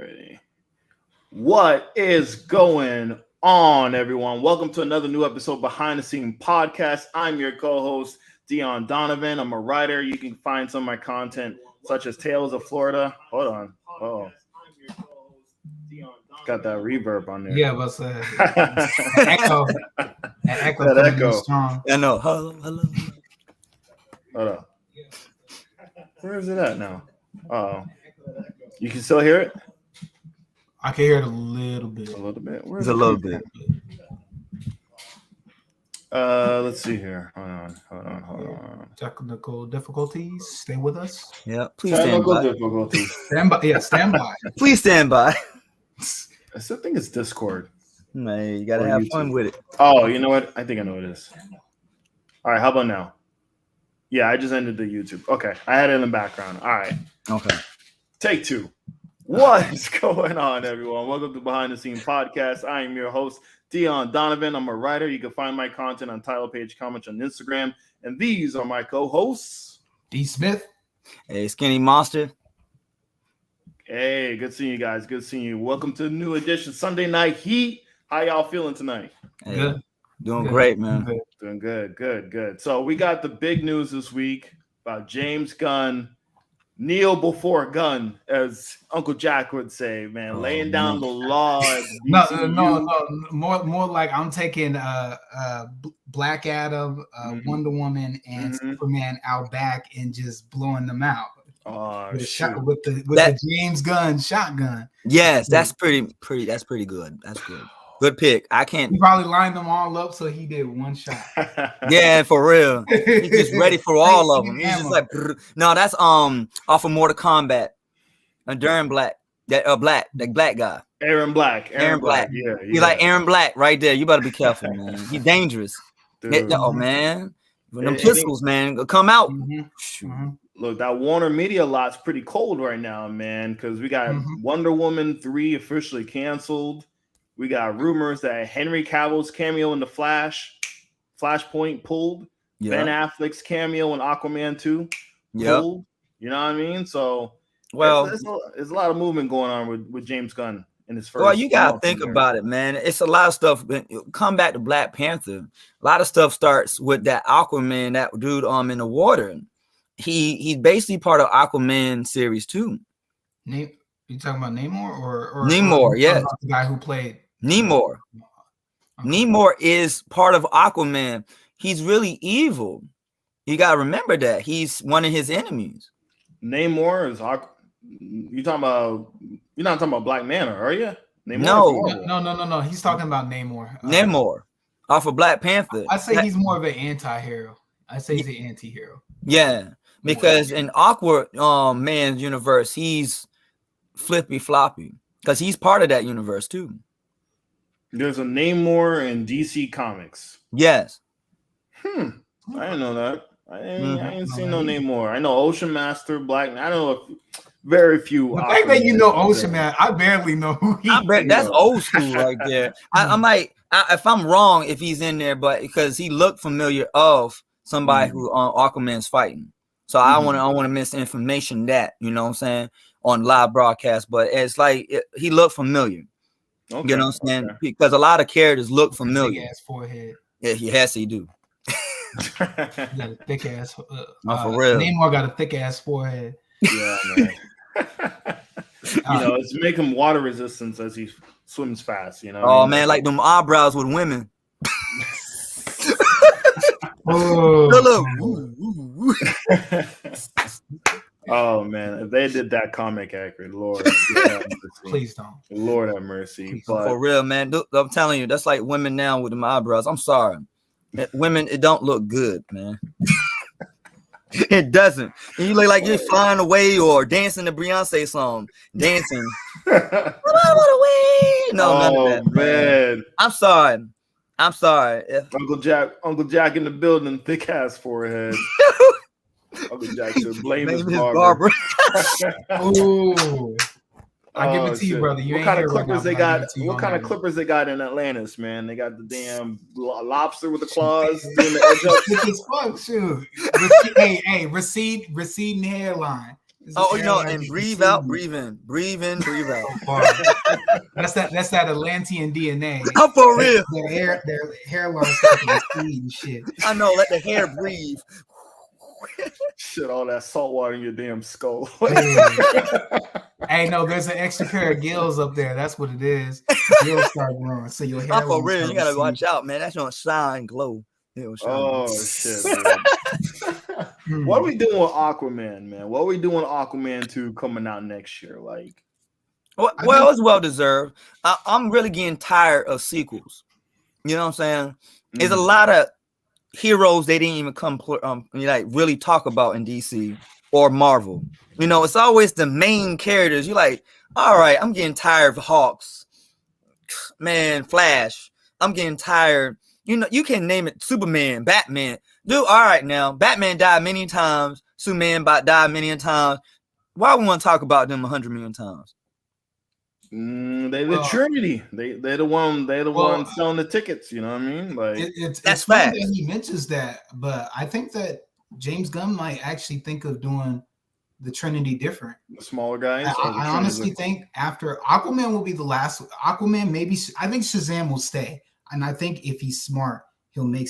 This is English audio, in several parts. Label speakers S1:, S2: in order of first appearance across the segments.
S1: Alrighty. What is going on, everyone? Welcome to another new episode Behind the Scene Podcast. I'm your co-host, Dion Donovan. I'm a writer. You can find some of my content, such as Tales of Florida. Hold on. Oh. Got that reverb on there.
S2: Yeah, but echo. That echo. Strong.
S3: I know. Hello.
S1: Hold on. Where is it at now? Oh, you can still hear it?
S2: I can hear it a little bit.
S1: A little bit?
S3: It's a little bit.
S1: Let's see here. Hold on.
S2: Technical difficulties. Stay with us.
S3: Yeah, please stand by.
S1: Difficulties.
S2: Stand by. Yeah, stand by.
S3: Please stand by.
S1: I still think it's Discord.
S3: Man, you gotta have fun with it.
S1: Oh, you know what? I think I know what it is. All right, how about now? Yeah, I just ended the YouTube. Okay, I had it in the background. All right.
S3: Okay.
S1: Take two. What is going on, everyone? Welcome to Behind the Scene Podcast. I am your host, Dion Donovan. I'm a writer. You can find my content on title page comments on Instagram. And these are my co-hosts.
S2: D. Smith.
S3: Hey, Skinny Monster.
S1: Hey, good seeing you guys. Good seeing you. Welcome to the new edition, Sunday Night Heat. How y'all feeling tonight?
S3: Hey,
S2: Good.
S3: Doing great, man.
S2: Good.
S1: Doing good. So we got the big news this week about James Gunn. Kneel before gun, as Uncle Jack would say, man, laying down the law.
S2: No. More like I'm taking Black Adam, Wonder Woman, and Superman out back and just blowing them out. With the James Gunn shotgun.
S3: Yes, that's pretty. That's pretty good. That's good. Good pick. I can't.
S2: He probably lined them all up so he did one shot.
S3: Yeah, for real. He's just ready for all of them. He's just like, no, that's off of Mortal Kombat. Darren Black, that black guy.
S1: Aaron Black.
S3: Yeah. He's like Aaron Black right there. You better be careful, man. He's dangerous. Oh man, when them pistols, man, come out.
S1: Look, that Warner Media lot's pretty cold right now, man, because we got Wonder Woman 3 officially canceled. We got rumors that Henry Cavill's cameo in the Flashpoint pulled. Yeah. Ben Affleck's cameo in Aquaman 2 pulled. You know what I mean? So, well, it's a lot of movement going on with James Gunn in his first.
S3: Well, you got to think about it, man. It's a lot of stuff. Come back to Black Panther. A lot of stuff starts with that Aquaman, that dude in the water. He's basically part of Aquaman series 2.
S2: You talking about Namor or
S3: Namor? Yeah,
S2: the guy who played
S3: Namor. Okay. Namor is part of Aquaman. He's really evil. You gotta remember that he's one of his enemies.
S1: Namor is you're not talking about Black Manta, are you?
S2: Namor no. He's talking about Namor.
S3: Namor off of Black Panther.
S2: I say he's more of an anti-hero. I say he's an anti-hero.
S3: Yeah, because in Aquaman's universe, he's flippy floppy because he's part of that universe too.
S1: There's a Namor in DC Comics.
S3: Yes.
S1: I didn't know that. I ain't seen no Namor. I know Ocean Master, Black. I know very few.
S2: The fact that you know Ocean Man, I barely know who he is.
S3: That's old school right there. I'm like, if I'm wrong, if he's in there, but because he looked familiar of somebody who Aquaman's fighting. So I want to misinformation that, you know what I'm saying, on live broadcast, but it's like he looked familiar. Okay, you know what I'm saying? Okay. Because a lot of characters look familiar.
S2: Big ass forehead.
S3: Yeah, he do.
S2: He got a thick ass.
S3: For real.
S2: Namor got a thick ass forehead.
S1: Yeah, man. It's make him water resistance as he swims fast. You know.
S3: Oh man, like them eyebrows with women.
S1: Oh man, if they did that comic accurate, Lord,
S2: please don't.
S1: Lord have mercy.
S3: But for real, man, I'm telling you, that's like women now with them eyebrows. I'm sorry, women, it don't look good, man. It doesn't. And you look like you're flying away or dancing the Beyonce song, dancing. No, none of that, man. I'm sorry.
S1: Uncle Jack in the building, thick ass forehead. Uncle Jack said, blame his barber.
S2: Ooh. I give it to you, brother.
S1: What kind of clippers they got? What kind of clippers they got in Atlantis, man? They got the damn lobster with the claws.
S2: Hey, receding hairline.
S3: And breathe out, breathe in, breathe in, breathe out.
S2: That's that Atlantean DNA.
S3: I'm for real.
S2: Their hairline starting to speed and shit.
S3: I know. Let the hair breathe.
S1: Shit, all that salt water in your damn skull.
S2: Hey, no, there's an extra pair of gills up there. That's what it is. Gills start growing, so your hair.
S3: I'm for real. You gotta watch out, man. That's gonna shine, glow.
S1: Oh shit! What are we doing with Aquaman, man? What are we doing with Aquaman 2 coming out next year? Like,
S3: well, it's well deserved. I'm really getting tired of sequels. You know what I'm saying? There's a lot of heroes they didn't even come really talk about in DC or Marvel. You know, it's always the main characters. You're like, all right, I'm getting tired of Hawks, man, Flash. I'm getting tired. You know, you can name it Superman, Batman. Dude, all right now. Batman died many times. Superman died many times. Why we want to talk about them 100 million times?
S1: They're the Trinity. They're the one selling the tickets. You know what I mean? Like
S2: it's funny that he mentions that, but I think that James Gunn might actually think of doing the Trinity different.
S1: The smaller guys.
S2: I honestly think after Aquaman will be the last. Aquaman, maybe I think Shazam will stay. And I think if he's smart, he'll make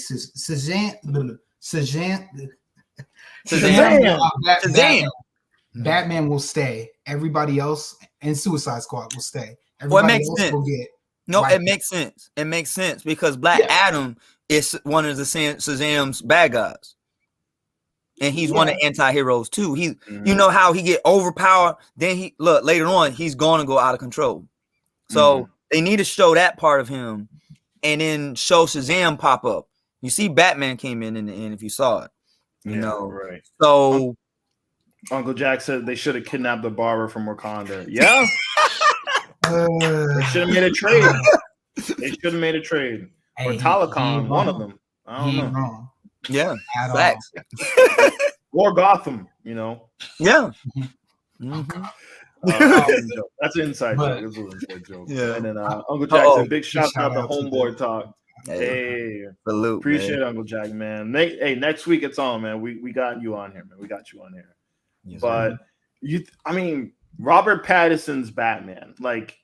S2: Batman will stay. Everybody else and Suicide Squad will stay. Everybody
S3: makes sense. It makes sense. It makes sense because Black Adam is one of the Shazam's bad guys. And he's one of the anti-heroes too. You know how he get overpowered, then later on, he's gonna go out of control. So they need to show that part of him. And then show Shazam pop up. You see, Batman came in the end. If you saw it, you know, right? So,
S1: Uncle Jack said they should have kidnapped the barber from Wakanda. Yeah, they should have made a trade. They should have made a trade. Or Telecom, one of them. I don't know.
S2: Wrong.
S3: Yeah, facts.
S1: Or Gotham, you know.
S3: Yeah.
S1: That's an inside joke. It's a inside joke. Yeah. And then Uncle Jackson, big shout out to Homeboy Talk. Hey, salute, appreciate it, Uncle Jack, man. Hey, next week it's on, man. We got you on here, man. We got you on here. Yes, but man. Robert Pattinson's Batman, like,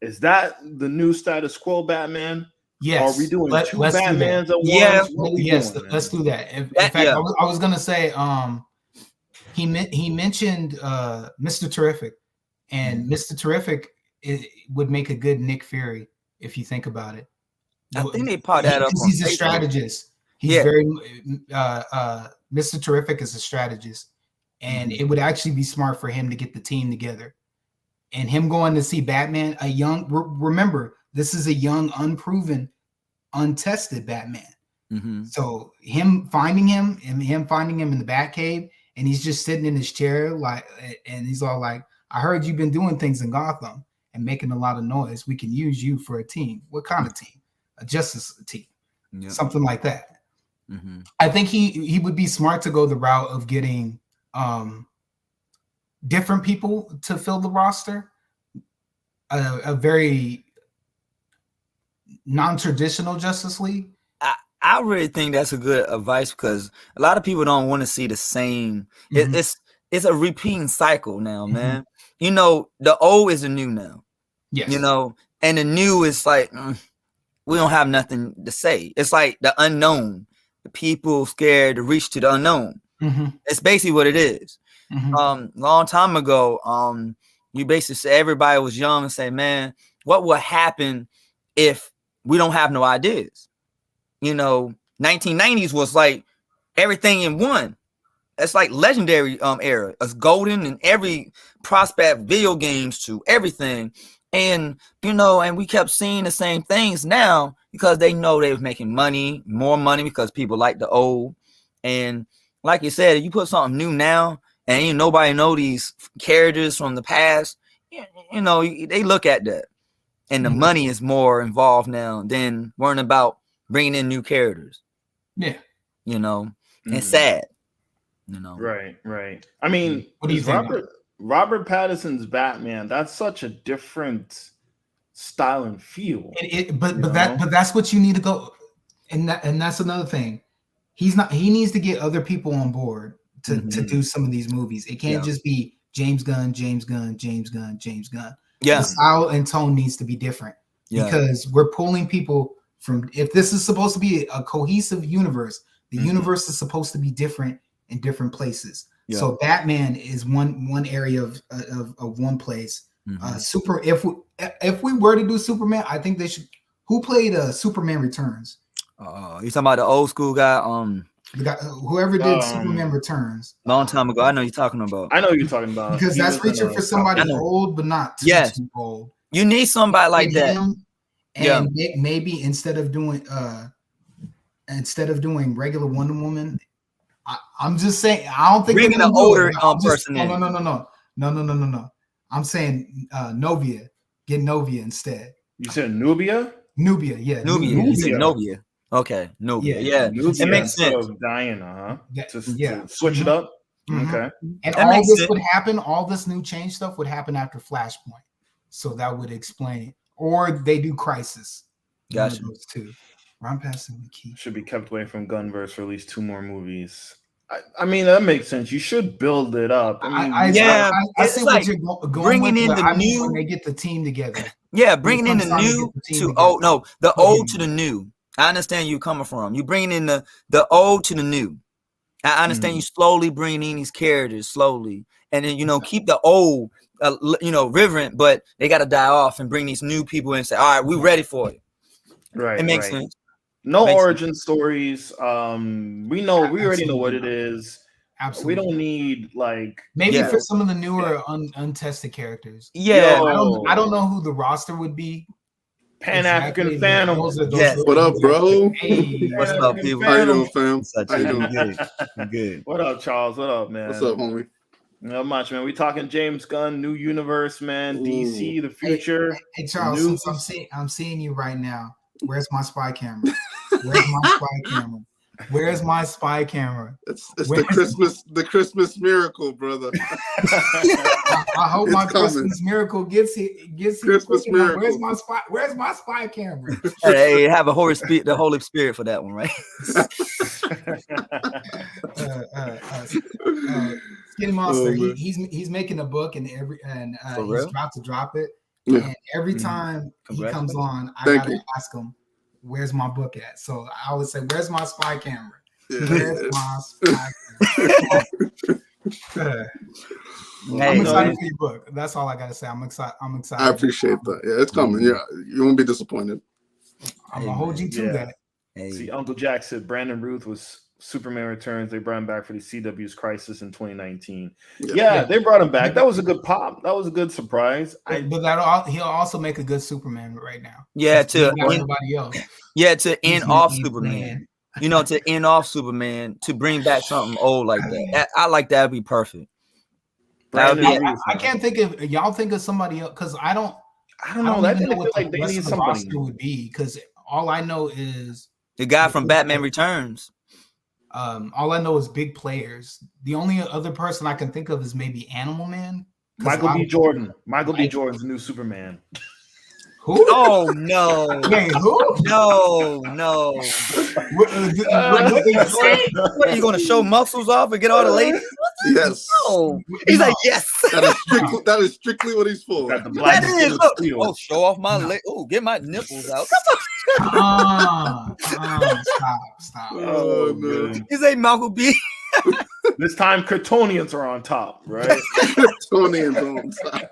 S1: is that the new status quo Batman?
S2: Yes.
S1: Are we doing two Batmans at once?
S2: Yeah. Yes, let's do that. In fact, I was gonna say, he mentioned Mr. Terrific, and Mr. Terrific would make a good Nick Fury if you think about it.
S3: I think they part that up.
S2: He's a strategist. He's very Mr. Terrific is a strategist, and it would actually be smart for him to get the team together, and him going to see Batman, a young. Remember, this is a young, unproven, untested Batman. So him finding him in the Batcave. And he's just sitting in his chair, and he's all like, I heard you've been doing things in Gotham and making a lot of noise. We can use you for a team. What kind of team? A justice team. Something like that. I think he would be smart to go the route of getting different people to fill the roster. A very non-traditional Justice League.
S3: I really think that's a good advice because a lot of people don't want to see the same. It's a repeating cycle now, man. You know, the old is the new now. Yes. You know, and the new is like we don't have nothing to say. It's like the unknown. The people scared to reach to the unknown. It's basically what it is. Long time ago, you basically say everybody was young and say, man, what will happen if we don't have no ideas? You know, 1990s was like everything in one. It's like legendary era. It's golden in every prospect, video games to everything. And, you know, and we kept seeing the same things now because they know they was making money, more money because people like the old. And like you said, if you put something new now and ain't nobody know these characters from the past, you know, they look at that. And the money is more involved now than worrying about bringing in new characters. Yeah. You know, it's sad. You know.
S1: Right. I mean, what do you think? Robert Pattinson's Batman, that's such a different style and feel.
S2: But that's what you need to go. And that's another thing. He needs to get other people on board to do some of these movies. It can't just be James Gunn.
S3: Yeah,
S2: the style and tone needs to be different because we're pulling people from. If this is supposed to be a cohesive universe, the universe is supposed to be different in different places. So Batman is one area of one place. If we were to do Superman, I think they should. Who played Superman Returns?
S3: You talking about the old school guy?
S2: The guy, whoever did Superman Returns
S3: long time ago. I know you're talking about.
S1: I know you're talking about
S2: because that's reaching for somebody old, but not too old.
S3: You need somebody like that.
S2: And maybe instead of doing regular Wonder Woman, I'm just saying I don't think
S3: bringing an older person in.
S2: No. I'm saying Novia. Get Novia instead.
S1: You said Nubia?
S2: Nubia, yeah.
S3: Nubia. You said Novia. Okay, Nubia. Yeah.
S1: Nubia,
S3: it makes sense.
S1: Diana, to switch it up. Okay.
S2: And all this would happen, all this new change stuff would happen after Flashpoint. So that would explain. Or they do Crisis.
S3: Gotcha.
S2: Those two. I'm passing the key.
S1: Should be kept away from Gunverse for at least 2 more movies. I mean, that makes sense. You should build it up.
S2: I see what you're going
S3: bringing
S2: with,
S3: in the new
S2: when they get the team together.
S3: Yeah, bringing in the new to old. No, the old to the new. I understand you coming from. You bringing in the old to the new. I understand you slowly bringing in these characters slowly, and then keep the old, reverent, but they got to die off and bring these new people in and say, all right, we're ready for it.
S1: Right.
S3: It makes sense.
S1: No origin stories. We already know what it is.
S2: Absolutely.
S1: We don't need
S2: maybe for some of the newer untested characters.
S3: Yeah.
S2: I don't know who the roster would be.
S1: Pan-African Phantom.
S4: What up, bro?
S2: Hey.
S3: What's up, people?
S4: How you doing, fam?
S3: How you doing? Good.
S1: What up, Charles? What up, man?
S4: What's up, homie?
S1: Not much, man. We talking James Gunn, new universe, man. DC, the future.
S2: Hey Charles, since I'm seeing you right now. Where's my spy camera? Where's my spy camera?
S4: It's the Christmas miracle, brother.
S2: I hope my Christmas miracle gets here.
S4: Christmas miracle.
S2: Where's my spy camera?
S3: Hey, have the Holy Spirit for that one, right?
S2: Skinny Monster. He's making a book and he's about to drop it. Yeah. And every time he comes on, I gotta ask him, "Where's my book at?" So I always say, "Where's my spy camera? Where's my spy camera?" I'm excited for your book. That's all I gotta say. I'm excited.
S4: I appreciate that. Yeah, it's coming. Yeah, you won't be disappointed.
S2: I'm gonna hold you to that.
S1: See, Uncle Jack said Brandon Ruth was Superman Returns. They brought him back for the CW's Crisis in 2019. Yeah, they brought him back. That was a good pop. That was a good surprise.
S2: But he'll also make a good Superman right now.
S3: Yeah, to
S2: everybody else.
S3: Yeah, to end off Superman. To end off Superman, to bring back something old like that. I like that. Would be perfect.
S2: I can't think of y'all. Think of somebody else because I don't know. That didn't feel like they need somebody would be because all I know is
S3: the guy from Batman Returns.
S2: All I know is big players. The only other person I can think of is maybe Animal Man.
S1: Michael B. Jordan. Michael B. Jordan's the new Superman.
S2: Who?
S3: Oh no!
S2: Wait, who?
S3: No. What are you going to show muscles off and get all the ladies?
S4: Yes.
S3: No. He's like, yes.
S4: That is strictly what he's for.
S3: Oh, show off my leg. Oh, get my nipples out.
S2: Stop.
S4: Oh man.
S3: He's a Michael B.
S1: This time, Kryptonians are on top, right?
S4: Kryptonians on top.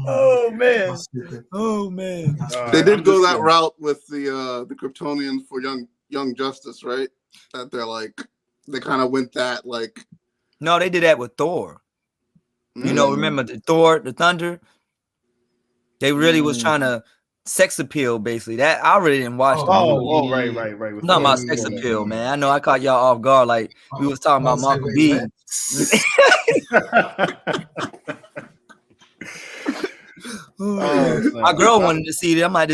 S3: Oh man!
S4: They did go that route with the Kryptonians for Young Justice, right? That they kind of went that like.
S3: No, they did that with Thor. Remember the Thor, the Thunder? They really was trying to sex appeal, basically. That I really didn't watch.
S1: Right.
S3: Not about sex appeal, man. I know I caught y'all off guard, like we was talking about Michael B. My girl wanted to see it. I'm like,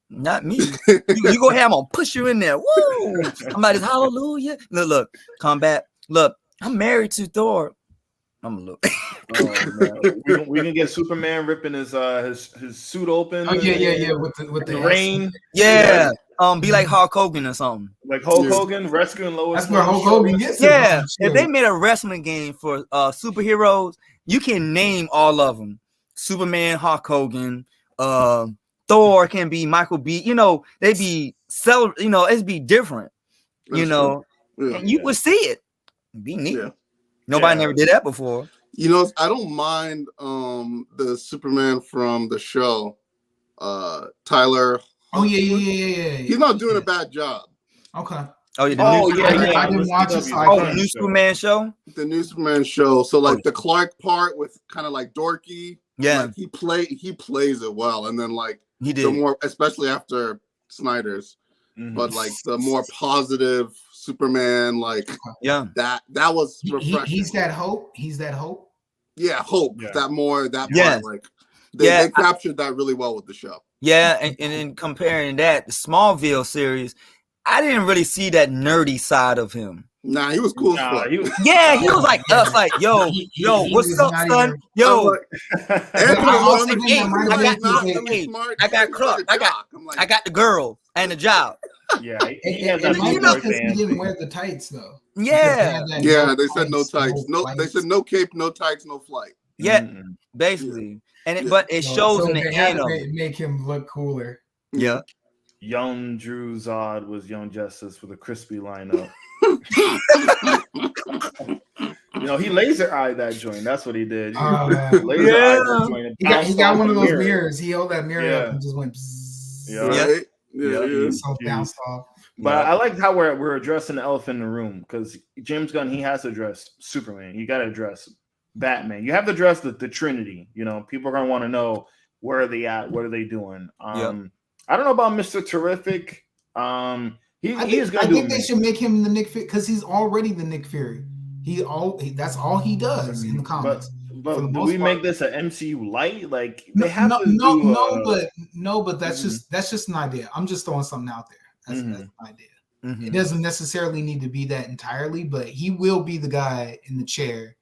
S3: not me. You go ahead, I'm gonna push you in there. Woo! I'm like, hallelujah. Look, combat. Look, I'm married to Thor. I'm gonna look.
S1: We can get Superman ripping his suit open.
S2: Oh yeah. With the
S1: rain.
S3: Yeah. be like Hulk Hogan or something.
S1: Like Hulk Hogan rescuing Lois.
S2: That's where Hulk Hogan gets.
S3: Yeah, if they made a wrestling game for superheroes, you can name all of them. Superman, Hulk Hogan, Thor can be Michael B. You know, they be it'd be different. That's and you would see it. It'd be neat. Yeah. Nobody never did that before.
S4: You know, I don't mind the Superman from the show, Tyler.
S2: Oh yeah.
S4: He's not doing a bad job.
S2: Okay.
S3: Oh yeah. I didn't watch it. The new Superman show.
S4: The new Superman show. So like the Clark part with kind of like dorky.
S3: Yeah.
S4: Like, he plays it well, and then like
S3: he did
S4: the more, especially after Snyder's, but like the more positive Superman, like that was refreshing.
S2: He's that hope.
S4: Yeah, hope. Yeah. Part, like they captured that really well with the show.
S3: Yeah, and then comparing that the Smallville series, I didn't really see that nerdy side of him.
S4: Nah, he was cool.
S3: He was like us, like yo, what's up, son? Yo, I got Clark, I got the girl and the job.
S1: Yeah, he didn't
S2: wear the tights though.
S3: Yeah,
S4: they said no tights. They said no cape, no tights, no flight.
S3: Yeah, basically. And but it shows in the end.
S2: Make him look cooler.
S3: Yeah.
S1: Young Drew Zod was Young Justice with a crispy lineup. He laser eyed that joint. That's what he did. He
S2: got one of those mirrors. He held that mirror up and just went.
S1: So down soft. But I like how we're addressing the elephant in the room, because James Gunn, he has to address Superman. You got to address Batman. You have to address the Trinity. People are gonna want to know where are they at, what are they doing. I don't know about Mr. Terrific. I think
S2: they should make him the Nick Fury, because he's already the Nick Fury. That's all he does in the comics.
S1: But do we make this an MCU light? Like they have
S2: but that's just an idea. I'm just throwing something out there. That's an idea. It doesn't necessarily need to be that entirely, but he will be the guy in the chair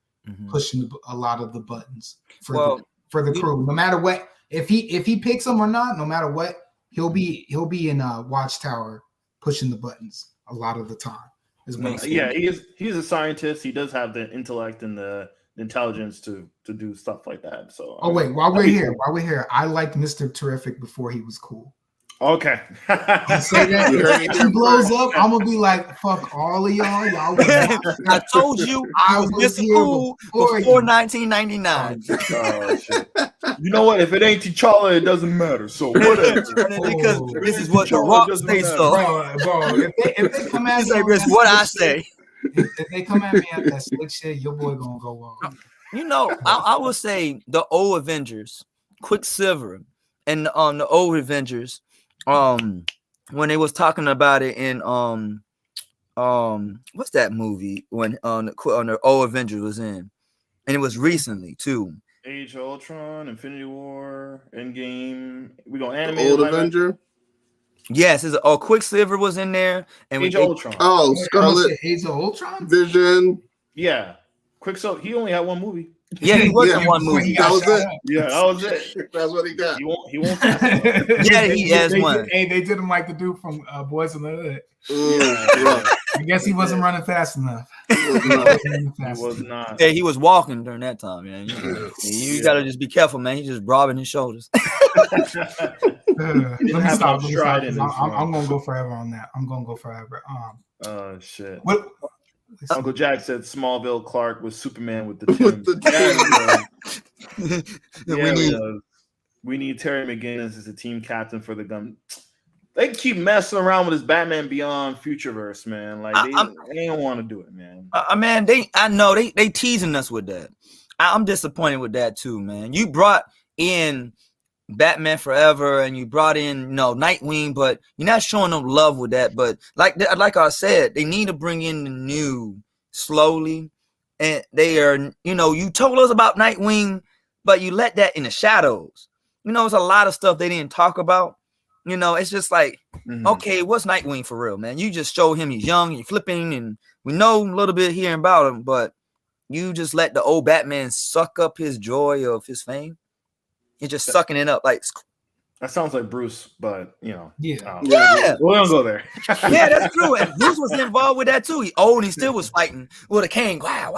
S2: pushing a lot of the buttons for the crew. No matter what, if he picks them or not, no matter what, he'll be in a watchtower pushing the buttons a lot of the time.
S1: He's a scientist. He does have the intellect and the intelligence to do stuff like that. So
S2: while we're here, I liked Mr. Terrific before he was cool.
S1: Okay.
S2: Say that if he blows up, I'm gonna be like, fuck all of y'all.
S3: I told you I was Mr. Cool before 1999.
S1: Oh shit. You know what? If it ain't T'Challa, it doesn't matter. So whatever.
S3: Because this is what The Rock stays so.
S2: Bro, if they come at me,
S3: this is what I say.
S2: If they come at me at that slick shit, your boy gonna go on.
S3: I will say the old Avengers, Quicksilver, and the old Avengers. When they was talking about it in what's that movie when the old Avengers was in, and it was recently too.
S1: Age of Ultron, Infinity War, Endgame. We gonna animate
S4: Old Avenger.
S3: Yes, Quicksilver was in there, and
S1: Age of Ultron.
S4: Oh, Scarlet.
S2: Age of Ultron.
S4: Vision.
S1: Yeah, Quicksilver. He only had one movie.
S3: Yeah, he was in one movie.
S4: That was it.
S1: Yeah, that was it.
S4: That's what he got.
S1: He won't.
S3: Yeah, he has one.
S2: Hey, they did him like the dude from Boys in the Hood.
S1: Yeah.
S2: I guess he wasn't running fast enough.
S1: He was not.
S3: Yeah, he was walking during that time, man. You gotta just be careful, man. He's just robbing his shoulders.
S2: Let me stop. I'm gonna go forever on that. I'm gonna go forever.
S1: Oh shit.
S2: What?
S1: Uncle Jack said Smallville Clark was Superman with the team. We need Terry McGinnis as the team captain for the gun. They keep messing around with this Batman Beyond Futureverse, man. Like they don't want to do it, man.
S3: Man, I know they teasing us with that. I'm disappointed with that too, man. You brought in Batman Forever and you brought in Nightwing, but you're not showing them love with that. But like I said, they need to bring in the new slowly, and they are you told us about Nightwing, but you let that in the shadows. It's a lot of stuff they didn't talk about. It's just like, okay, what's Nightwing for real, man? You just show him he's young, he's flipping, and we know a little bit here about him, but you just let the old Batman suck up his joy of his fame. You're just sucking it up. Like,
S1: That sounds like Bruce, but
S3: yeah,
S1: we don't go there.
S3: Yeah, that's true. And Bruce was involved with that too. He old and he still was fighting with a cane. Wow.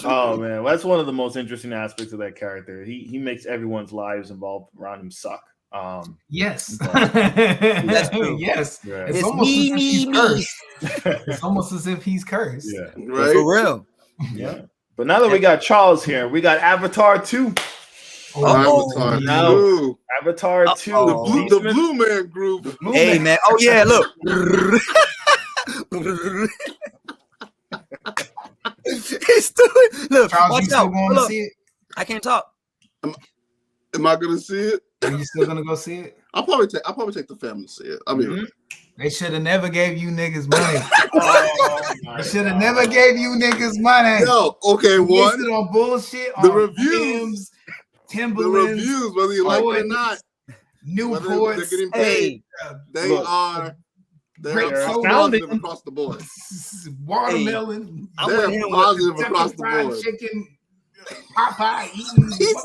S1: Oh man, well, that's one of the most interesting aspects of that character. He makes everyone's lives involved around him suck.
S2: Yes.
S3: That's true.
S2: Yes.
S1: Right.
S2: It's almost as if he's cursed. It's almost as if he's cursed.
S1: Yeah.
S4: Right.
S3: For real.
S1: Yeah. But now that we got Charles here, we got Avatar 2.
S4: Avatar 2.
S1: Avatar 2.
S4: The Blue Man Group.
S3: Hey man. Oh yeah, look. He's doing. Look,
S2: Charles,
S3: watch
S2: you still
S3: out.
S2: going to see it?
S3: I can't talk.
S4: Am I gonna see it?
S2: Are you still gonna go see it?
S4: I'll probably take the family to see it. I mean,
S2: they should have never gave you niggas money. They should have never gave you niggas money.
S4: No, okay, one.
S2: On bullshit.
S4: The
S2: on
S4: reviews,
S2: Timberlands,
S4: the reviews, whether you like it or not,
S2: Newports,
S4: they're getting paid. They're positive across the board.
S2: Watermelon.
S4: They're positive across the board.
S2: Chicken. Popeye.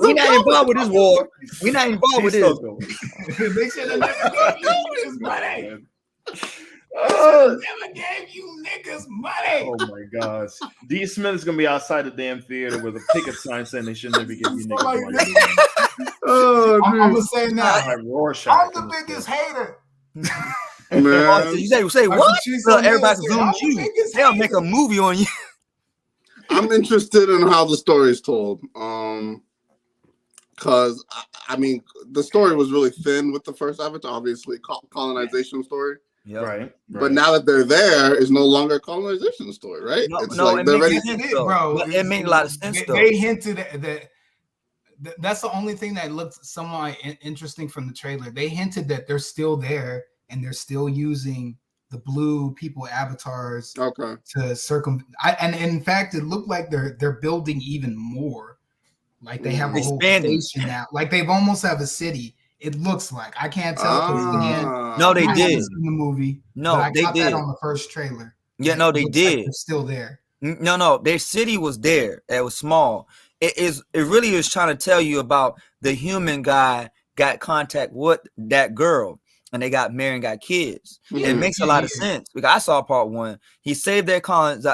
S3: We're not involved with this war. We're not involved with this.
S2: They should have never gave you niggas money. Never gave you niggas money.
S1: Oh my gosh. D. Smith is gonna be outside the damn theater with a picket sign saying they should never give you niggas money.
S2: I'm gonna say now.
S1: Like Rorschach.
S2: I'm the biggest hater.
S4: Man.
S3: You say what? So everybody zoom you. They'll make a movie on you.
S4: I'm interested in how the story is told. Because I mean, the story was really thin with the first Avatar, obviously colonization story.
S1: Yeah, right.
S4: But now that they're there, it's no longer a colonization story, right?
S3: It made a lot of sense.
S2: They hinted that that's the only thing that looked somewhat interesting from the trailer. They hinted that they're still there and they're still using the blue people avatars to and in fact it looked like they're building even more, like they have a whole station now, like they've almost have a city. It looks like, I can't tell.
S3: No, they did
S2: in the movie.
S3: No,
S2: I
S3: they
S2: got
S3: did
S2: that on the first trailer.
S3: Yeah, no, they did.
S2: Like they're still there.
S3: No, their city was there. It was small. It really is trying to tell you about the human guy got contact with that girl. And they got married and got kids. It makes a lot of sense because I saw part one. He saved their colonies,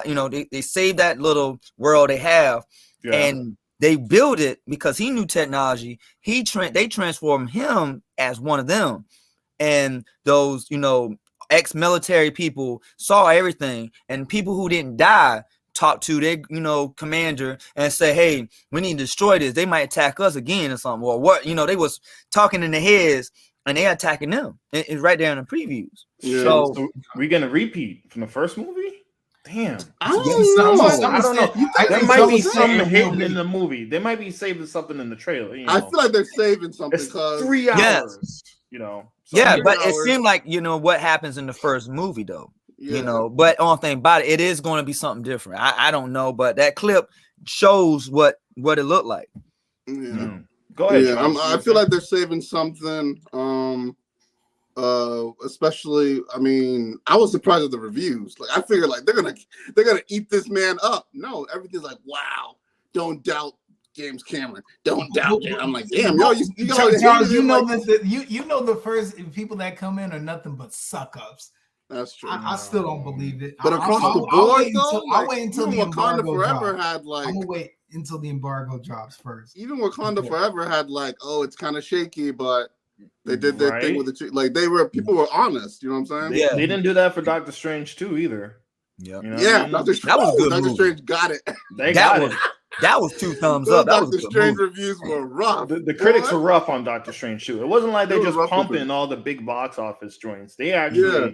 S3: they saved that little world they have, and they built it because he knew technology. They transformed him as one of them, and those ex-military people saw everything, and people who didn't die talked to their commander and say, hey, we need to destroy this. They might attack us again or something, or what? They was talking in their heads. And they attacking them. It's right there in the previews.
S1: Yeah. So we're gonna repeat from the first movie? Damn.
S4: I don't know.
S1: There might be something hidden in the movie. They might be saving something in the trailer.
S4: I feel like they're saving something because
S1: 3 hours.
S3: But it seemed like what happens in the first movie though. But on thing about it is going to be something different. I don't know, but that clip shows what it looked like.
S4: Yeah.
S1: Go ahead.
S4: Yeah, I feel like they're saving something. Especially, I mean, I was surprised at the reviews. Like, I figured like they're gonna eat this man up. No, everything's like, wow, don't doubt James Cameron. Don't doubt him. I'm like, damn, yo,
S2: Charles, you know the first people that come in are nothing but suck ups.
S4: That's true.
S2: I still don't believe it.
S4: But across the board,
S2: I'll wait until the
S4: Wakanda
S2: embargo
S4: Forever
S2: drops.
S4: had like.
S2: I'm gonna wait until the embargo drops first.
S4: Even Wakanda Forever had like, oh, it's kind of shaky, but they did their thing with it. Like people were honest. You know what I'm saying?
S1: They didn't do that for Doctor Strange too either.
S3: Yeah,
S4: Doctor Strange got it.
S1: They got it.
S3: That was 2 thumbs up.
S4: Doctor Strange reviews were rough.
S1: The critics were rough on Doctor Strange too. It wasn't like they just pumping all the big box office joints. They actually. Yeah.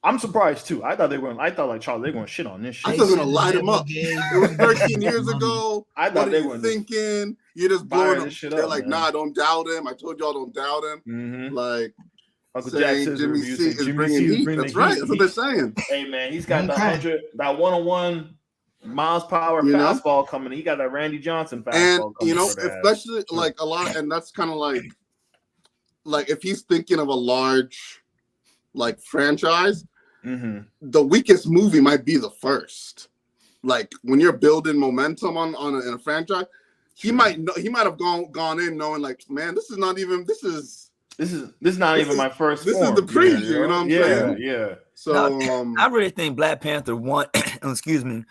S1: I'm surprised too. I thought like Charles, they're going to shit on this shit.
S4: I thought they were going to light them up. It was 13 years ago.
S1: I thought they were
S4: thinking. You're just blowing them.
S1: Shit
S4: They're
S1: up,
S4: like,
S1: man.
S4: Nah, don't doubt him. I told y'all don't doubt him.
S1: Mm-hmm.
S4: Like,
S1: Uncle Jack says
S4: Jimmy C is bringing heat. That's right. That's what they're saying.
S1: Hey man, he's got that 101 miles per hour fastball coming. He got that Randy Johnson fastball coming.
S4: And especially like a lot, and that's kind of like if he's thinking of a large like franchise.
S1: Mm-hmm.
S4: The weakest movie might be the first. Like when you're building momentum in a franchise, he might have gone in knowing like, man, this is not even
S1: my first.
S4: This is the preview. You know what I'm saying?
S1: Yeah.
S4: So
S3: I really think Black Panther 1, excuse me,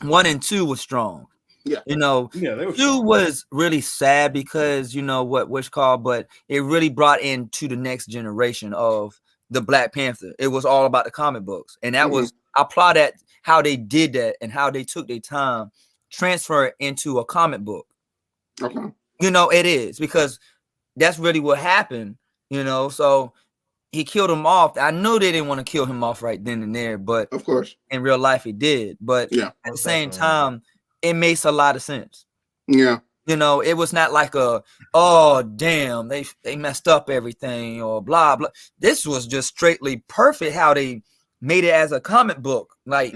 S3: 1 and 2 was strong.
S4: Yeah.
S3: You know, 2 was really sad because you know what's called, but it really brought into the next generation of the Black Panther. It was all about the comic books, and that was I applaud that how they did that and how they took their time transfer it into a comic book.
S4: Okay.
S3: You know, it is because that's really what happened. You know, so he killed him off. I know they didn't want to kill him off right then and there, but
S4: of course,
S3: in real life, he did. But at the same time, it makes a lot of sense.
S4: Yeah.
S3: You know, it was not like oh damn, they messed up everything or blah blah. This was just straightly perfect how they made it as a comic book. Like,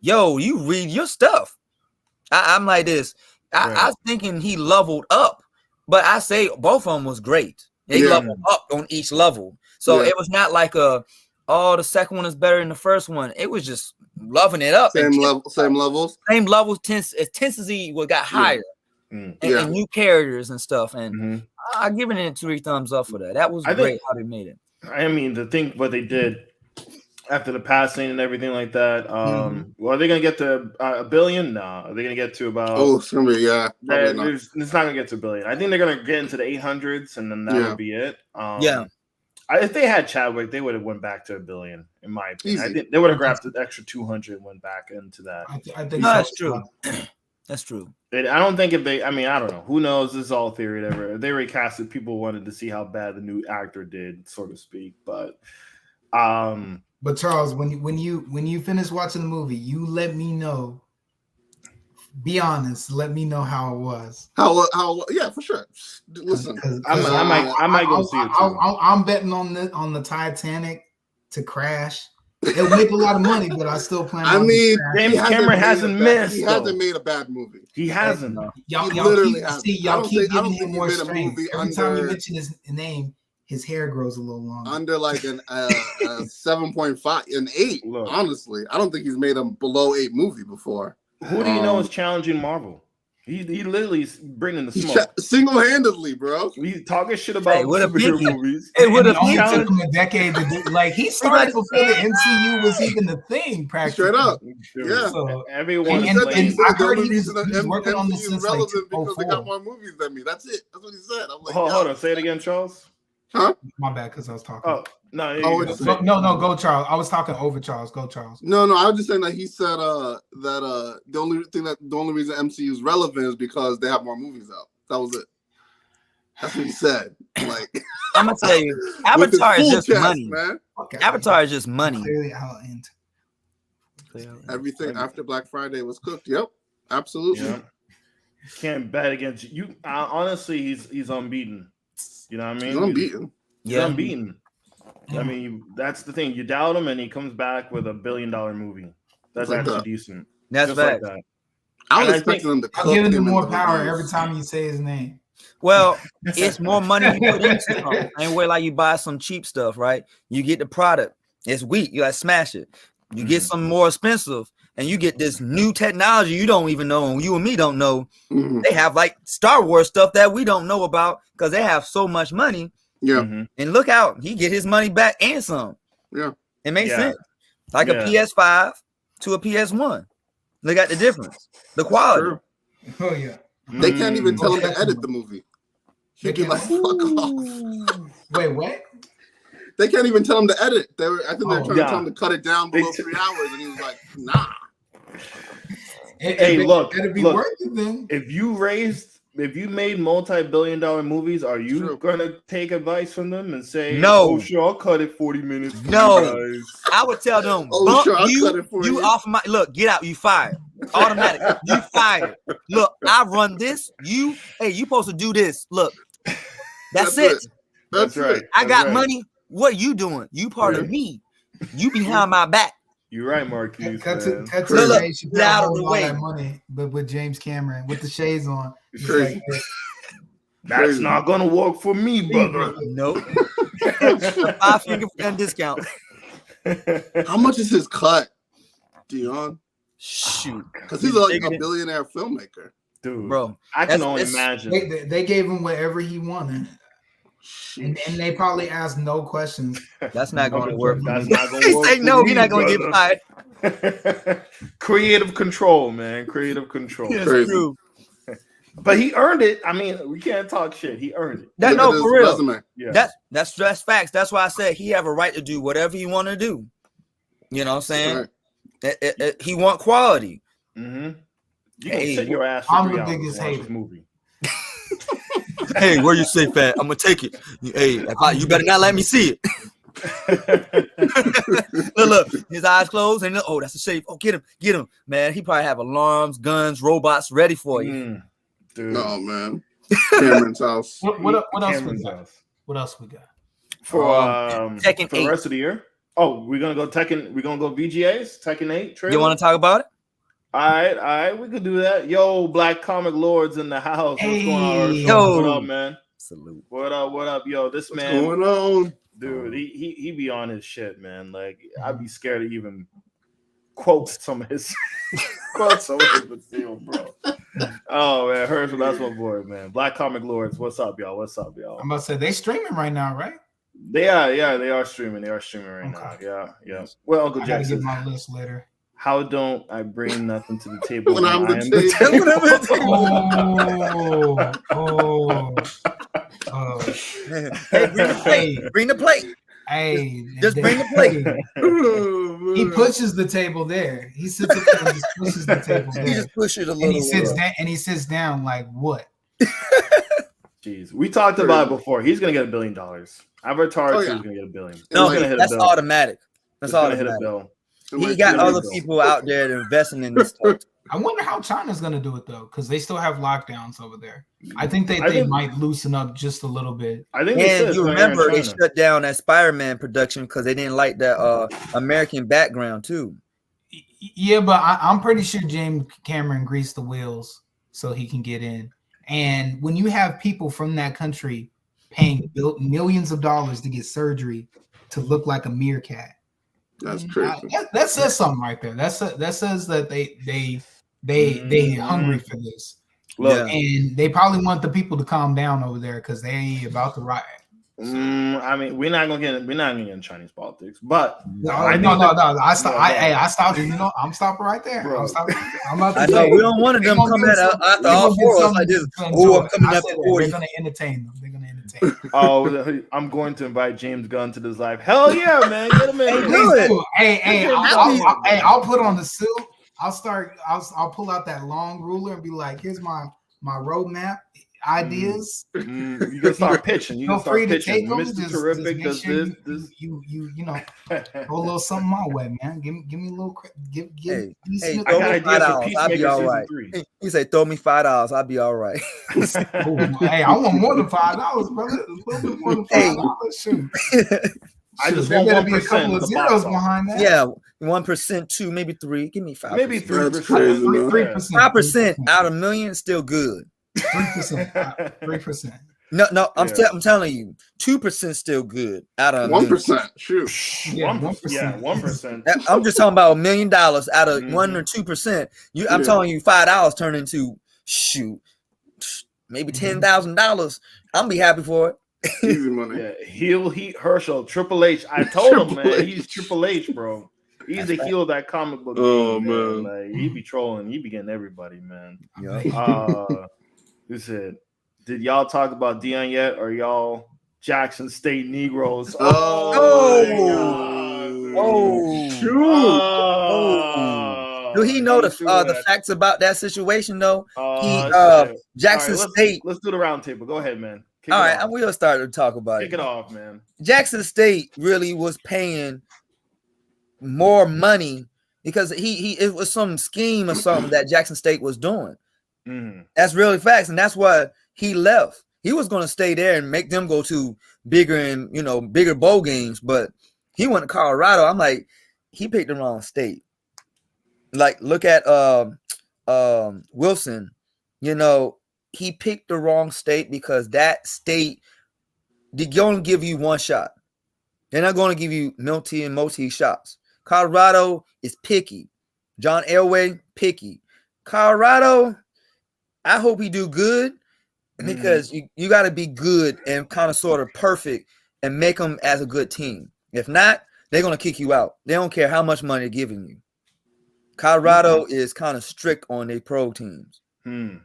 S3: yo, you read your stuff. I'm like this. I was thinking he leveled up, but I say both of them was great. They leveled up on each level. So it was not like the second one is better than the first one. It was just loving it up.
S4: Same levels.
S3: Intensity got higher. And new characters and stuff. And I'm giving it 3 thumbs up for that. That was great how they made it.
S1: I mean, to think what they did after the passing and everything like that. Well, are they gonna get to $1 billion? No, are they gonna get to about?
S4: Oh, it's gonna be
S1: it's not gonna get to $1 billion. I think they're gonna get into the 800s, and then that would be it. If they had Chadwick, they would have went back to $1 billion, in my opinion. I think they would have grabbed the extra 200 and went back into that.
S2: I think
S3: that's true. That's true.
S1: I don't think if they, I mean, I don't know. Who knows? This is all theory. If they recasted, people wanted to see how bad the new actor did, so to speak. But
S2: Charles, when you finish watching the movie, you let me know. Be honest. Let me know how it was.
S4: How? Yeah, for sure. Listen,
S1: I might go see it too.
S2: I'm betting on the Titanic to crash. It'll make a lot of money, but I still plan.
S4: I mean,
S1: James Cameron hasn't missed.
S4: He hasn't made a bad movie.
S1: He hasn't.
S2: Y'all keep giving him more strength. Every time you mention his name, his hair grows a little longer.
S4: Under like a 7.5, an 8. Look, honestly, I don't think he's made a below 8 movie before.
S1: Who do you know is challenging Marvel? He literally is bringing the smoke
S4: single-handedly, bro.
S1: He's talking shit about superhero movies.
S2: It would have took him a decade to do. Like he started before the MCU was even a thing. Practically,
S4: straight up.
S1: Yeah,
S2: so,
S1: everyone.
S2: And I heard he's working on this since like
S4: because they got more movies than me. That's it. That's what he said. I'm like,
S1: hold on, say it again, Charles.
S2: Huh? My bad, because I was talking.
S1: Oh no,
S2: no, go Charles. I was talking over Charles. Go Charles.
S4: No, I was just saying that he said that the only reason MCU is relevant is because they have more movies out. That was it. That's what he said. Like
S3: I'm gonna tell you, Avatar is just money,
S4: man.
S3: Okay. Avatar is just money.
S2: Clearly out into
S4: everything after Black Friday was cooked. Yep, absolutely.
S1: Yep. Can't bet against you. Honestly, he's unbeaten. You know what I mean?
S4: He's unbeaten.
S1: He's unbeaten. I mean, that's the thing. You doubt him, and he comes back with $1 billion movie. That's actually decent.
S3: That's bad.
S1: Like that.
S4: I was expecting them to cook him.
S2: I'm giving him more power every time you say his name.
S3: Well, it's more money you put into something. Ain't way like you buy some cheap stuff, right? You get the product. It's weak. You gotta smash it. You get some more expensive, and you get this new technology you don't even know, and you and me don't know. They have like Star Wars stuff that we don't know about because they have so much money.
S4: Yeah.
S3: And look out, he get his money back and some.
S4: Yeah.
S3: It makes sense. Like a PS5 to a PS1. Look at the difference. The quality.
S2: Oh yeah.
S4: They can't even tell him to edit the movie. He'd be like, fuck off.
S2: Wait, what?
S4: They can't even tell him to edit. I think they're trying to tell him to cut it down below 3 hours, and he was like, nah.
S1: Hey, look,
S2: worth it, then.
S1: If you made multi-billion-dollar movies, are you gonna take advice from them and say,
S3: no?
S1: Oh, sure, I'll cut it 40 minutes.
S3: No, I would tell them,
S4: I'll cut it for
S3: you off my look. Get out. You fired. Automatic. You fired. Look, I run this. You supposed to do this. Look, that's it.
S4: That's right.
S3: I got money. What you doing? You part of me. You behind my back.
S1: You're right, Marquise.
S2: Cut to
S3: get out of the way.
S2: Money, but with James Cameron with the shades on.
S4: Crazy.
S2: Like,
S1: that's not gonna work for me, brother.
S3: Nope. 5-finger discount.
S4: How much is his cut, Dion?
S3: Shoot,
S4: because he's like a billionaire filmmaker.
S1: dude,
S3: bro.
S1: I can only imagine.
S2: They gave him whatever he wanted. And they probably asked no questions.
S3: That's not going to work.
S1: That's not going to work.
S3: Say no, he's not going to get
S1: fired. Creative control, man. Creative control.
S3: That's true.
S1: But he earned it. I mean, we can't talk shit. He earned it.
S3: That no, for real.
S4: Resume.
S1: Yeah.
S3: That's facts. That's why I said he have a right to do whatever he want to do. You know what I'm saying? He want quality.
S1: Mm-hmm. You can sit your ass.
S2: I'm the biggest hater.
S1: Movie.
S3: Hey, where you safe at? I'm gonna take it. Hey, you better not let me see it. look, his eyes closed, and oh, that's a safe. Oh, get him, man. He probably have alarms, guns, robots ready for you.
S1: Dude.
S4: Oh man, Cameron's house.
S2: What else we got? What else we got
S1: for
S3: Tekken
S1: for the rest of the year? Oh, we're gonna go Tekken. We're gonna go VGAs, Tekken 8 trailer.
S3: You want to talk about it?
S1: All right, we could do that. Yo, Black Comic Lords in the house. What's going on?
S3: Yo,
S1: what up, man?
S3: Salute.
S1: What up? Yo, this
S4: What's
S1: man.
S4: going on?
S1: Dude, he be on his shit, man. Like, I'd be scared to even quote some of his material, bro. Oh man, Herschel, that's my boy, man. Black Comic Lords, what's up, y'all?
S2: I'm about to say they streaming right now, right?
S1: They are streaming. They are streaming right now. Yeah. Well, Uncle Jackson.
S2: Get my list later.
S1: How don't I bring nothing to the table
S4: when I'm the
S3: table? Hey, bring the plate.
S2: Hey,
S3: just bring the plate.
S2: He pushes the table there. He sits up there and just pushes the table there.
S3: He just pushes it a little.
S2: And he sits down like what?
S1: Jeez, we talked about it before. He's gonna get $1 billion. Avatar 2 is gonna get $1 billion.
S3: No, that's automatic. That's all.
S1: Hit a bill.
S3: He got other people out there investing in this stuff.
S2: I wonder how China's going to do it though, because they still have lockdowns over there. I think they might loosen up just a little bit.
S1: I think.
S3: And you remember they shut down that Spider-Man production because they didn't like that American background too.
S2: Yeah, but I'm pretty sure James Cameron greased the wheels so he can get in. And when you have people from that country paying millions of dollars to get surgery to look like a meerkat.
S4: That's crazy.
S2: That says something right there. That says that they hungry for this.
S1: Look,
S2: and they probably want the people to calm down over there because they about to riot.
S1: I mean, we're not gonna get in Chinese politics, but
S2: no. I stopped. You know, I'm stopping right there.
S1: Bro.
S2: I'm stopping. I'm about to
S3: I know we don't want them coming after all four of us like this. Oh, I'm coming after 40.
S2: They're gonna entertain them. They're gonna entertain them.
S1: Oh, I'm going to invite James Gunn to this live. Hell yeah, man! Get him in.
S2: Hey, I'll put on the suit. I'll pull out that long ruler and be like, here's my roadmap. Ideas.
S1: You can start pitching. You
S2: feel
S1: can start
S2: free to
S1: pitching.
S2: take them.
S1: Mr. Terrific does
S2: sure
S1: this.
S2: You know, throw a little something my way, man. Give me a little. Give
S3: hey,
S2: I
S1: got ideas for Peacemaker
S3: I'll be all right.
S1: 3.
S3: He said, "Throw me $5. I'll be all right."
S2: Hey, I want more than $5, brother. A little bit more than $5. Shoot.
S1: I just
S2: there
S1: want
S2: better be a couple of zeros behind that.
S3: Yeah, 1%, 2, maybe 3. Give me 5.
S1: Maybe 3%.
S3: 5% out of $1 million still good.
S2: 3%.
S3: No, I'm telling you, 2% still good out of
S4: 1%. Shoot,
S1: 1%. Yeah, 1%.
S3: I'm just talking about $1 million out of 1 or 2%. I'm telling you, $5 turn into maybe $10,000. I'm be happy for it.
S4: Easy money.
S1: Yeah, heel heat Herschel, Triple H. I told him, man, he's Triple H, bro. He's the heel of that comic book.
S4: Oh
S1: man. Like, he be trolling, he be getting everybody, man.
S3: Yeah.
S1: Who said, did y'all talk about Dion yet? Or y'all Jackson State Negroes?
S3: Do he know the facts about that situation though? Jackson State.
S1: Let's do the round table. Go ahead, man.
S3: All right, we'll start to talk about it.
S1: Kick it off, man.
S3: Jackson State really was paying more money because it was some scheme or something that Jackson State was doing. That's really facts, and that's why he left. He was going to stay there and make them go to bigger bowl games, but he went to Colorado. I'm like, he picked the wrong state. Like, look at Wilson. He picked the wrong state because that state, they're going to give you one shot. They're not going to give you multi shots. Colorado is picky. John Elway, picky. Colorado, I hope he do good because you got to be good and kind of sort of perfect and make them as a good team. If not, they're going to kick you out. They don't care how much money they're giving you. Colorado is kind of strict on their pro teams. And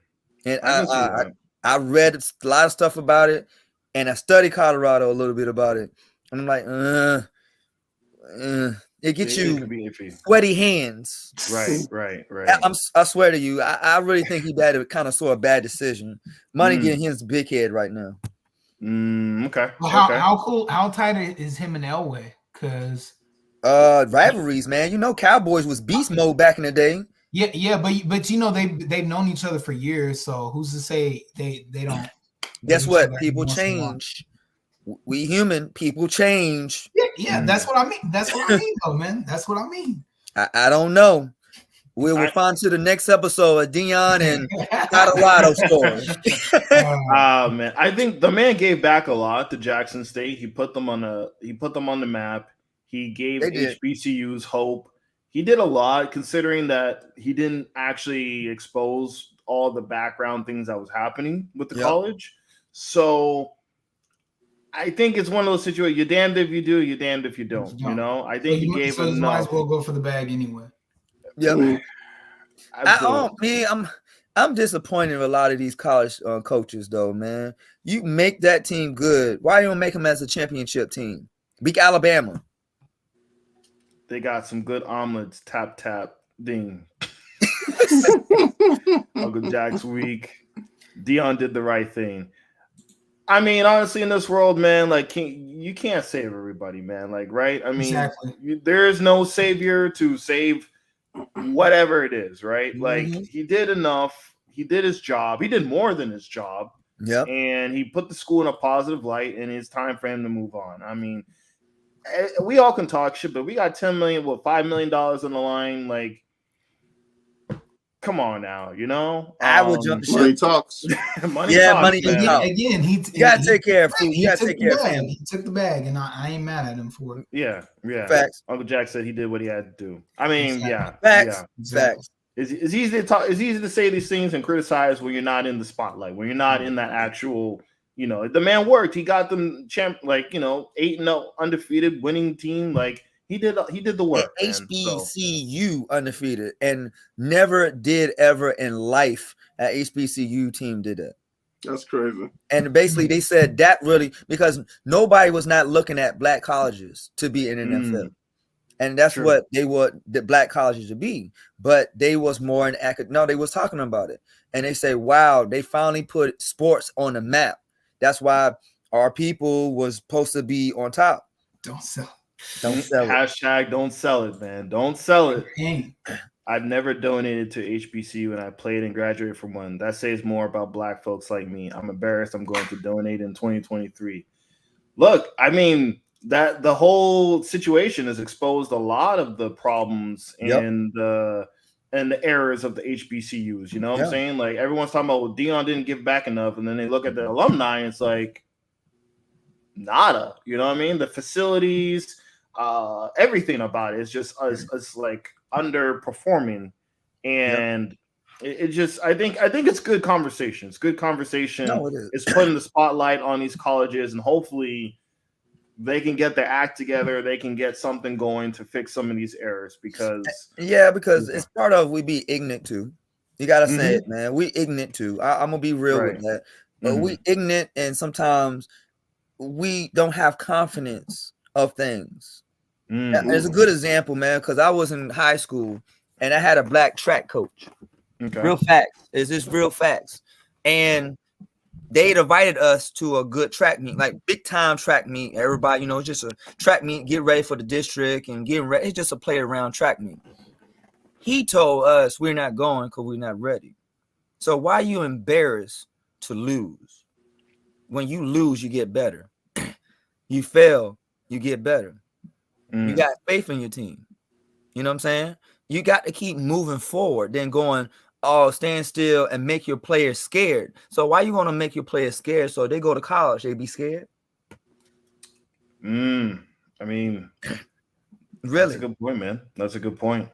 S3: I read a lot of stuff about it, and I studied Colorado a little bit about it. And I'm like, it gets you sweaty hands.
S1: Right.
S3: I swear to you, I really think he had a kind of sort of bad decision. Money getting his big head right now.
S1: Okay.
S2: Well, how tight is him and Elway? Because
S3: rivalries, man. You know, Cowboys was beast mode back in the day.
S2: Yeah, but you know they've known each other for years, so who's to say they don't?
S3: Guess what? People change. We human people change.
S2: Yeah, that's what I mean. That's what I mean, though, man. That's what I mean.
S3: I don't know. We'll find to the next episode of Dion and Colorado story.
S1: Man, I think the man gave back a lot to Jackson State. He put them on the map. He gave HBCUs hope. He did a lot, considering that he didn't actually expose all the background things that was happening with the college. So I think it's one of those situations. You're damned if you do, you're damned if you don't. You know, I think he gave enough.
S2: You might as well go for the bag anyway.
S3: Yep. I'm disappointed in a lot of these college coaches, though, man. You make that team good. Why you don't make them as a championship team? Beat Alabama.
S1: They got some good omelets. Tap, tap, ding. Uncle Jack's week. Dion did the right thing. I mean, honestly, in this world, man, like you can't save everybody, man. Like, right? I mean, there is no savior to save whatever it is, right? Like, he did enough. He did his job. He did more than his job.
S3: Yeah.
S1: And he put the school in a positive light, and it's time for him to move on. I mean, we all can talk shit, but we got $5 million on the line. Like, come on now, you know.
S3: I would jump ship.
S4: Money talks.
S1: Money talks.
S2: Again,
S3: you gotta take care of food. You gotta take care of family.
S2: He took the bag, and I ain't mad at him for it.
S1: Yeah.
S3: Facts.
S1: Uncle Jack said he did what he had to do. I mean,
S3: Facts.
S1: It's easy to talk. It's easy to say these things and criticize when you're not in the spotlight, when you're not in that actual. You know, the man worked. He got them 8-0 undefeated winning team. Like he did the work.
S3: HBCU undefeated, and never did ever in life an HBCU team did that.
S4: That's crazy.
S3: And basically, they said that really because nobody was not looking at black colleges to be in NFL, and that's what they want the black colleges to be. But they was more in they was talking about it, and they say, "Wow, they finally put sports on the map." That's why our people was supposed to be on top.
S2: Don't sell it.
S3: Don't sell it.
S1: Hashtag don't sell it, man. Don't sell it. I've never donated to HBCU, and I played and graduated from one. That says more about black folks like me. I'm embarrassed. I'm going to donate in 2023. Look, I mean, that the whole situation has exposed a lot of the problems and the errors of the HBCUs, you know what I'm saying? Like everyone's talking about, well, Dion didn't give back enough, and then they look at the alumni, and it's like nada, you know what I mean? The facilities, everything about it is just us like underperforming, and it just I think it's good conversation. It's good conversation.
S3: No, it is.
S1: It's putting the spotlight on these colleges, and hopefully they can get their act together. They can get something going to fix some of these errors because
S3: it's part of we be ignorant too. You gotta say it, man. We ignorant too. I'm gonna be real with that. But we ignorant, and sometimes we don't have confidence of things. There's a good example, man, because I was in high school and I had a black track coach.
S1: Okay.
S3: Real facts. It's just real facts. And they invited us to a good track meet, like big time track meet. Everybody, you know, just a track meet, get ready for the district and getting ready. It's just a play around track meet. He told us we're not going because we're not ready. So why are you embarrassed to lose? When you lose, you get better. You fail, you get better. You got faith in your team. You know what I'm saying? You got to keep moving forward, then going, stand still and make your players scared. So why you want to make your players scared? So they go to college, they be scared.
S1: I mean,
S3: really,
S1: that's a good point, man. That's a good point.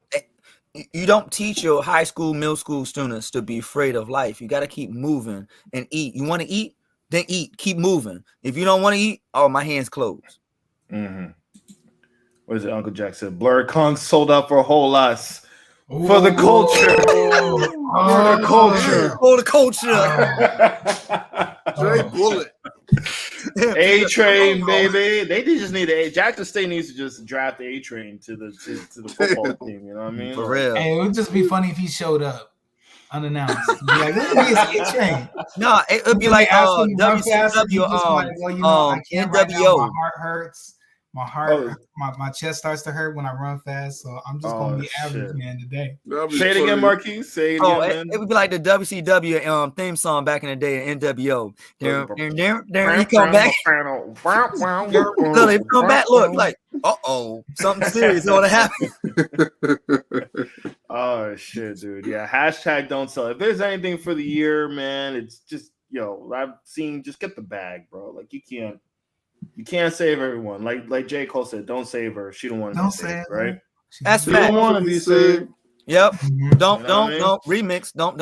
S3: you don't teach your high school, middle school students to be afraid of life. You got to keep moving and eat. You want to eat, then eat. Keep moving. If you don't want to eat, oh, my hands closed.
S1: Mm-hmm. What is it? Uncle Jack said, Blur Kong sold out for a whole lot. For the culture. For the culture.
S3: For the culture.
S4: Straight bullet.
S1: A-Train, baby. They just need a Jackson State needs to just draft A-Train to the football team. You know what I mean?
S3: For real.
S2: Hey, it would just be funny if he showed up unannounced. Be like, look at me, it's A-Train.
S3: No, it would be like WCW,
S2: NWO. My heart hurts. My heart, my chest starts to hurt when I run fast, so I'm just gonna be average man today.
S1: Say it again, Marquise. Say it again.
S3: It would be like the WCW theme song back in the day at NWO. There, he come back. Look, they come back. Look, like, something serious gonna happen.
S1: Oh shit, dude. Yeah, hashtag don't sell. If there's anything for the year, man, it's just I've seen just get the bag, bro. Like you can't save everyone. Like J. Cole said, don't save her. She don't want to be saved, right?
S3: That's
S1: fact. Don't want to be saved.
S3: Yep. Don't remix. Don't.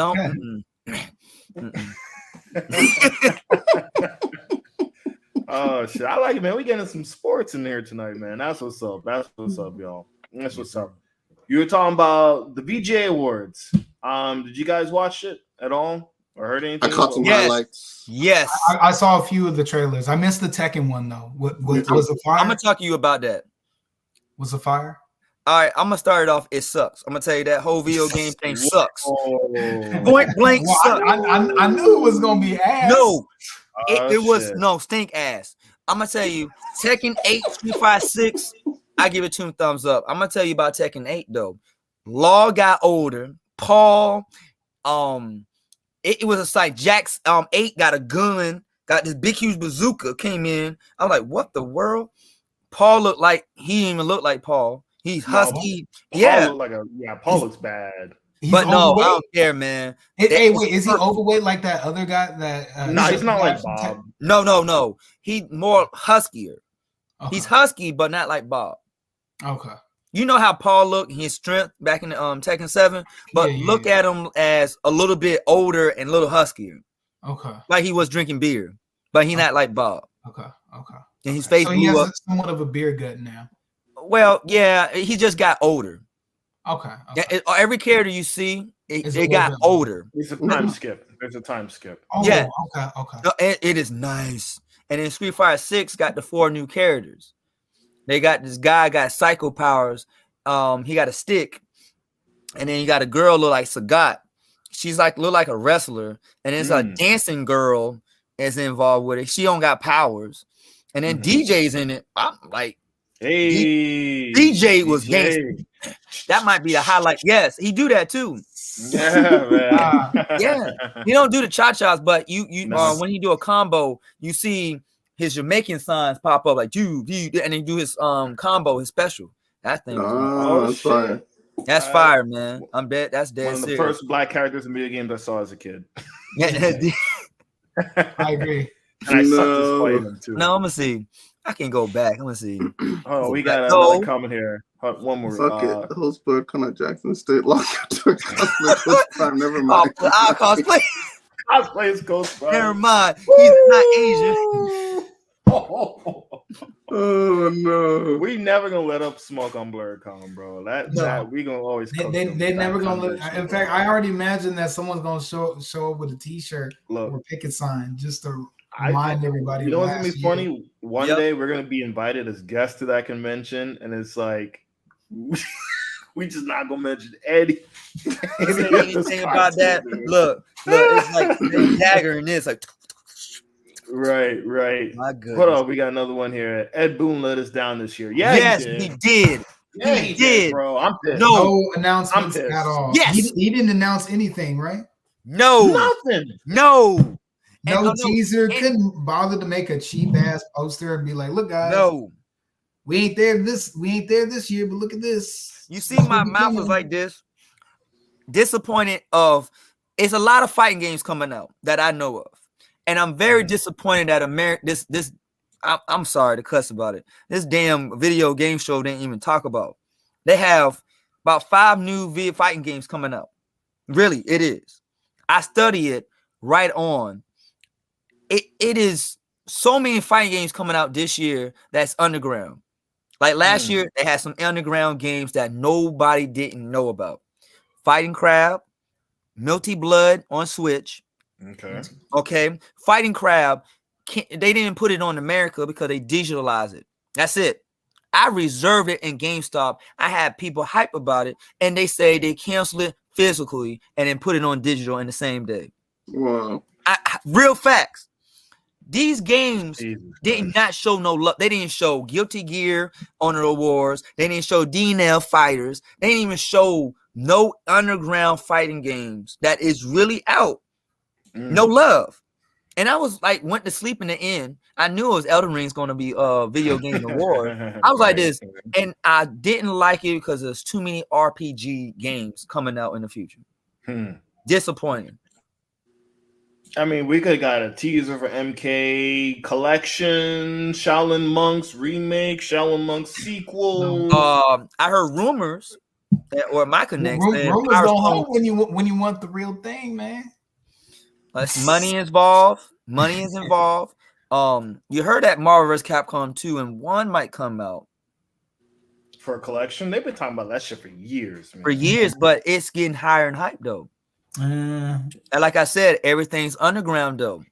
S1: Oh shit. I like it, man. We getting some sports in here tonight, man. That's what's up. That's what's up, y'all. That's what's up. You were talking about the VGA Awards. Did you guys watch it at all? Or heard anything?
S4: I caught some highlights.
S3: Yes.
S2: I saw a few of the trailers. I missed the Tekken one though. Was it fire?
S3: I'm gonna talk to you about that.
S2: Was it fire?
S3: All right, I'm gonna start it off. It sucks. I'm gonna tell you that whole video game thing sucks. Point blank sucks.
S2: I knew it was gonna be ass.
S3: No, it was no stink ass. I'm gonna tell you, Tekken 8, 356. I give it 2 thumbs up. I'm gonna tell you about Tekken 8 though. Law got older. Paul, It was a sight. Jack's 8 got a gun, got this big huge bazooka, came in. I'm like, what the world? Paul looked like he didn't even look like Paul. He's husky.
S1: Paul looks bad.
S3: But no, I don't care, man.
S2: Hey, wait, is he overweight like that other guy?
S1: No, he's not like Bob.
S3: No. He's more huskier.
S2: Okay.
S3: He's husky, but not like Bob.
S2: Okay.
S3: You know how Paul looked, his strength back in the Tekken 7, but look at him as a little bit older and a little huskier.
S2: Okay.
S3: Like he was drinking beer, but he's not like Bob.
S2: Okay.
S3: And his face
S2: he
S3: blew
S2: has
S3: up.
S2: Somewhat of a beer gut now.
S3: Well, yeah, he just got older.
S2: Okay.
S3: Every character you see, it got older.
S1: It's a time skip. There's a time skip.
S2: Oh,
S3: yeah.
S2: Okay.
S3: No, it is nice. And then Street Fighter 6 got the 4 new characters. They got this guy got psycho powers. He got a stick, and then you got a girl look like Sagat. She's look like a wrestler, and there's a dancing girl is involved with it. She don't got powers, and then DJ's in it. I'm like,
S1: hey,
S3: DJ was gangster. That might be the highlight. Yes, he do that too.
S1: Yeah, man.
S3: Yeah, he don't do the cha-chas, but you when he do a combo, you see his Jamaican signs pop up like you, and he do his combo, his special. That thing.
S4: That's fire.
S3: That's fire, man. I'm dead. That's dead.
S1: One of the first black characters in video games I saw as a kid.
S2: I agree.
S1: And I sucked his fight in too.
S3: No, I'm gonna see. I can go back. I'm gonna see.
S1: Oh, we got another comment here. One more.
S4: Fuck it. The host for Connor Jackson State lockout took time. Never mind.
S3: I'll cosplay.
S1: Cosplay is Ghost.
S3: Never mind. He's not Asian.
S4: Oh no.
S1: We never gonna let up smoke on BlurCon, bro. That we gonna always.
S2: They never gonna let. In fact, I already imagine that someone's gonna show up with a T-shirt or picket sign just to remind everybody.
S1: You know what's gonna be funny? One day we're gonna be invited as guests to that convention, and it's like we just not gonna mention anything
S3: about that. Look, it's like the dagger in this, like.
S1: Right.
S3: My goodness.
S1: Hold on, we got another one here. Ed Boon let us down this year.
S3: Yes, he did.
S1: Yeah, he did, bro. I'm pissed.
S2: No announcements at all.
S3: Yes,
S2: he didn't announce anything, right?
S3: No,
S1: nothing.
S3: No
S2: teaser. Couldn't bother to make a cheap ass poster and be like, "Look, guys, we ain't there this year, but look at this."
S3: You see, my mouth was like this. Disappointed of. It's a lot of fighting games coming out that I know of. And I'm very disappointed that I'm sorry to cuss about it. This damn video game show didn't even talk about. They have about 5 new video fighting games coming out. Really, it is. I study it right on. It is so many fighting games coming out this year that's underground. Like last year, they had some underground games that nobody didn't know about. Fighting Crab, Melty Blood on Switch. Okay. Fighting Crab, they didn't put it on America because they digitalized it. That's it. I reserved it in GameStop. I had people hype about it, and they say they canceled it physically and then put it on digital in the same day.
S4: Wow.
S3: Real facts. These games did not show no love. They didn't show Guilty Gear Honor Awards. They didn't show DNL Fighters. They didn't even show no underground fighting games that is really out. No love. And I was like, went to sleep in the end. I knew it was Elden Ring's going to be Video Game Award. I was like this, and I didn't like it because there's too many RPG games coming out in the future. Disappointing.
S1: I mean, we could have got a teaser for MK Collection, Shaolin Monks remake, Shaolin Monks sequel.
S3: I heard rumors or my connects.
S2: Rumors don't hold when you want the real thing, man.
S3: Money is involved. Money is involved. You heard that Marvel vs. Capcom 2 and 1 might come out
S1: for a collection. They've been talking about that shit for years, man.
S3: For years, but it's getting higher in hype though. And like I said, everything's underground though.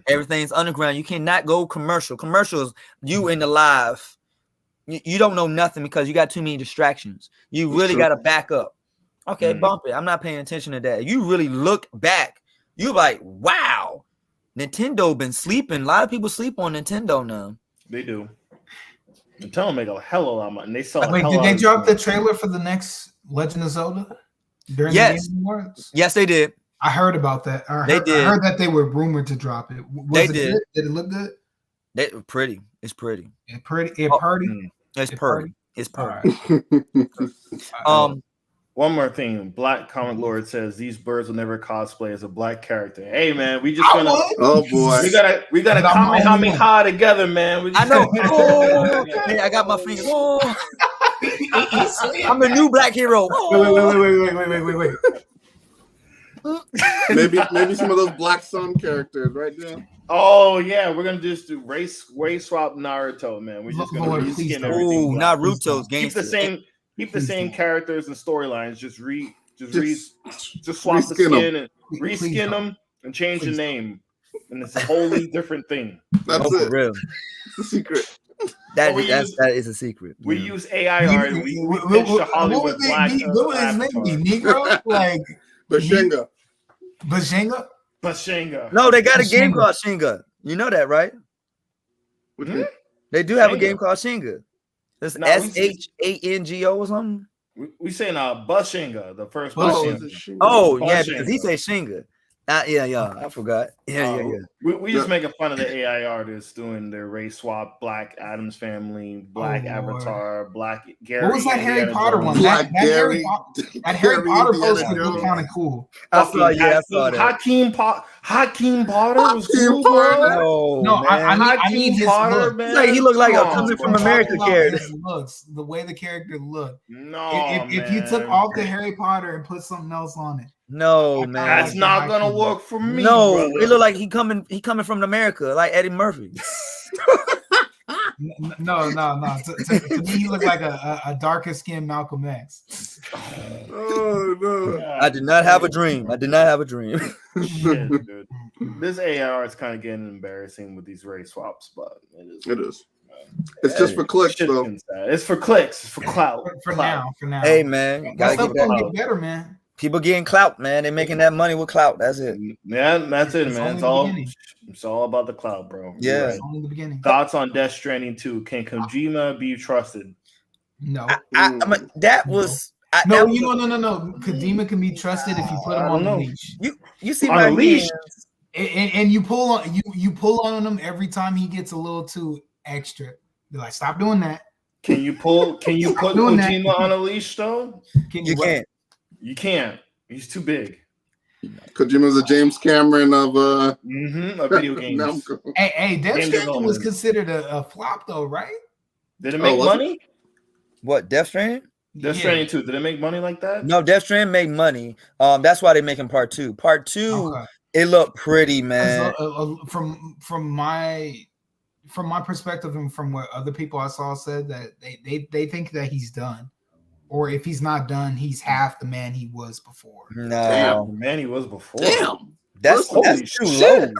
S3: Everything's underground. You cannot go commercial. Commercials, you in the live, you don't know nothing because you got too many distractions. You really got to back up. Okay, bump it. I'm not paying attention to that. You really look back. You like, wow, Nintendo been sleeping. A lot of people sleep on Nintendo now.
S1: They do. Nintendo make a hell of a lot of money. They sell.
S2: Wait, did they drop the trailer for the next Legend of Zelda during the Game Awards?
S3: Yes, they did.
S2: I heard about that. I heard that they were rumored to drop it.
S3: They did.
S2: Good? Did it look good?
S3: They pretty. It's pretty.
S2: It's pretty.
S3: It's pretty. It's pretty.
S2: Right.
S1: One more thing. Black Comic Lord says these birds will never cosplay as a black character. Hey man, we just gonna.
S4: Oh boy.
S1: We gotta Kamehameha together, man.
S3: I know. Hey, I got my finger. Oh. I'm a new black hero.
S2: Wait.
S4: Maybe some of those Black Sun characters right there.
S1: Oh yeah, we're gonna just do race swap Naruto, man. We're just gonna reskin everything.
S3: Oh, Naruto's game.
S1: Keep the same characters and storylines. Just swap the skin and reskin them and change the name, and it's a wholly different thing.
S4: That's it.
S3: For real.
S4: It's a secret.
S3: That is a secret.
S1: We use AI art. And we pitch to Hollywood black.
S2: What would his name be? Negro? Like
S4: Bashenga.
S1: Bashenga.
S3: No, they got a game called Shinga. You know that, right? They do have a game called Shinga. It's SHANGO or something.
S1: We saying Bashenga, the first
S3: Bashenga. Oh yeah, because he said Shinga. Yeah, I forgot. Yeah.
S1: We just making fun of the AI artists doing their race swap, Black Adams Family, Black Avatar, Black Gary.
S2: What was that Harry Potter one?
S4: Black
S2: Harry Potter poster looked kind of cool.
S3: I saw that.
S1: Hakeem Potter was cool,
S3: bro.
S2: No, I need his
S1: Potter,
S2: look.
S1: man.
S3: He looked like a coming from America character.
S2: Looks the way the character looked.
S1: No,
S2: if you took off the Harry Potter and put something else on it.
S3: No, man,
S1: that's not gonna work for me.
S3: No,
S1: brother.
S3: it look like he coming from America, like Eddie Murphy.
S2: No. To me, he looked like a darker skinned Malcolm X.
S4: Oh no!
S3: I did not have a dream.
S1: Shit, dude. This AR is kind of getting embarrassing with these race swaps, but it is.
S4: It's just for clicks, though.
S1: It's for clicks. It's for clout.
S2: For now.
S3: Hey, man,
S2: that stuff gonna get better, man.
S3: People getting clout, man. They're making that money with clout. That's it.
S1: Yeah, that's it, man. It's all about the clout, bro.
S3: Yeah.
S2: It's only the beginning.
S1: Thoughts on Death Stranding 2? Can Kojima be trusted?
S2: No.
S3: That was.
S2: No. Kojima can be trusted if you put him on the leash.
S3: You see
S1: on
S3: my
S1: leash,
S2: and you pull on him every time he gets a little too extra. Be like, stop doing that.
S1: Can you put Kojima on a leash though?
S3: You can't.
S1: You can't. He's too big.
S4: Kojima's a James Cameron of
S1: video games.
S2: Hey, Death Stranding was considered a flop though, right?
S1: Did it make money?
S3: What, Death Stranding?
S1: Death Stranding 2, did it make money like that?
S3: No, Death Stranding made money. That's why they're making part 2. Part 2, it looked pretty, man.
S2: From my perspective and from what other people I saw said that they think that he's done, or if he's not done, he's half the man he was before.
S3: No,
S1: damn, the man he was before.
S4: Damn,
S3: that's too low.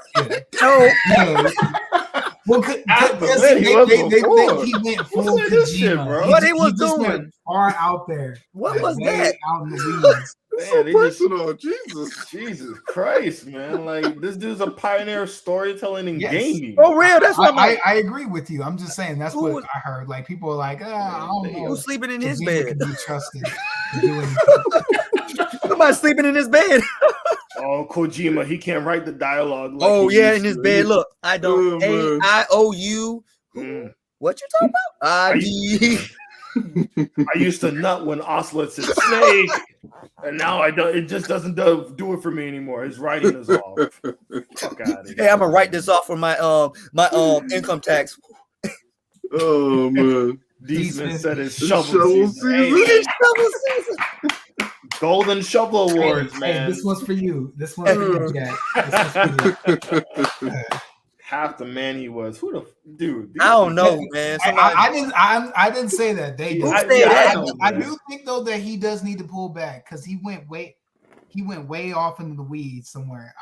S2: No. Well, they think he went full Kojima, bro.
S3: What he was doing?
S2: Far out there.
S3: What was that?
S2: Out in the weeds.
S4: Man, personal.
S1: Jesus Christ, man! Like, this dude's a pioneer of storytelling and gaming.
S3: Oh, real? That's what
S2: I agree with you. I'm just saying that's what I heard. Like, people are like, I don't know.
S3: Who's sleeping in his bed?
S2: Can be trusted to do anything.
S3: Somebody's sleeping in his bed.
S1: Oh, Kojima, he can't write the dialogue.
S3: Like in his bed. Look, I don't AIOU. What you talking about?
S1: I used to nut when Oslet said snake, and now I don't. It just doesn't do it for me anymore. His writing is off. Fuck out of here.
S3: Hey, I'm gonna write this off for my income tax.
S4: Oh man,
S1: Deesman said it's shovel season.
S3: Shovel season.
S1: Golden Shovel Awards, man.
S2: Hey, this one's for you. This one's for you, Jack. This one's for you.
S1: Half the man he was. Who the dude?
S3: I don't know, man.
S2: I didn't say that. They did. I do think though that he does need to pull back because he went way off into the weeds somewhere.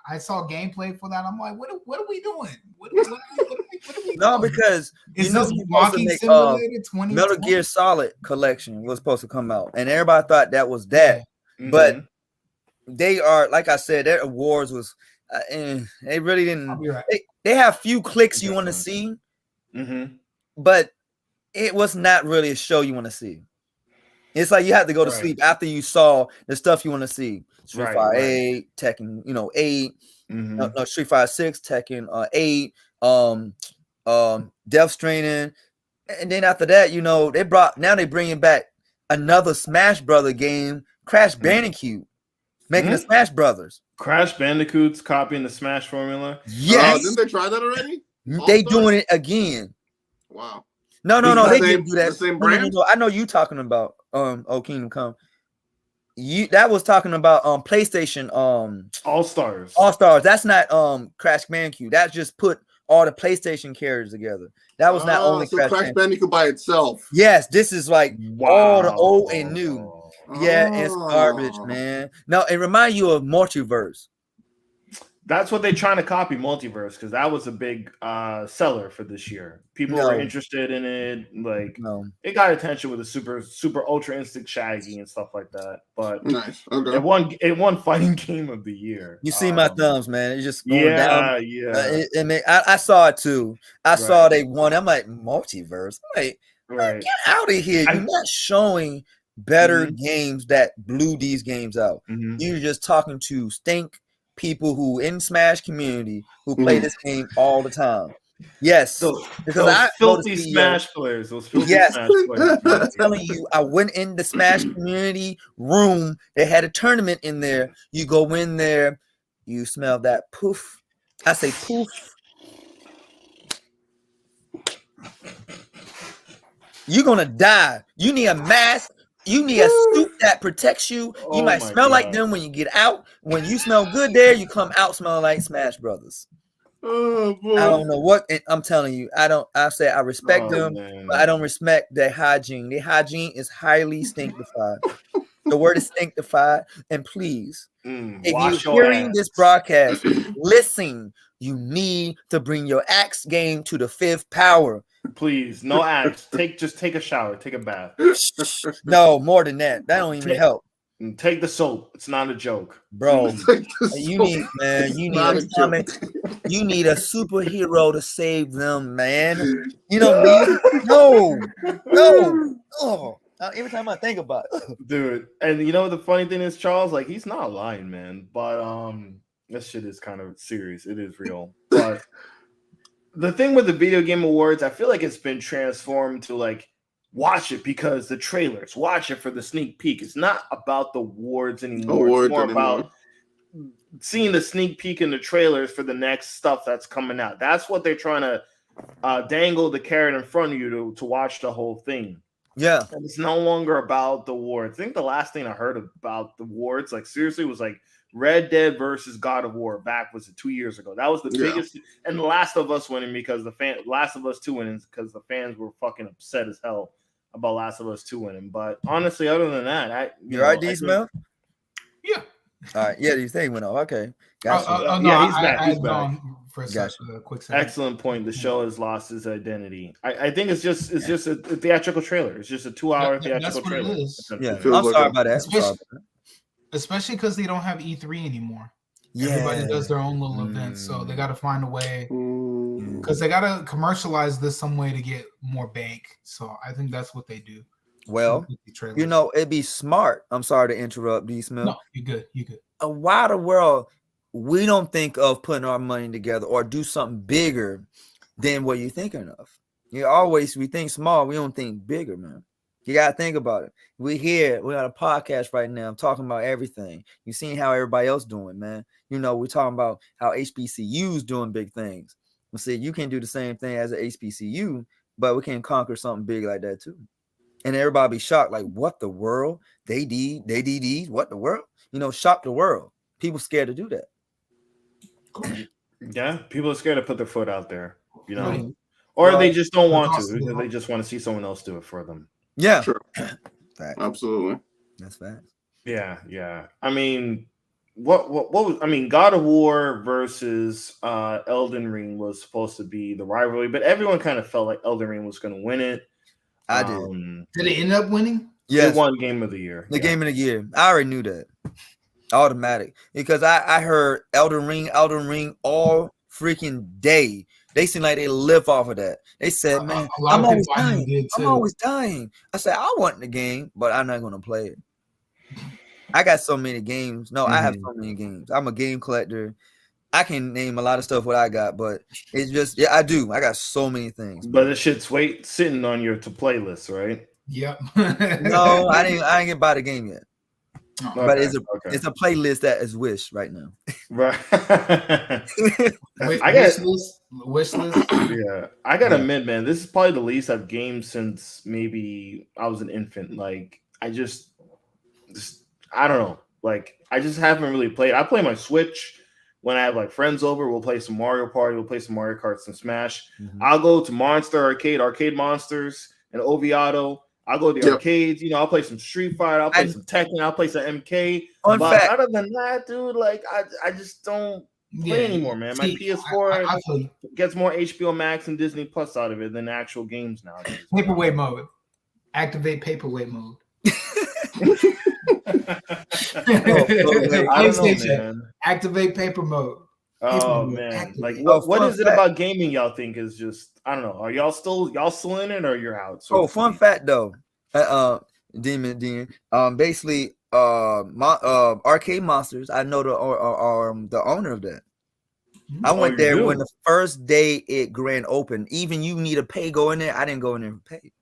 S2: I saw gameplay for that. I'm like, what are we doing? What are we
S3: no, doing? Because
S2: it's this Walking Simulator 2020.
S3: Metal Gear Solid collection was supposed to come out, and everybody thought that was that. Mm-hmm. But they are, like I said, their awards was, they really didn't. I'll be right. They have few clicks you want to see, but it was not really a show you want to see. It's like you have to go to sleep after you saw the stuff you want to see. Street Fighter 8, Tekken, 8, no, Street Fighter 6, Tekken 8, Death Stranding, and then after that, they're bringing back another Smash Brother game, Crash Bandicoot, making a Smash Brothers.
S1: Crash Bandicoot's copying the Smash formula.
S3: Yes,
S4: didn't they try that already?
S3: They doing it again.
S4: Wow.
S3: No, they didn't do that.
S4: The same brand?
S3: No, I know you talking about Kingdom Come. That was talking about PlayStation
S1: All Stars.
S3: That's not Crash Bandicoot. That just put all the PlayStation characters together. That was not only
S4: Crash Bandicoot by itself.
S3: Yes, this is like all the old and new. Yeah, it's garbage, man. No, it reminds you of Multiverse.
S1: That's what they're trying to copy, Multiverse, because that was a big seller for this year. People were interested in it. Like, it got attention with the super ultra instinct Shaggy and stuff like that. But
S4: nice. Okay.
S1: It won fighting game of the year.
S3: You see my thumbs, man. It's just going down.
S1: Yeah.
S3: I saw it too. I saw they won. I'm like, Multiverse. I'm like, get out of here. You're not showing better games that blew these games out. You're just talking to stink people who in Smash community who play this game all the time. Yes,
S1: those filthy Smash players. Smash players.
S3: I'm telling you, I went in the Smash community room. They had a tournament in there. You go in there, you smell that poof. I say poof. You're gonna die. You need a mask. You need a suit that protects you. You might smell like them when you get out. When you smell good there, you come out smelling like Smash Brothers.
S4: Oh, boy.
S3: I don't know what I'm telling you. I say I respect them, but I don't respect their hygiene. Their hygiene is highly stinctified. The word is stinctified. And please, if you're hearing this broadcast, listen. You need to bring your axe game to the 5th power.
S1: Please, no axe. Just take a shower, take a bath.
S3: No, more than that. That don't even help.
S1: Take the soap. It's not a joke,
S3: bro. You need a superhero to save them, man. You know me? No. Oh, every time I think about it,
S1: dude. And you know the funny thing is, Charles, like he's not lying, man. But this shit is kind of serious. It is real, but. The thing with the video game awards, I feel like it's been transformed to like watch it because the trailers, watch it for the sneak peek. It's not about the awards anymore. It's more about seeing the sneak peek in the trailers for the next stuff that's coming out. That's what they're trying to dangle the carrot in front of you to watch the whole thing.
S3: Yeah.
S1: And it's no longer about the awards. I think the last thing I heard about the awards, like seriously, was like Red Dead versus God of War back was it 2 years ago. That was the biggest, and The Last of Us winning because Last of Us 2 winning because the fans were fucking upset as hell about Last of Us 2 winning. But honestly, other than that,
S3: you're right, D Smith?
S2: Yeah.
S3: All right. Yeah, you think went off. Okay. Gotcha.
S1: No, he's back. He's back.
S2: For a quick second.
S1: Excellent point. The show has lost its identity. I think it's just a theatrical trailer. It's just a 2-hour theatrical trailer.
S2: It is.
S3: Yeah. I'm sorry about that.
S2: Especially because they don't have E3 anymore.
S3: Yeah.
S2: Everybody does their own little events, so they got to find a way because they got to commercialize this some way to get more bank. So I think that's what they do.
S3: Well, it'd be smart. I'm sorry to interrupt, D Smith.
S2: No, you good.
S3: Why the world we don't think of putting our money together or do something bigger than what you're thinking of? We think small. We don't think bigger, man. You got to think about it. We're on a podcast right now. I'm talking about everything. You seen how everybody else doing, man. We're talking about how HBCU's doing big things. We see you can do the same thing as an HBCU, but we can conquer something big like that too. And everybody be shocked, like, what the world? They did, what the world? Shock the world. People scared to do that.
S1: Yeah, people are scared to put their foot out there, or they just don't want to. They just want to see someone else do it for them.
S3: Yeah,
S4: sure. Absolutely.
S3: That's facts.
S1: Yeah. I mean, what was? I mean, God of War versus Elden Ring was supposed to be the rivalry, but everyone kind of felt like Elden Ring was going to win it.
S3: I did.
S2: Did it end up winning?
S3: Yes.
S1: It won Game of the Year.
S3: Game of the Year. I already knew that. Automatic. Because I heard Elden Ring all freaking day. They seem like they live off of that. They said, man, I'm always dying. I said, I want the game, but I'm not going to play it. I got so many games. No, I have so many games. I'm a game collector. I can name a lot of stuff what I got, but it's just, I do. I got so many things.
S1: But it shit's sitting on your to play list, right?
S2: Yep.
S3: No, I didn't get by the game yet. But it's a playlist that is wish right now.
S1: Right.
S2: Wish list.
S1: Yeah. I gotta admit, man, this is probably the least I've gamed since maybe I was an infant. Like, I just I don't know. Like, I just haven't really played. I play my Switch when I have like friends over. We'll play some Mario Party, we'll play some Mario Kart, some Smash. I'll go to Monster Arcade Monsters and Oviedo. I'll go to the arcades, I'll play some Street Fighter, I'll play some Tekken, I'll play some MK. But other than that, dude, like I just don't play anymore, man. My PS4 gets more HBO Max and Disney Plus out of it than actual games nowadays.
S2: Paperweight mode. Activate paperweight mode. PlayStation. Activate paper mode.
S1: Oh man, like what is it about gaming y'all think is just, I don't know, are y'all still in it or you're out?
S3: Fun fact though, Demon, basically Arcade Monsters, I know the owner of that. I went there when the first day it grand opened. Even you need to pay go in there. I didn't go in there and pay.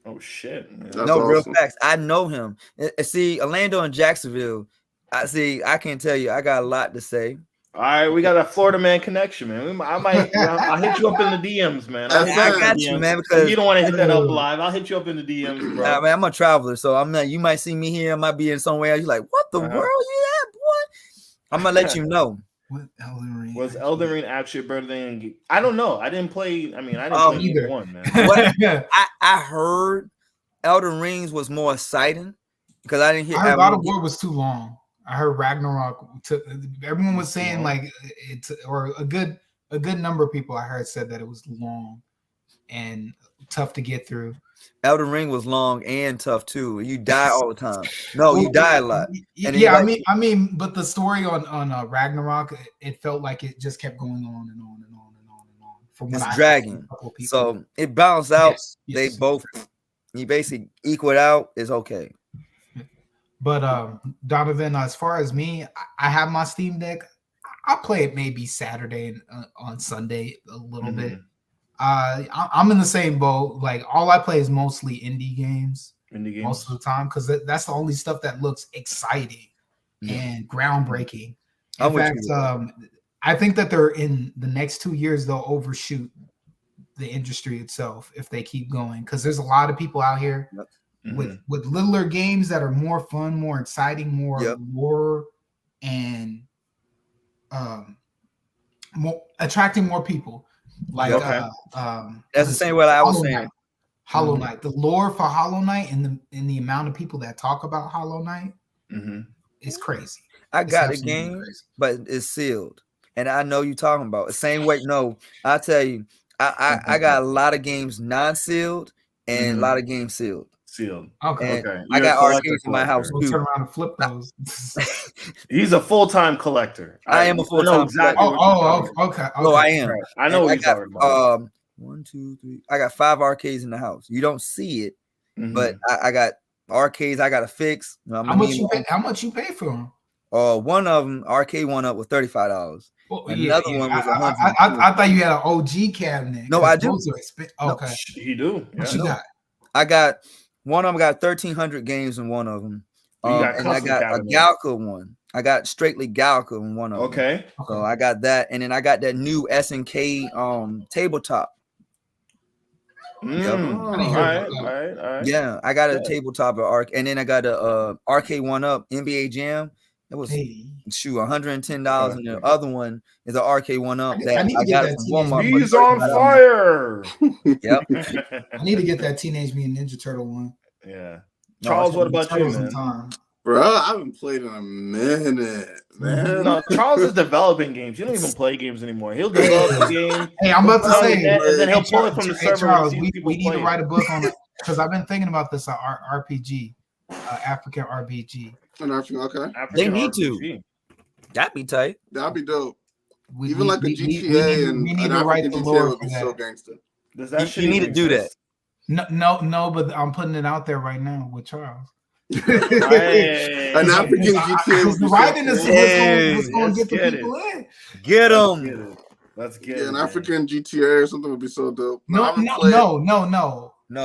S1: Oh shit, man.
S3: No, awesome. Real facts. I know him. See, Orlando and Jacksonville, I can't tell you, I got a lot to say.
S1: All right, we got a Florida man connection, man. I'll hit you up in the DMs, man. I
S3: got you, man, because
S1: you don't want to hit that up live. I'll hit you up in the DMs, bro.
S3: Nah, man, I'm a traveler, so I'm not. You might see me here. I might be in somewhere else. You're like, what the world you at, boy? I'm gonna let you know.
S1: Was Elden Ring actually better than? I don't know. I didn't play. I didn't play either one, man.
S3: I heard Elden Rings was more exciting because I didn't hear.
S2: I heard God of War was too long. I heard Ragnarok. Everyone was saying like it's, or a good number of people I heard said that it was long and tough to get through.
S3: Elden Ring was long and tough too. You die all the time. No, you die a lot.
S2: And yeah, I mean, but the story on Ragnarok, it felt like it just kept going on and on and on and on and on. From what
S3: it's dragging. So it balanced out. Yes. They both, you basically equal it out. It's okay.
S2: But Donovan, as far as me, I have my Steam Deck. I'll play it maybe Saturday and on Sunday a little bit. I'm in the same boat. Like all I play is mostly indie games most of the time because that's the only stuff that looks exciting and groundbreaking. In fact, I think that they're in the next 2 years they'll overshoot the industry itself if they keep going, because there's a lot of people out here with littler games that are more fun, more exciting, more lore, and more attracting more people. Like
S3: that's the same way I was saying.
S2: Hollow Knight, the lore for Hollow Knight and the amount of people that talk about Hollow Knight is crazy.
S3: I got the game, but it's sealed, and I know you talking about the same way. No, I tell you, I got a lot of games non-sealed and a lot of games sealed.
S2: Okay.
S3: I got arcades in my house too.
S2: Turn around and flip those.
S1: He's a full-time collector.
S3: I am a full-time
S1: collector.
S2: Okay.
S3: Oh, I am.
S1: Right. I know what you're talking about.
S3: 1, 2, 3. I got 5 arcades in the house. You don't see it, but I got arcades. I got to fix.
S2: How much you pay for them?
S3: One of them, arcade one up, was $35. Another one was $100.
S2: I thought you had an OG cabinet.
S3: No, I do.
S2: Okay,
S1: you do.
S2: What you got?
S3: I got one of them. Got 1,300 games in one of them. And I got a Galca one. I got straightly Galca in one of them.
S1: Okay.
S3: So I got that, and then I got that new SNK tabletop.
S1: All right.
S3: Yeah, I got a tabletop at Arc, and then I got a arcade one up NBA Jam. It was $110, and the other one is an arcade one up that I got from Walmart.
S1: He's on fire.
S3: Yep.
S2: I need to get that Teenage Mutant Ninja Turtle one.
S1: Yeah. Charles, what about you, man?
S4: Bro, I haven't played in a minute, man.
S1: No, Charles is developing games. You don't even play games anymore. He'll develop a game.
S2: Hey, I'm about to say,
S1: and then he'll pull it from the server.
S2: Charles, we need to write a book on it, because I've been thinking about this RPG, African RPG.
S4: Okay.
S3: They need to. That'd be tight.
S4: That'd be dope. Even like a GTA and an African GTA would be so gangster.
S3: You need to do that.
S2: No, but I'm putting it out there right now with Charles.
S4: An African GTA would be
S2: writing is going to get the people in.
S3: Get them.
S1: Let's get
S4: an African GTA or something would be so dope.
S2: No.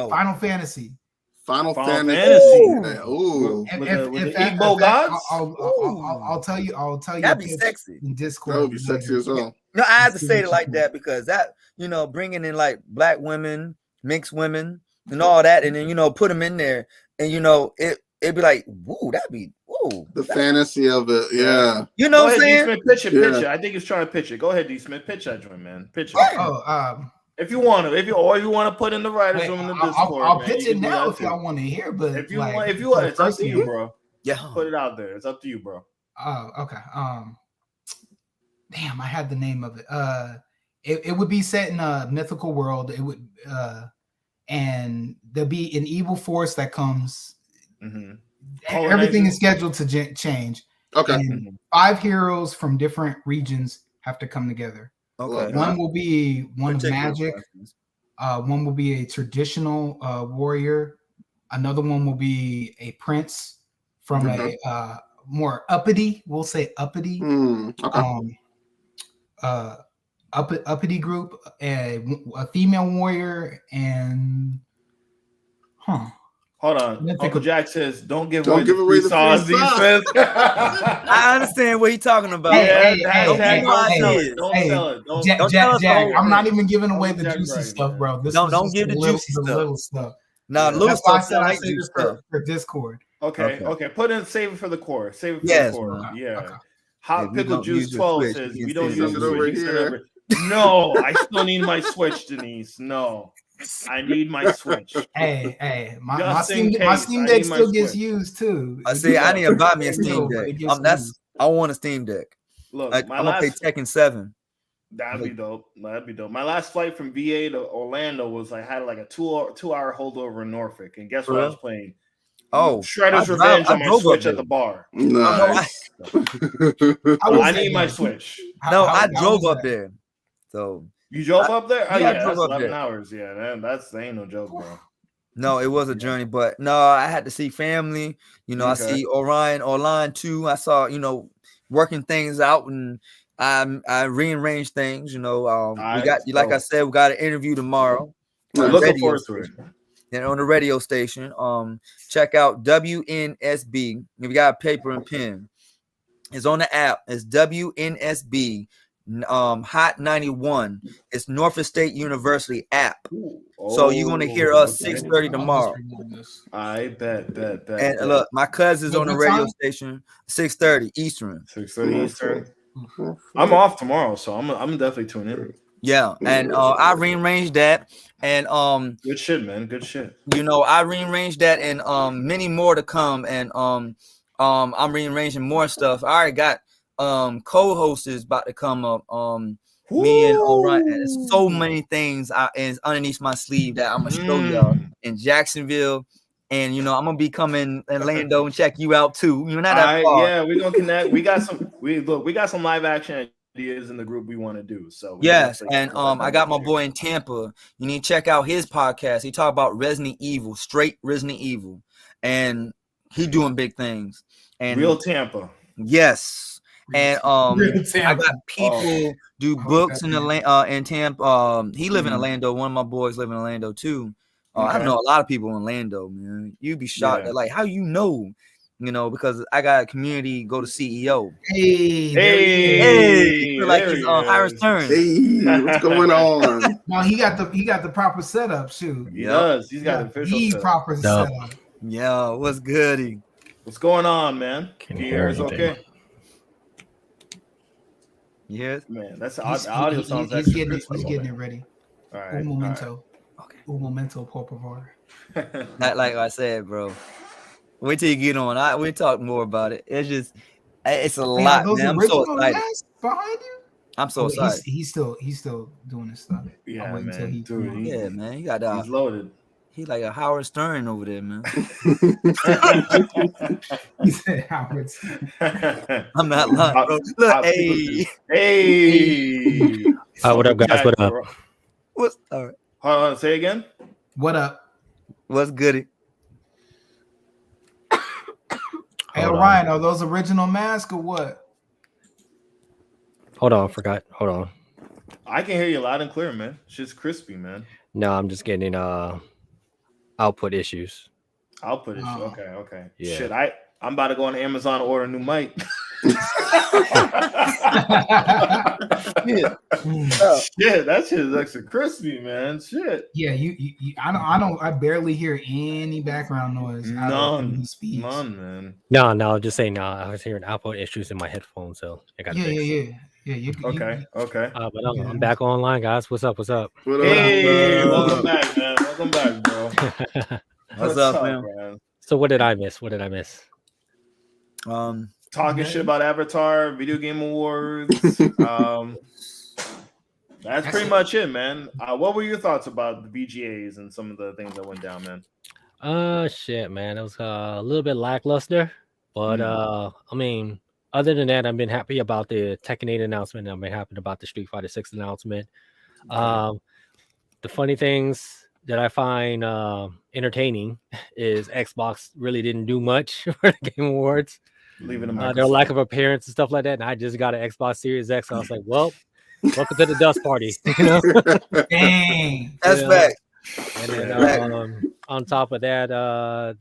S2: Final Fantasy.
S4: Final Fantasy.
S1: Ooh.
S2: If
S1: Igbo gods?
S2: I'll tell you.
S3: That'd be sexy
S2: in Discord.
S4: That would be sexy as well.
S3: No, I had to say it like that because that, bringing in like black women, mixed women, and all that, and then put them in there, and it'd be like, woo, that'd be woo.
S4: The fantasy of it, yeah.
S3: You know what I'm saying?
S1: D-Smith, pitch it. I think he's trying to pitch it. Go ahead, D-Smith, pitch that joint, man. Pitch it. If you want to, if you want to put in the writers room in the Discord,
S2: I'll pitch it now if y'all want to hear. But
S1: if you want, it's up to you, bro.
S3: Yeah,
S1: put it out there. It's up to you, bro.
S2: Oh, okay. Damn, I had the name of it. It would be set in a mythical world. It would, and there'll be an evil force that comes. Everything is scheduled to change.
S4: Okay.
S2: And 5 heroes from different regions have to come together.
S3: Okay.
S2: One will be one of magic. One will be a traditional warrior. Another one will be a prince from a more uppity, we'll say uppity. Uppity group, a female warrior, and
S1: hold on. Uncle Jack says, "Don't give
S4: away the
S1: sauce."
S3: I understand what he's talking about.
S1: Don't sell it.
S2: Jack, I'm not even giving away the juicy stuff, bro.
S3: Don't give the juicy
S2: little stuff.
S3: No, little stuff. I like juicy stuff
S2: for Discord.
S1: Okay. Save it for the core. Save it for the core. Yeah. Okay. Hot pickle juice 12 says we don't use it over here. No, I still need my Switch, Denise. No. I need my Switch.
S2: Hey, my Steam Deck still gets used too.
S3: I need to buy me a Steam Deck. I want a Steam Deck.
S1: Look,
S3: I'm gonna play Tekken 7.
S1: That'd be dope. My last flight from VA to Orlando was I had like a 2-hour holdover in Norfolk, and guess what I was playing?
S3: Oh,
S1: Shredder's Revenge on my Switch at the bar.
S4: Nice.
S1: I need my Switch.
S3: I drove up there. So
S1: you drove up there? Oh,
S3: I drove up
S1: 11
S3: there.
S1: hours. Yeah, man, that ain't no joke, bro.
S3: No, it was a journey, but no, I had to see family. I see Orion too. I saw, working things out, and I rearranged things. We got, like I said, we got an interview tomorrow.
S1: Looking forward to it.
S3: And on the radio station, check out WNSB. If you got a paper and pen, it's on the app. It's WNSB Hot 91. It's Norfolk State University app. So you're gonna hear us 6:30 tomorrow.
S1: I bet.
S3: And look, my cousin's on the radio station 6:30 Eastern.
S1: 6:30 Eastern. I'm off tomorrow, so I'm definitely tuning in.
S3: Yeah, and I rearranged that, and
S1: good shit, man. Good shit.
S3: You know, I rearranged that, and many more to come, and I'm rearranging more stuff. I already got co-hosts is about to come up. Me and Orion, and so many things is underneath my sleeve that I'm gonna show y'all in Jacksonville. And you know, I'm gonna be coming in Orlando and check you out too. You're not that far.
S1: Yeah, we're gonna connect. We got some live action ideas in the group we want to do. So
S3: yes, and I got my boy in Tampa. You need to check out his podcast. He talk about Resident Evil, straight Resident Evil, and he doing big things. And
S1: real Tampa.
S3: Yes. And I got people do books in Tampa. He live in Orlando. One of my boys live in Orlando too. I know a lot of people in Orlando, man. You'd be shocked at like how you know, because I got a community go to CEO.
S2: Hey,
S3: like his Higher Stern.
S4: Hey, what's going on?
S2: No, he got the proper setup too.
S1: He does. He's got the official
S2: proper setup.
S3: Yeah, what's good?
S1: What's going on, man? Can you hear us okay?
S3: Yes,
S1: man. That's the audio sounds.
S2: He's getting it ready.
S1: All right.
S2: Un momento. Okay. Un momento, por favor.
S3: Not like I said, bro. Wait till you get on. We talk more about it. It's a lot, man. I'm so excited.
S2: Behind you?
S3: I'm so excited.
S2: He's still doing his stuff.
S1: Yeah, man.
S3: Man. He got
S1: he's loaded.
S3: He like a Howard Stern over there, man.
S2: He said Howard Stern.
S3: I'm not lying, bro. Look, hey.
S5: What up, guys? What up?
S3: What's all right?
S1: Hold on, say again.
S2: What up?
S3: What's goody?
S2: Hey, Orion, are those original masks or what?
S5: Hold on, forgot. Hold on.
S1: I can hear you loud and clear, man. Shit's crispy, man.
S5: No, I'm just getting output issues.
S1: Output issue. Okay.
S5: Yeah.
S1: Shit, I'm about to go on Amazon and order a new mic. Shit, that shit is extra crispy, man. Shit.
S2: Yeah, I barely hear any background noise.
S1: None, man.
S5: No, just saying. I was hearing output issues in my headphones, so I got
S2: yeah.
S1: Okay.
S5: But I'm back online, guys. What's up?
S1: Hey, welcome back, man. Welcome back, bro.
S3: What's up, man?
S5: So what did I miss?
S1: Talking shit about Avatar, Video Game Awards. That's pretty much it, man. What were your thoughts about the VGAs and some of the things that went down, man?
S5: Shit, man. It was a little bit lackluster, but I mean, other than that, I've been happy about the Tekken 8 announcement. I've been happy about the Street Fighter 6 announcement. The funny things that I find entertaining is Xbox really didn't do much for the Game Awards. Their lack of appearance and stuff like that. And I just got an Xbox Series X. So I was like, well, welcome to the dust party.
S2: Dang.
S3: That's fact.
S5: And then on top of that,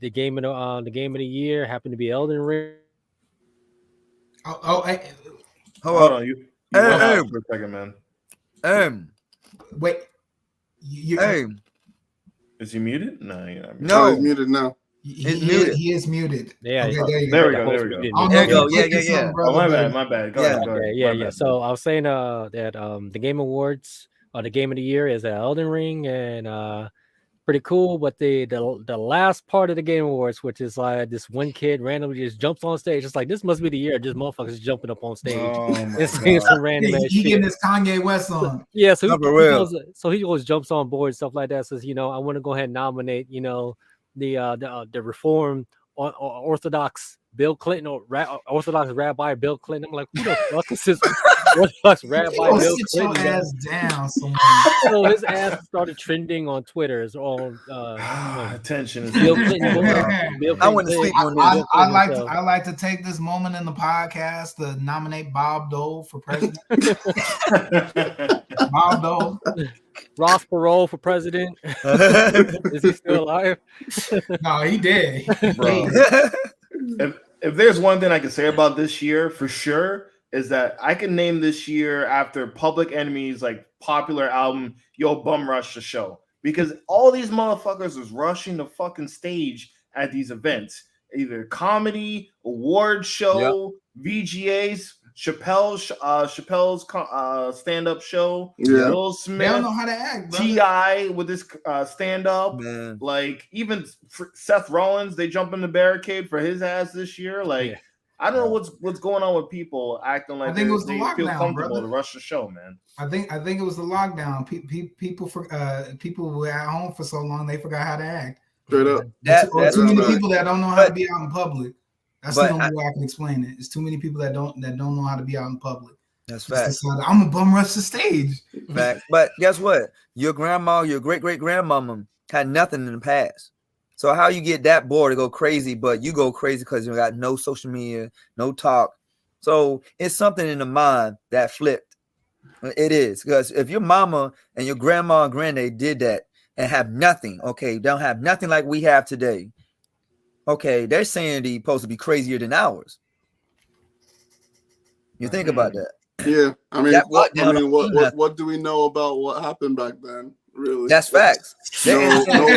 S5: the game of the year happened to be Elden Ring.
S2: Hey.
S1: Hold on. You hey, for a second, man.
S2: Wait.
S1: Is he muted? No, you're not muted.
S4: No, he's muted now.
S2: He is muted.
S5: Yeah.
S1: Okay, there we go.
S3: There you go. Yeah.
S1: Oh, my bad. Go ahead.
S5: Yeah. So I was saying that the Game Awards, the Game of the Year is Elden Ring, and pretty cool. But the last part of the Game Awards, which is like this one kid randomly just jumps on stage. It's like this must be the year. Just motherfuckers jumping up on stage and singing some random ass shit.
S2: He getting this Kanye West song.
S5: Yeah, so he always jumps on board and stuff like that. Says, I want to go ahead and nominate, the Reformed Orthodox Bill Clinton or Orthodox Rabbi Bill Clinton. I'm like, who the fuck is this Orthodox Rabbi Bill Clinton?
S2: Your ass down,
S5: so his ass started trending on Twitter.
S1: Attention is
S5: Bill Clinton.
S3: I want to sleep on
S2: this. I like to take this moment in the podcast to nominate Bob Dole for president. Bob Dole.
S5: Ross Perot for president. Is he still alive?
S2: No, he did.
S1: Bro. If there's one thing I can say about this year, for sure, is that I can name this year after Public Enemy's like popular album, Yo Bum Rush the Show. Because all these motherfuckers was rushing the fucking stage at these events. Either comedy, award show, VGAs, Chappelle's stand-up show, Will Smith.
S2: They don't know how to act, brother.
S1: T.I. with his stand-up. Like, even Seth Rollins, they jump in the barricade for his ass this year. Like, I don't know what's going on with people acting like they feel comfortable to rush the show, man.
S2: I think it was the lockdown. People were at home for so long they forgot how to act.
S4: Straight up.
S2: That's too many people that don't know how to be out in public. That's the only way I can explain it. It's too many people that don't know how to be out in public.
S3: That's fact.
S2: I'm a bum rush the stage.
S3: Fact. But guess what? Your grandma, your great-great-grandmama had nothing in the past. So how you get that bored to go crazy, but you go crazy because you got no social media, no talk. So it's something in the mind that flipped. It is. Because if your mama and your grandma and granddad did that and have nothing, okay, don't have nothing like we have today, okay, their sanity supposed to be crazier than ours. You think about that.
S4: Yeah. I mean, what do we know about what happened back then? Really?
S3: That's facts.
S4: No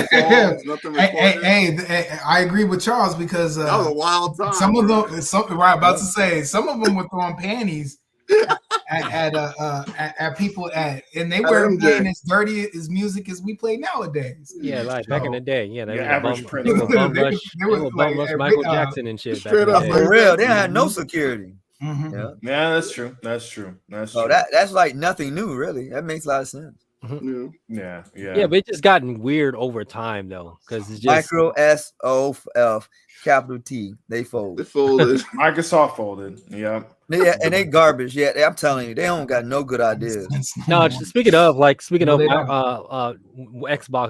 S4: falls, nothing recorded.
S2: Hey, I agree with Charles because
S4: that was a wild time.
S2: Some of them were throwing panties at people and they weren't playing as dirty as music as we play nowadays.
S5: Yeah, like back in the day. Yeah, they
S2: were
S5: bum rush Michael Jackson and shit.
S4: Straight up,
S3: for real. They had no security.
S2: Mm-hmm.
S1: Yeah, that's true.
S3: So that's like nothing new, really. That makes a lot of sense.
S1: Yeah,
S5: but it just gotten weird over time though, because it's just
S3: micro SOF capital T. They folded.
S1: Microsoft folded. Yeah,
S3: and they garbage. Yeah, I'm telling you, they don't got no good ideas.
S5: No, speaking of Xbox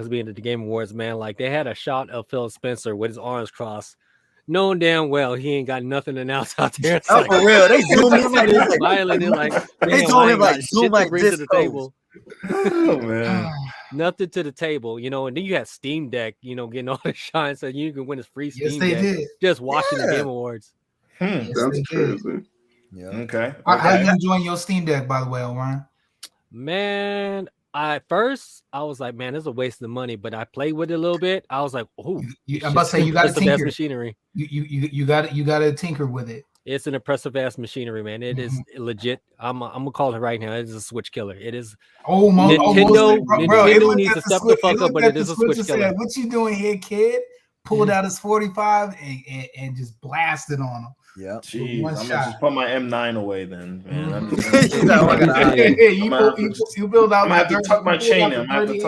S5: being at the Game Awards, man, like they had a shot of Phil Spencer with his arms crossed, knowing damn well he ain't got nothing announced out there.
S3: Oh, like, for real, they zoomed him like
S5: they told him like zoom like this to the table.
S1: Oh man,
S5: nothing to the table, and then you had Steam Deck, getting all the shine, so you can win a free Steam
S2: Deck.
S5: Did. Just watching the Game Awards.
S4: That's crazy.
S3: Yeah.
S1: Okay.
S2: How you enjoying your Steam Deck, by the way, Orion?
S5: Man, at first I was like, man, this is a waste of money, but I played with it a little bit. I was like, oh,
S2: I'm about to say you got to tinker.
S5: Machinery.
S2: You got to tinker with it.
S5: It's an impressive ass machinery, man. It is legit. I'm gonna call it right now. It is a Switch killer. It is. Nintendo needs to step the fuck up, but it is a Switch killer.
S2: What you doing here, kid? Pulled out his 45 and just blasted on him.
S3: Yeah.
S1: Jeez, I'm gonna just put my M9 away then, man.
S2: You build out.
S1: I'm gonna have to tuck my chain in.
S3: Take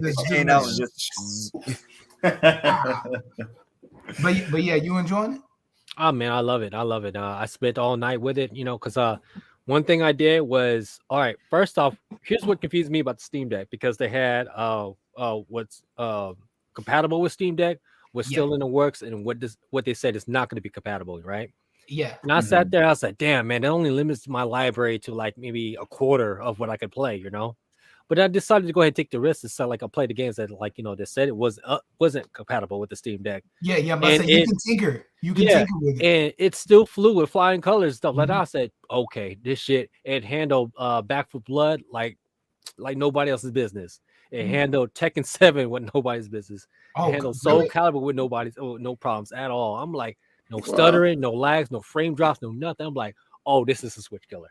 S3: the chain out and just.
S2: But yeah, you enjoying it?
S5: Oh man, I love it. I spent all night with it, because one thing I did was, all right, first off, here's what confused me about the Steam Deck, because they had what's compatible with Steam Deck was still in the works, and what they said is not going to be compatible, right?
S2: Yeah.
S5: And I sat there, I was like, damn, man, that only limits my library to like maybe a quarter of what I could play, But I decided to go ahead and take the risk and I play the games that they said it wasn't compatible with the Steam Deck.
S2: Yeah, but you can tinker. You can tinker with it.
S5: And it still flew with flying colors stuff. Like I said, okay, this shit, it handled Back 4 Blood like nobody else's business. It handled Tekken 7 with nobody's business. It handled Soul Calibur with no problems at all. I'm like, no stuttering, no lags, no frame drops, no nothing. I'm like, oh, this is a Switch killer.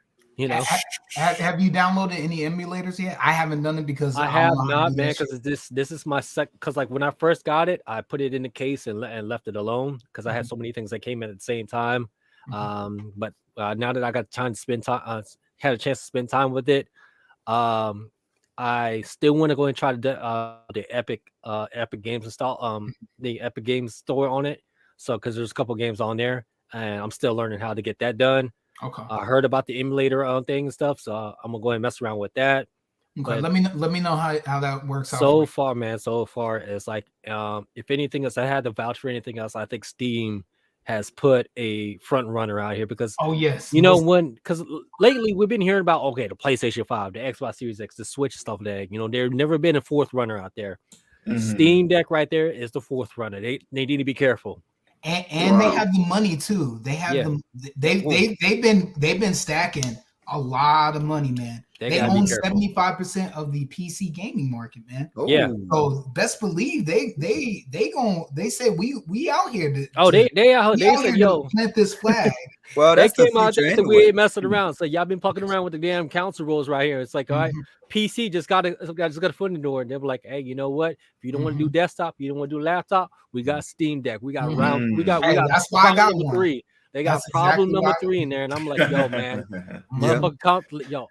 S2: Have you downloaded any emulators yet? I haven't done it because
S5: I have not, man. Because this is my second. Because like when I first got it, I put it in the case and left it alone because I had so many things that came at the same time. But now that I got time to spend time, had a chance to spend time with it, I still want to go and try the Epic Games install, the Epic Games store on it. So because there's a couple games on there, and I'm still learning how to get that done.
S2: Okay.
S5: I heard about the emulator thing and stuff, so I'm gonna go ahead and mess around with that.
S2: Okay, let me know how that works out.
S5: So far, it's like if anything else, I had to vouch for anything else. I think Steam has put a front runner out here because because lately we've been hearing about the PlayStation 5, the Xbox Series X, the Switch stuff that there's never been a fourth runner out there. Steam Deck right there is the fourth runner. They need to be careful.
S2: And they have the money too. They have them. They've been stacking a lot of money, man. They own 75% of the PC gaming market, man.
S5: Yeah.
S2: So best believe they say we out here to
S5: they said yo
S2: plant this flag.
S3: Well,
S5: they
S3: that's
S5: came
S3: the
S5: out
S3: future
S5: and
S3: anyway.
S5: we ain't messing around. So y'all been fucking around with the damn council rules right here. It's like, all right, PC just got a foot in the door, and they were like, hey, you know what? If you don't want to do desktop, you don't want to do laptop, we got Steam Deck, we got round, we got
S2: that's why I got
S5: number
S2: one.
S5: 3. They got problem number 3 in there, and I'm like, yo, man, motherfucker, yo.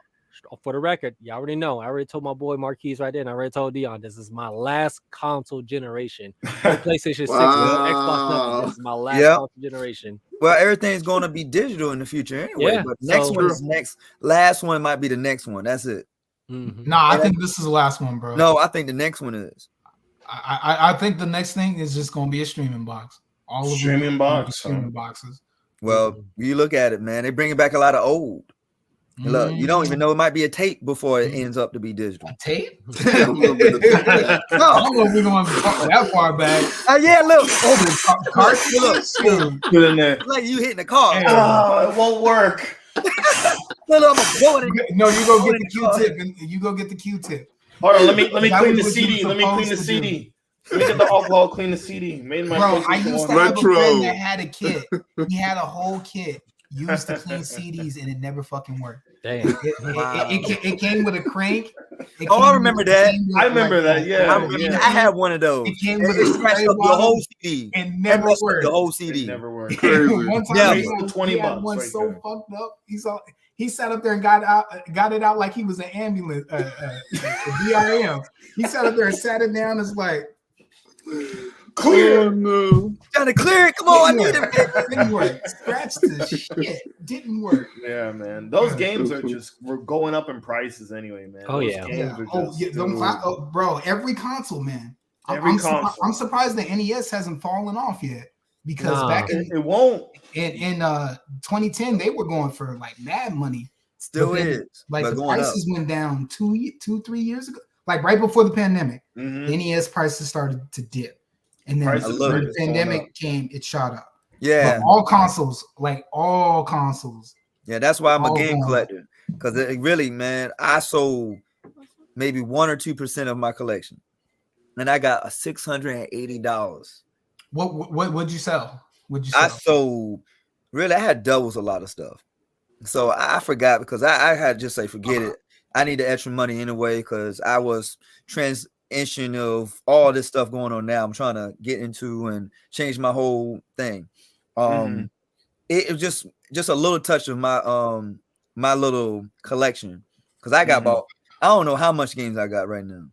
S5: For the record, you already know. I already told my boy Marquise right there, and I already told Dion, this is my last console generation. No PlayStation 6, no Xbox, nothing. This is my last console generation.
S3: Well, everything's going to be digital in the future anyway. But next one is last one might be the next one. That's it.
S2: No, I think this is the last one, bro.
S3: No, I think the next one is.
S2: I think the next thing is just going to be a streaming box. All of
S1: streaming
S2: boxes.
S3: Well, you look at it, man. They bringing back a lot of old. Look, you don't even know it might be a tape before it ends up to be digital.
S2: A tape? I don't know if we're going that far back.
S3: Yeah, look.
S1: Look. Put in there.
S3: Like you hitting the car.
S1: Oh, it won't work.
S3: No,
S2: you go get the Q-tip and you go get the Q-tip.
S1: Hold on, let me clean the CD. Let me clean the CD. Let me get the alcohol, clean the CD.
S2: Bro, I used to have a friend that had a kit. He had a whole kit used to clean CDs and it never fucking worked.
S5: Damn.
S2: It came with a crank.
S3: I remember that.
S1: I remember that. Yeah,
S3: I had one of those.
S2: It came with a
S3: scratched up the whole CD.
S2: It never worked.
S3: The whole CD.
S1: It never worked.
S2: One time he
S1: had
S2: $20 one right so there. Fucked up. He sat up there and got it out like he was an ambulance, a DRM. He sat up there and sat it down. It's like clear.
S4: Oh, no.
S3: Trying to clear it. Come on, I need it.
S2: Didn't work. Scratch the shit. Didn't work.
S1: Yeah, man. Those games we're going up in prices anyway, man.
S5: Oh,
S2: bro. Every console, man. I'm surprised the NES hasn't fallen off yet. Because back in
S1: it won't.
S2: In 2010, they were going for like mad money.
S3: Still is.
S2: Like the prices went down 2-3 years ago. Like right before the pandemic, the NES prices started to dip. And then when the pandemic came, it shot up.
S3: Yeah.
S2: But all consoles.
S3: Yeah, that's why I'm a game collector. Because it really, man, I sold maybe 1 or 2% of my collection. And I got $680.
S2: What'd you sell?
S3: I sold, really, I had doubles a lot of stuff. So I forgot because I had to just say, forget it. I need the extra money anyway because I was transition of all this stuff going on now. I'm trying to get into and change my whole thing. It was just a little touch of my my little collection because I got about I don't know how much games I got right now.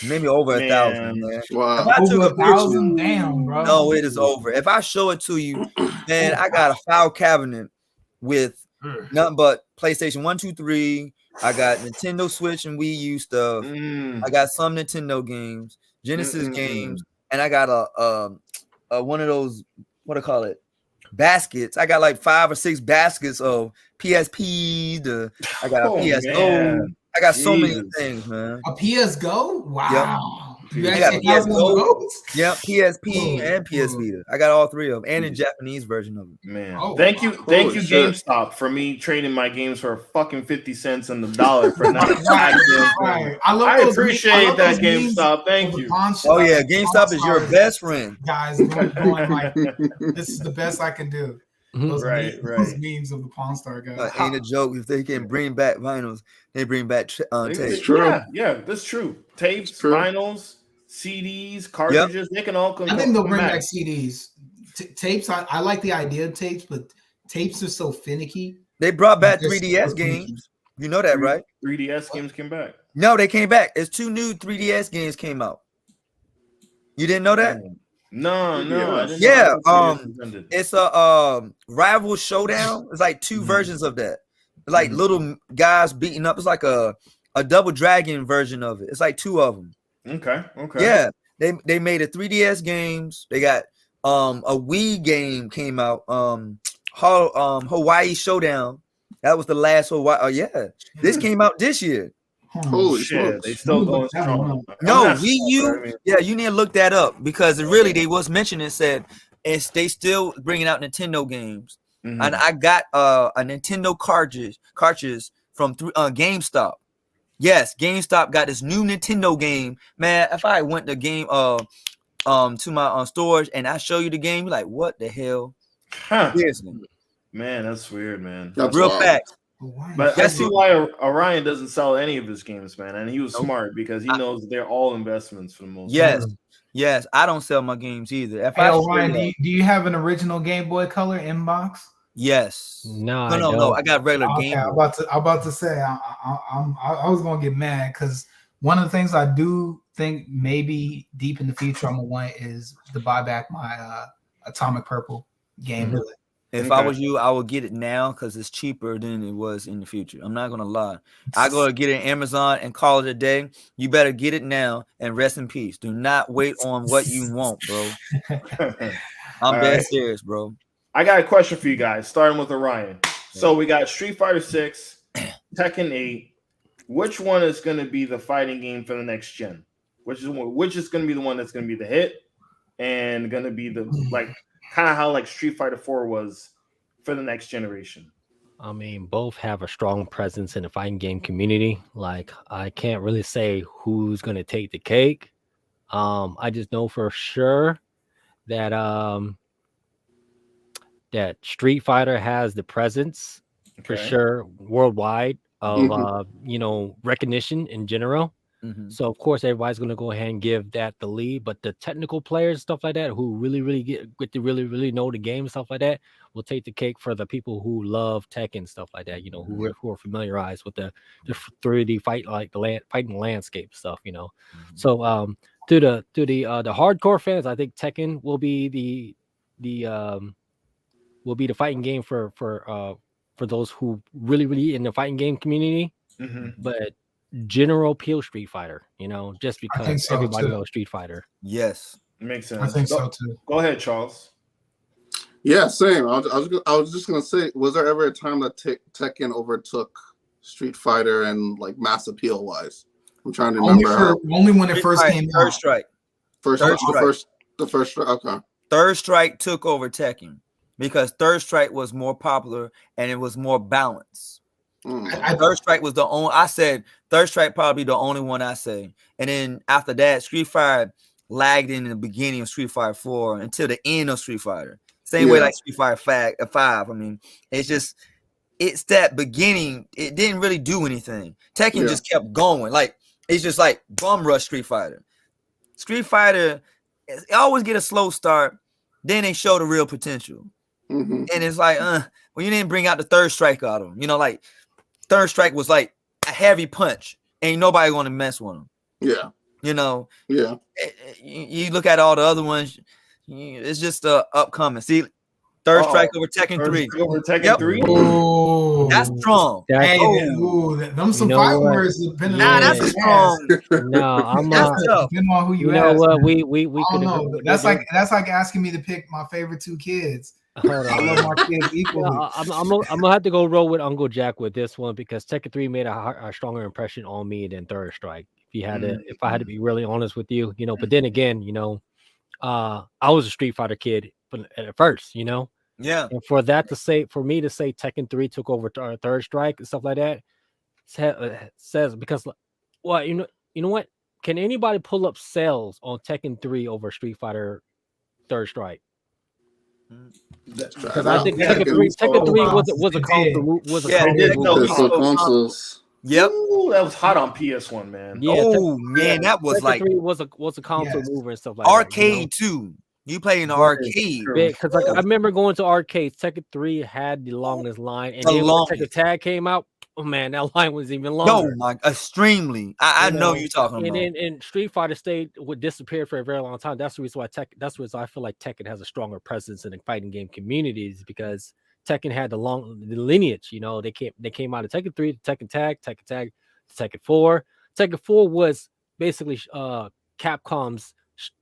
S3: Maybe over 1,000, man.
S4: Wow.
S3: If I took a picture,
S2: damn, bro.
S3: No, it is over. If I show it to you, man, I got a file cabinet with nothing but PlayStation 1, 2, 3. I got Nintendo Switch and Wii U stuff. I got some Nintendo games, Genesis games, and I got a one of those, what do I call it? Baskets. I got like 5 or 6 baskets of PSP. I got a PS Go. I got so many things, man.
S2: A PS Go? Wow.
S3: Yep. I got PS Go. Yep, PSP and PS Vita. I got all 3 of them, and a Japanese version of them.
S1: Man, thank you, GameStop, for me trading my games for fucking 50 cents on the dollar for not. I appreciate that, GameStop. Thank you.
S3: Oh yeah, GameStop is your best friend,
S2: guys. Going like, this is the best I can do. Those memes of the Pawn Star guys.
S3: Ain't a joke. If they can bring back vinyls, they bring back tapes.
S1: Yeah, that's true. Tapes, vinyls, CDs, cartridges, they can all come.
S2: I think they'll bring back CDs. Tapes, I like the idea of tapes, but tapes are so finicky.
S3: They brought back 3DS games. You know that, right?
S1: 3DS games came back.
S3: No, they came back. There's 2 new 3DS games came out. You didn't know that?
S1: No.
S3: Yeah, it's a Rival Showdown. It's like 2 versions of that. It's like little guys beating up. It's like a Double Dragon version of it. It's like 2 of them.
S1: Okay.
S3: Yeah, they made a 3DS games. They got a Wii game came out. Hawaii Showdown. That was the last Hawaii. Oh yeah, this came out this year.
S4: Holy shit!
S1: They still going strong.
S3: No, Wii U. Yeah, you need to look that up because really they was mentioning said they still bringing out Nintendo games. And I got a Nintendo cartridge from GameStop. Yes, GameStop got this new Nintendo game. Man, if I went to to my storage and I show you the game, you're like, what the hell?
S1: Seriously. Man, that's weird, man.
S3: That's real facts.
S1: But I see why Orion doesn't sell any of his games, man. And he was smart because he knows they're all investments for the most part.
S3: Yes, I don't sell my games either. If
S2: Orion, do you have an original Game Boy Color inbox?
S3: Yes.
S5: No,
S3: I got regular Game Boy.
S2: I'm about to say I was gonna get mad because one of the things I do think maybe deep in the future I'm gonna want is to buy back my Atomic Purple game.
S3: If I was you, I would get it now because it's cheaper than it was in the future. I'm not gonna lie. I go to get it on Amazon and call it a day. You better get it now and rest in peace. Do not wait on what you want, bro. I'm dead serious, bro.
S1: I got a question for you guys, starting with Orion. So we got Street Fighter 6, Tekken 8. Which one is going to be the fighting game for the next gen? Which is going to be the one that's going to be the hit and going to be the kind of how Street Fighter 4 was for the next generation?
S5: I mean, both have a strong presence in the fighting game community. Like, I can't really say who's going to take the cake. I just know for sure that that Street Fighter has the presence for sure worldwide of recognition in general. So of course everybody's going to go ahead and give that the lead, but the technical players, stuff like that, who really get to really know the game and stuff like that, will take the cake for the people who love tech and stuff like that, who are familiarized with the 3D fight, like the fighting landscape stuff, So to the hardcore fans, I think Tekken will be the fighting game for those who really in the fighting game community. But general appeal Street Fighter, just because everybody knows Street Fighter.
S3: Yes,
S1: makes sense.
S2: I think so too.
S1: Go ahead, Charles.
S4: Yeah, same. I was just gonna say, was there ever a time that Tekken overtook Street Fighter and mass appeal wise? I'm trying to remember.
S2: Only when it first came out.
S4: The first strike. Okay.
S3: Third Strike took over Tekken because Third Strike was more popular and it was more balanced. Third Strike was the only. I said Third Strike probably the only one I say, and then after that, Street Fighter lagged in the beginning of Street Fighter 4 until the end of Street Fighter. Same way like Street Fighter 5. I mean, it's that beginning. It didn't really do anything. Tekken just kept going. It's just like bum rush Street Fighter. Street Fighter, it always get a slow start, then they show the real potential, and it's like, well, you didn't bring out the Third Strike out of them. Third Strike was like a heavy punch. Ain't nobody going to mess with them.
S4: Yeah.
S3: Yeah. You look at all the other ones, it's just upcoming. See, Third Strike over Tekken 3.
S1: Over Tekken 3?
S2: Oh,
S3: that's strong.
S2: Them some fight words.
S3: That's strong.
S5: No, I'm
S2: depending on who you
S5: ask.
S2: What?
S5: We
S2: could know. That's like asking me to pick my favorite two kids.
S5: Hold on.
S2: I love my kids equally.
S5: I'm gonna have to go roll with Uncle Jack with this one because Tekken 3 made a stronger impression on me than Third Strike. If I had to be really honest with you, but then again, I was a Street Fighter kid at first,
S3: Yeah.
S5: And for me to say Tekken 3 took over Third Strike and stuff like that, says because, well, you know what? Can anybody pull up sales on Tekken 3 over Street Fighter Third Strike? Because I think Tekken 3 was a console.
S3: Yep.
S1: Ooh, that was hot on PS1, man.
S5: Yeah,
S3: that was
S5: Tekken 3 was a console mover and stuff like
S3: arcade that, too. You play in the arcade.
S5: Because I remember going to arcades. Tekken 3 had the longest line, and then when Tekken Tag came out, oh man, that line was even longer.
S3: No, extremely. I know you're talking about.
S5: And Street Fighter would disappear for a very long time. That's the reason why I feel like Tekken has a stronger presence in the fighting game communities because Tekken had the lineage. They came out of Tekken 3 to Tekken Tag to Tekken 4. Tekken 4 was basically Capcom's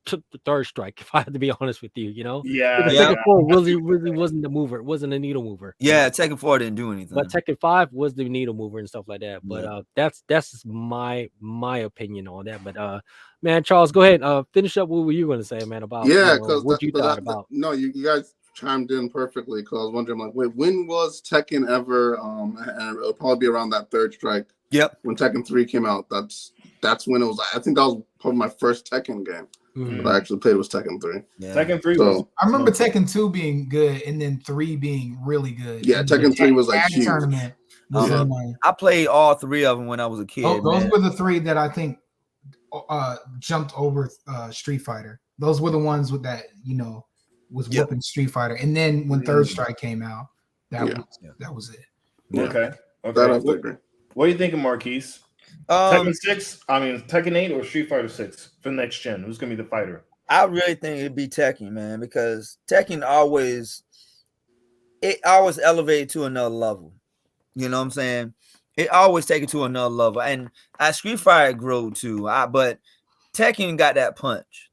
S5: took the third strike. If I had to be honest with you,
S1: Yeah,
S5: Tekken 4 really wasn't the mover. It wasn't a needle mover.
S3: Yeah, Tekken 4 didn't do anything.
S5: But Tekken 5 was the needle mover and stuff like that. But that's my opinion on that. But man, Charles, go ahead. Finish up what were you going to say, man, about what you thought about.
S4: No, you guys chimed in perfectly because I was wondering, like, wait, when was Tekken ever? And it'll probably be around that third strike.
S3: Yep.
S4: When Tekken 3 came out, that's when it was. I think that was probably my first Tekken game that I actually played was Tekken 3.
S1: Yeah. Tekken 3 was.
S2: I remember Tekken 2 being good, and then 3 being really good.
S4: Yeah, Tekken 3 was like huge.
S2: Tournament.
S3: I played all 3 of them when I was a kid.
S2: Those were the 3 that I think jumped over Street Fighter. Those were the ones with that was whooping Street Fighter. And then when Third Strike came out, that was it.
S1: Yeah. Okay.
S4: What
S1: are you thinking, Marquise? Tekken 6? I mean, Tekken 8 or Street Fighter 6 for the next gen? Who's gonna be the fighter?
S3: I really think it'd be Tekken, man, because Tekken always elevated to another level. You know what I'm saying? It always take it to another level. And Street Fighter grew too. But Tekken got that punch.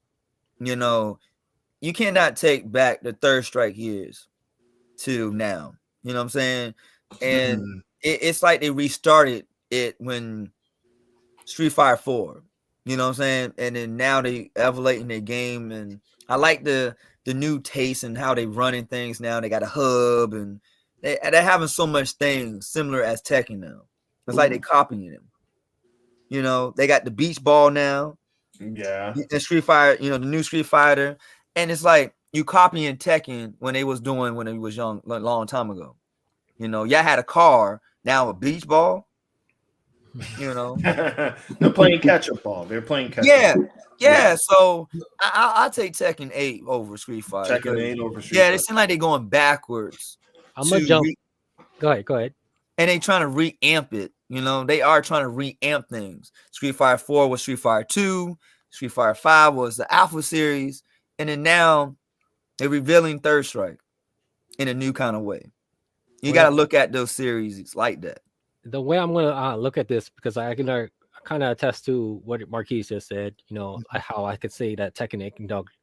S3: You cannot take back the Third Strike years to now. You know what I'm saying? And it's like they restarted it when Street Fighter 4. You know what I'm saying? And then now they evaluating their game, and I like the new taste and how they running things now. They got a hub, and they're having so much things similar as Tekken now. It's like they copying them. They got the beach ball now.
S1: Yeah.
S3: The Street Fighter, the new Street Fighter, and it's like you copying Tekken when they was doing when they was young, a long time ago. Y'all had a car, now a beach ball.
S1: They're playing catch-up ball. They're playing
S3: catch-up. Yeah. So I'll take Tekken 8 over Street Fighter.
S1: Tekken 8 over Street Fighter.
S3: Yeah, they seem like they're going backwards.
S5: I'm gonna jump. Go ahead.
S3: And they trying to reamp it. They are trying to reamp things. Street Fighter 4 was Street Fighter 2. Street Fighter 5 was the Alpha series. And then now they're revealing Third Strike in a new kind of way. You got to look at those series like that.
S5: The way I'm going to look at this, because I can kind of attest to what Marquise just said, how I could say that Tekken 8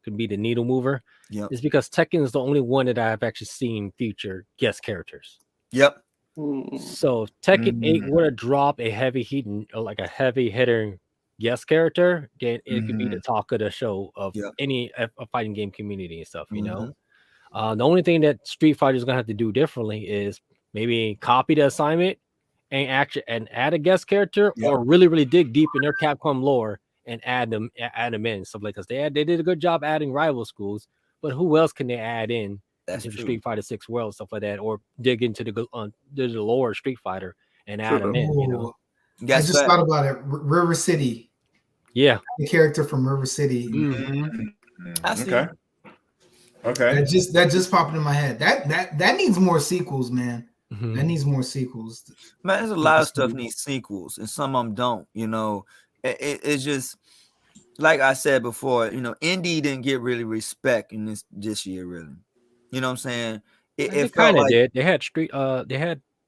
S5: could be the needle mover, is because Tekken is the only one that I've actually seen feature guest characters.
S3: Yep.
S5: So if Tekken 8 were to drop a heavy hitter guest character, then it could be the talk of the show of any fighting game community and stuff, The only thing that Street Fighter is going to have to do differently is maybe copy the assignment and add a guest character, or really, really dig deep in their Capcom lore and add them in stuff like that. They did a good job adding rival schools, but who else can they add in into the Street Fighter 6 world, stuff like that, or dig into the lore of Street Fighter and add them in?
S2: I just thought about it. River City.
S5: Yeah,
S2: the character from River City.
S1: Okay.
S2: That just popped in my head. That needs more sequels, man. That needs more sequels.
S3: Man, there's a lot of stuff needs sequels, and some of them don't. It's just like I said before. Indie didn't get really respect in this year, really. You know what I'm saying? It
S5: kind of did. They had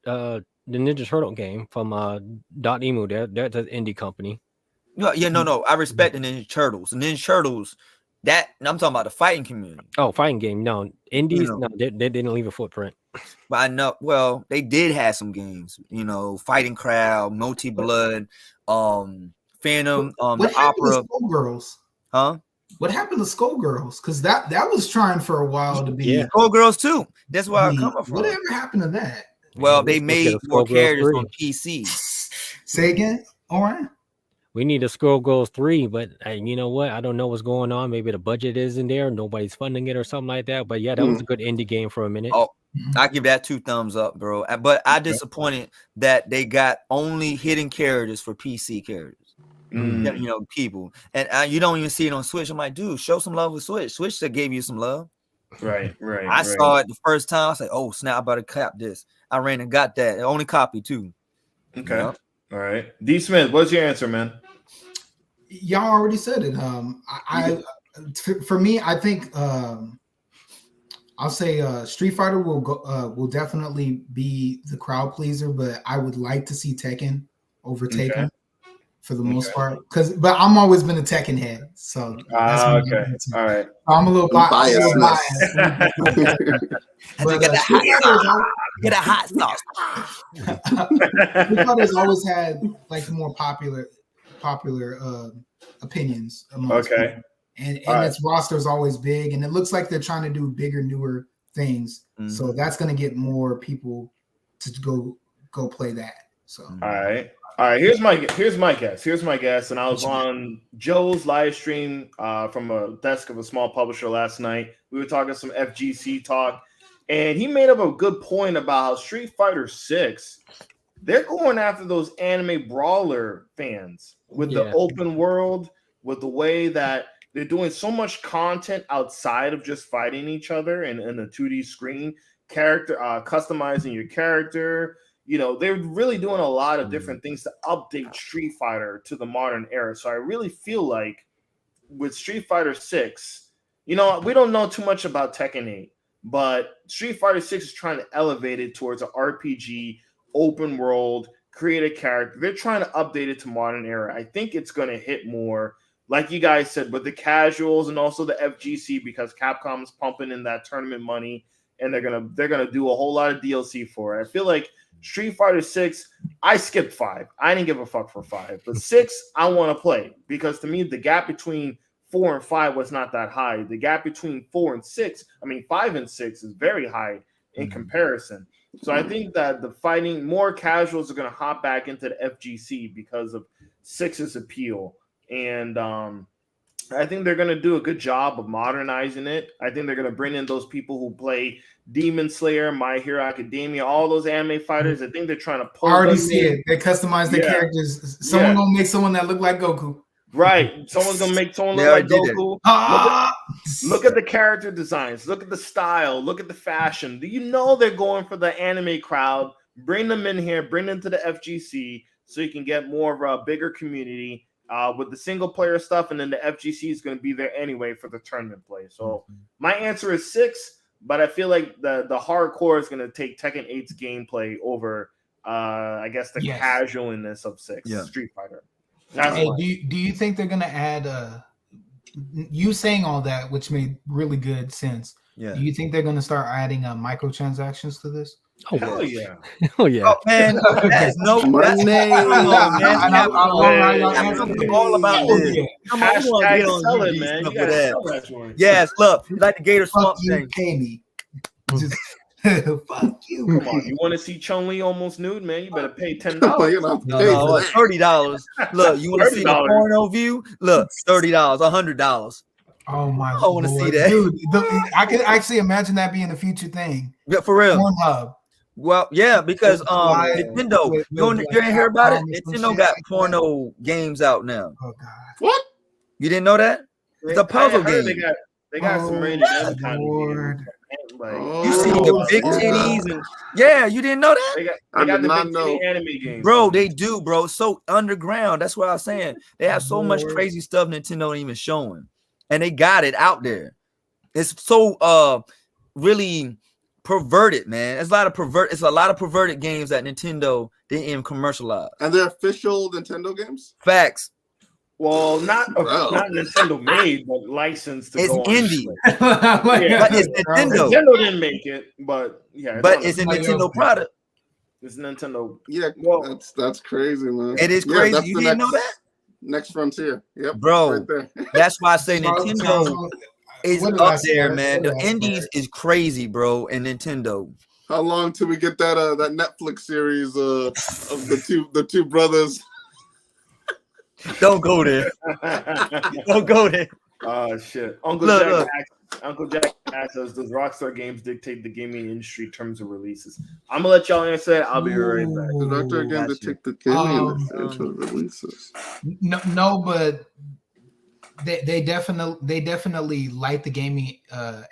S5: the Ninja Turtle game from Emu. That's an indie company.
S3: No. I respect the Ninja Turtles. The Ninja Turtles. I'm talking about the fighting community.
S5: Oh, fighting game. No, indies. No, they didn't leave a footprint.
S3: But I know. Well, they did have some games. Fighting Crowd, Multi Blood, Phantom, the Opera.
S2: Skullgirls.
S3: Huh?
S2: What happened to Skullgirls? Because that was trying for a while to be.
S3: Skullgirls too. That's where I'm coming from.
S2: Whatever happened to that?
S3: Well, they made more characters on PC.
S2: Say again. All right.
S5: We need a Skullgirls 3, but you know what? I don't know what's going on. Maybe the budget isn't there. Nobody's funding it or something like that. But yeah, that was a good indie game for a minute.
S3: Oh, I give that 2 thumbs up, bro. But I disappointed that they got only hidden characters for PC characters. People. And you don't even see it on Switch. I'm like, dude, show some love with Switch. Switch that gave you some love.
S1: Right.
S3: I saw it the first time. I said, oh, snap, I better cap this. I ran and got that. Only copy, too.
S1: Okay. All right. D. Smith, what's your answer, man?
S2: Y'all already said it. For me, I think I'll say Street Fighter will definitely be the crowd pleaser, but I would like to see Tekken over Taken. for the most part. But I'm always been a Tekken head, so that's
S1: okay, all right.
S2: I'm a little biased.
S3: But get a hot sauce.
S2: Street Fighter's always had like the more popular opinions amongst people. And its roster is always big, and it looks like they're trying to do bigger, newer things. Mm-hmm. So that's going to get more people to go play that. So
S1: all right. Here's my guess, and I was on Joe's live stream from a desk of a small publisher last night. We were talking some FGC talk, and he made up a good point about how Street Fighter 6, they're going after those anime brawler fans with the open world, with the way that they're doing so much content outside of just fighting each other and in a 2D screen, customizing your character. You know, they're really doing a lot of different things to update Street Fighter to the modern era. So I really feel like with Street Fighter 6, you know, we don't know too much about Tekken 8, but Street Fighter 6 is trying to elevate it towards an RPG, open world, create a character. They're trying to update it to modern era. I think it's going to hit more, like you guys said, with the casuals and also the FGC, because Capcom's pumping in that tournament money, and they're gonna do a whole lot of DLC for it. I feel like Street Fighter 6, I skipped 5. I didn't give a fuck for 5. But 6, I want to play, because to me, the gap between 4 and 5 was not that high. The gap between 5 and 6 is very high in comparison. So I think that the fighting, more casuals are going to hop back into the FGC because of 6's appeal. And I think they're going to do a good job of modernizing it. I think they're going to bring in those people who play Demon Slayer, My Hero Academia, all those anime fighters. I think they're trying to pull.
S2: I already see it. They customize their characters. Someone gonna make someone that look like Goku.
S1: Right. Someone's gonna make someone look like Goku. Look at the character designs. Look at the style. Look at the fashion. Do you know they're going for the anime crowd? Bring them in here. Bring them to the FGC so you can get more of a bigger community. With the single player stuff, and then the FGC is going to be there anyway for the tournament play. So my answer is 6, but I feel like the hardcore is going to take Tekken 8's gameplay over, I guess, the casualness of 6 Street Fighter.
S2: Hey, do you think they're going to add you saying all that, which made really good sense? Yeah. Do you think they're going to start adding microtransactions to this?
S5: Oh,
S1: hell yeah.
S5: Oh yeah.
S3: Oh, man, that's no money. I'm all about this. Come on,
S1: sell it, man. You gotta sell that one.
S3: Yes, look, like the Gator Swamp thing.
S2: Pay me.
S1: Fuck you. Come on, you want to see Chun-Li almost nude, man? You better pay $10.
S3: No, $30. Look, you want to see the porno view? Look, $30, $100.
S2: Oh my!
S3: I want to see that,
S2: dude. I could actually imagine that being a future thing.
S3: Yeah, for real.
S2: Pornhub.
S3: Well, yeah, because Nintendo, you didn't hear about it? Nintendo got porno games out now.
S2: Oh God!
S4: What?
S3: You didn't know that? It's a puzzle game.
S1: They got some rated M kind of games.
S3: You see the big titties and you didn't know that?
S1: They got the big titty anime games.
S3: Bro, they do, bro. It's so underground. That's what I was saying. They have so much crazy stuff Nintendo ain't even showing. And they got it out there. It's so really perverted, man. It's a lot of perverted games that Nintendo didn't even commercialize.
S4: And they're official Nintendo games?
S3: Facts.
S1: Well, not Nintendo made, but licensed to
S3: it's
S1: go
S3: indie.
S1: But
S3: it's Nintendo.
S1: Nintendo didn't make it, but
S3: But it's a Nintendo product.
S1: It's Nintendo.
S4: Yeah, that's crazy, man.
S3: It is crazy. You didn't know that?
S4: Next frontier. Yep.
S3: Bro,
S4: right there.
S3: That's why I say Nintendo is up there, man. The indies is crazy, bro, and Nintendo.
S4: How long till we get that Netflix series of the two brothers?
S3: Don't go there. Don't go there.
S1: Oh shit. Uncle Jack asks us, does Rockstar Games dictate the gaming industry terms of releases? I'm gonna let y'all answer that. I'll be right back.
S4: Does Rockstar Games dictate the gaming industry releases?
S2: No, but they definitely light the gaming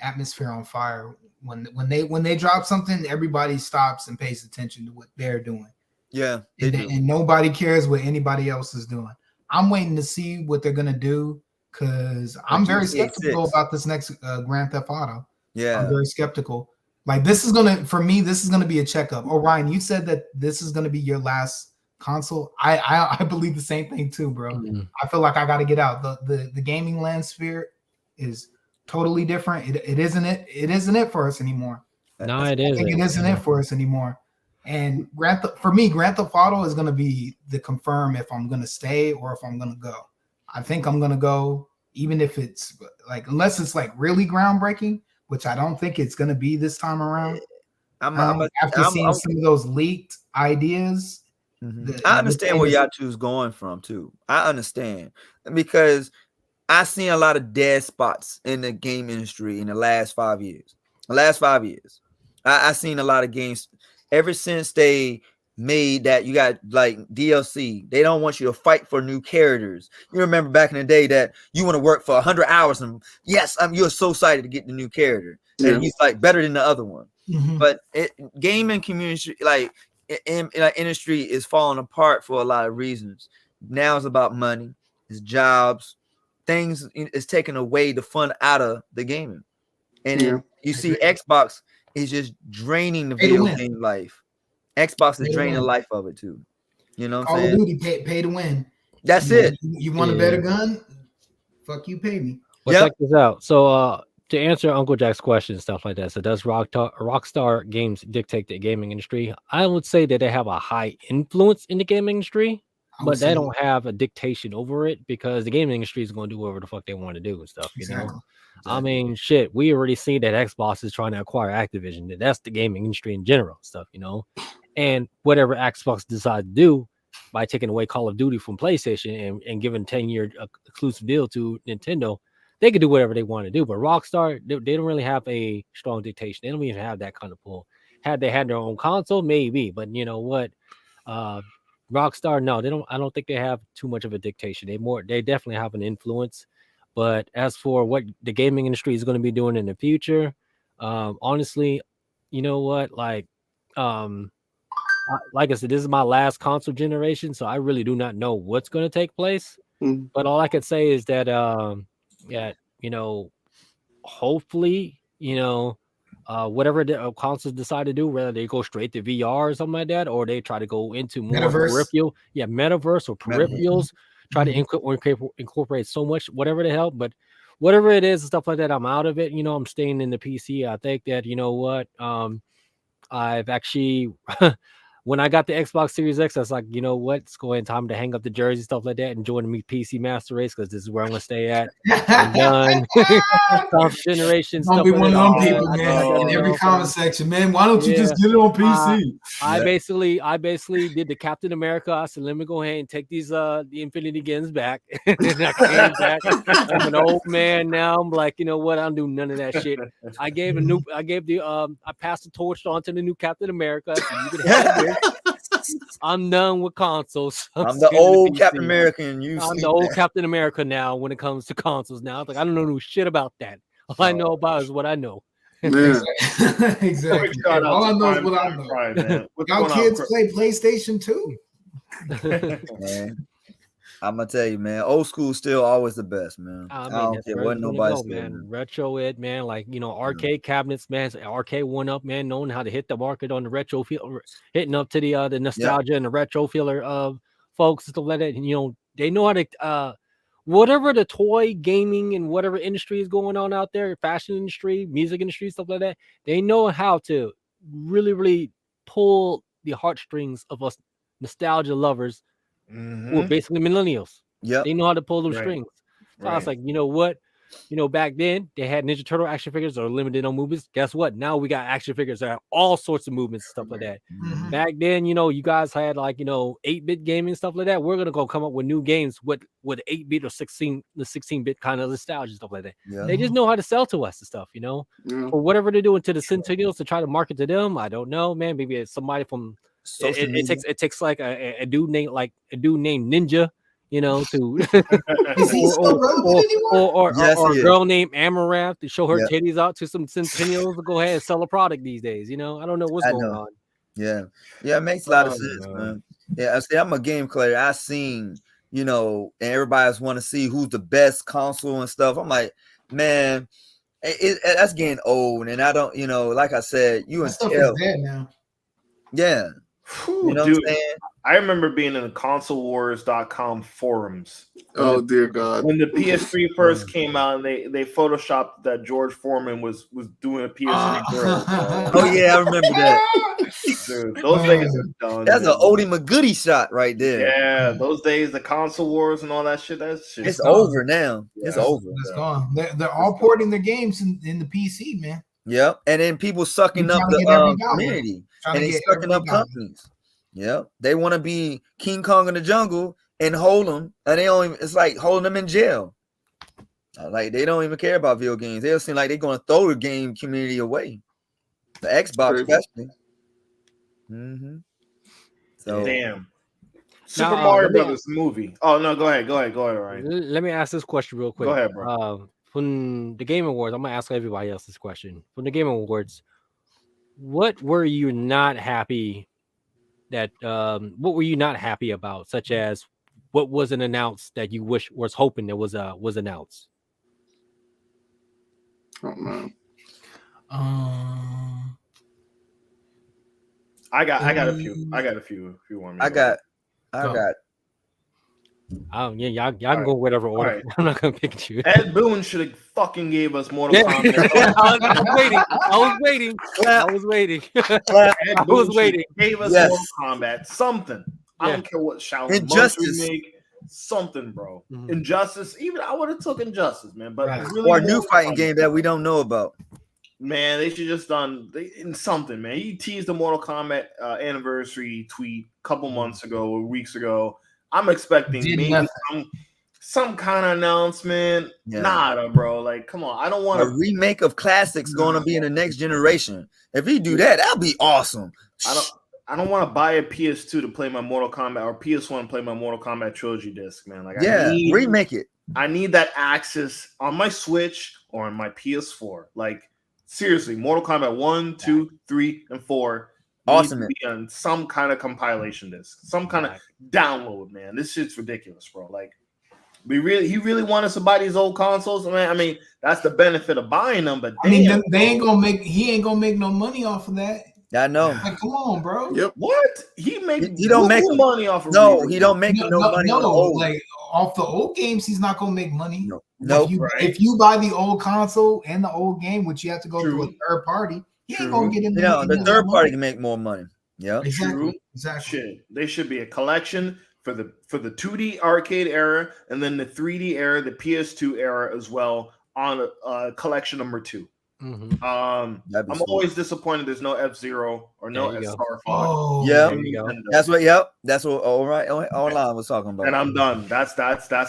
S2: atmosphere on fire. When they drop something, everybody stops and pays attention to what they're doing.
S3: Yeah,
S2: and nobody cares what anybody else is doing. I'm waiting to see what they're gonna do because I'm very skeptical about this next Grand Theft Auto.
S3: Yeah,
S2: I'm very skeptical. Like this is gonna be a checkup. Orion, you said that this is gonna be your last console. I believe the same thing too, bro. Mm-hmm. I feel like I got to get out. The gaming landscape is totally different. It isn't it for us anymore.
S5: No, it isn't.
S2: It isn't it for us anymore. And Grand Theft Auto is going to be the confirm if I'm going to stay or if I'm going to go. I think I'm going to go, even if it's like, unless it's like really groundbreaking, which I don't think it's going to be this time around. After seeing some of those leaked ideas.
S3: Mm-hmm. I understand where y'all two's going from too. I understand, because I've seen a lot of dead spots in the game industry in the last 5 years. I've seen a lot of games ever since they made that you got like DLC. They don't want you to fight for new characters. You remember back in the day that you want to work for 100 hours and yes, you're so excited to get the new character and he's like better than the other one. Mm-hmm. But gaming community, like in industry, is falling apart for a lot of reasons. Now it's about money, it's jobs, things is taking away the fun out of the gaming, and you see Xbox is just draining the video game life. Xbox is draining the life of it too. You know what I'm saying?
S2: Call of Duty, pay to win.
S3: That's it.
S2: You want a better gun? Fuck you, pay me.
S5: Well, check this out. So to answer Uncle Jack's question and stuff like that, so does Rockstar Games dictate the gaming industry? I would say that they have a high influence in the gaming industry, but they don't have a dictation over it, because the gaming industry is going to do whatever the fuck they want to do and stuff, you know? Exactly. I mean, shit, we already see that Xbox is trying to acquire Activision. That's the gaming industry in general stuff, you know? And whatever Xbox decides to do by taking away Call of Duty from PlayStation and giving 10-year exclusive deal to Nintendo, they could do whatever they want to do. But Rockstar, they don't really have a strong dictation. They don't even have that kind of pull. Had they had their own console, maybe. But you know what? Rockstar, no, they don't. I don't think they have too much of a dictation. They definitely have an influence. But as for what the gaming industry is going to be doing in the future, honestly, you know what? Like I said, this is my last console generation, so I really do not know what's going to take place. Mm-hmm. But all I could say is that, you know, hopefully, you know, whatever the consoles decide to do, whether they go straight to VR or something like that, or they try to go into more peripheral, metaverse or peripherals. Try to incorporate so much, whatever the hell, but whatever it is, stuff like that, I'm out of it. You know, I'm staying in the PC. I think that, you know what, I've actually, when I got the Xbox Series X, I was like, you know what, it's going time to hang up the jersey, stuff like that, and join the PC Master Race, because this is where I'm going to stay at. I'm done. Tough generation.
S2: Don't be one of them people, man. In every comment section, man. Why don't you just get it on PC?
S5: I basically did the Captain America. I said, let me go ahead and take these the Infinity Gens back. And I came back. I'm an old man now. I'm like, you know what? I don't do none of that shit. I passed the torch on to the new Captain America. So you can have it. I'm done with consoles.
S3: I'm the old Captain America, and
S5: I'm the old Captain America now when it comes to consoles. Now, like, I don't know shit about that. All I know about is what I know.
S2: Exactly. All I know is what I know. Right, y'all kids play PlayStation 2?
S3: Man, I'm gonna tell you, man, old school still always the best, man. I don't care what nobody's
S5: man. Retro it, man. Like, you know, arcade cabinets, man. Arcade one up, man. Knowing how to hit the market on the retro feel, hitting up to the nostalgia and the retro feeler of folks and stuff like that. And, you know, they know how to whatever the toy gaming and whatever industry is going on out there, fashion industry, music industry, stuff like that. They know how to really, really pull the heartstrings of us nostalgia lovers. Who are basically millennials.
S3: Yeah,
S5: they know how to pull those strings. So I was like, you know what? You know, back then they had Ninja Turtle action figures that are limited on movements. Guess what? Now we got action figures that have all sorts of movements and stuff like that. Mm-hmm. Back then, you know, you guys had like, you know, 8-bit gaming stuff like that. We're gonna go come up with new games with 8-bit or 16-bit kind of nostalgia stuff like that. Yeah. They just know how to sell to us and stuff, you know. Yeah. Or whatever they're doing to the Centennials to try to market to them. I don't know, man. Maybe it's somebody from it takes like a dude named Ninja, you know, to
S2: is he still relevant anymore?
S5: Or a girl named Amaranth to show her titties out to some Centennials to go ahead and sell a product these days. You know, I don't know what's going on.
S3: Yeah, it makes a lot of sense, man. Yeah, I say I'm a game player. I seen, you know, and everybody's want to see who's the best console and stuff. I'm like, man, that's getting old, and I don't, you know, like I said, you and
S2: stuff is dead now.
S3: Yeah.
S1: Whew, dude, I remember being in the consolewars.com forums.
S4: Oh dear God!
S1: When the PS3 first came out, and they photoshopped that George Foreman was doing a PS3 girl.
S3: Oh yeah, I remember that.
S1: Dude, those days are done.
S3: That's an oldie McGoody shot right there.
S1: Yeah, those days, the console wars and all that shit.
S3: It's over now. Yeah, it's over.
S2: It's gone. They're all porting their games in the PC, man.
S3: Yep, and then people sucking up the community, and they sucking up companies. Yep, they want to be King Kong in the jungle and hold them, and they don't even, it's like holding them in jail. Like they don't even care about video games. They'll seem like they're going to throw the game community away. The Xbox, especially. So
S1: damn. Super Mario Brothers movie. Oh no, go ahead, Ryan.
S5: Let me ask this question real quick.
S1: Go ahead, bro.
S5: From the Game Awards, I'm gonna ask everybody else this question. From the Game Awards, what were you not happy that what were you not happy about, such as what wasn't announced that you was hoping that was announced?
S4: Oh no.
S1: I got a few. If you want me.
S3: I got.
S5: Yeah, y'all can go whatever order. Right. I'm not gonna pick you.
S1: Ed Boon should have fucking gave us Mortal Kombat.
S5: I was waiting. Ed Boon
S1: gave us Mortal Kombat. Something. I don't care what Shaolin
S3: Injustice
S1: make. Something, bro. Injustice. Even I would have took Injustice, man. But
S3: really or a new fighting game that we don't know about.
S1: Man, they should just done something, man. He teased the Mortal Kombat anniversary tweet a couple months ago or weeks ago. I'm expecting maybe some kind of announcement. Yeah. Nada, bro. Like, come on. I don't want
S3: a remake of classics going to be in the next generation. If he do that, that'll be awesome.
S1: I don't want to buy a PS2 to play my Mortal Kombat or PS1 to play my Mortal Kombat trilogy disc, man. Like,
S3: remake it.
S1: I need that access on my Switch or on my PS4. Like, seriously, Mortal Kombat 1, 2, 3, and 4
S3: awesome
S1: needs to be on some kind of compilation disc, some kind of download, man. This shit's ridiculous, bro. Like, he really want us to buy these old consoles, man. I mean, that's the benefit of buying them, but
S2: he ain't gonna make no money off of that.
S3: I know.
S2: Like, come on, bro.
S1: Yep. What? He don't make
S3: money off of he don't make no money on the old.
S2: Like off the old games, he's not gonna make money.
S3: No.
S2: If you buy the old console and the old game, which you have to go through a third party, he ain't gonna get in there.
S3: The third party can make more money. Yeah.
S2: Exactly.
S1: They should be a collection for the 2D arcade era and then the 3D era, the PS2 era as well on collection number 2. I'm always disappointed there's no F-Zero or no Star Fox.
S3: That's what online was talking about.
S1: And I'm done. That's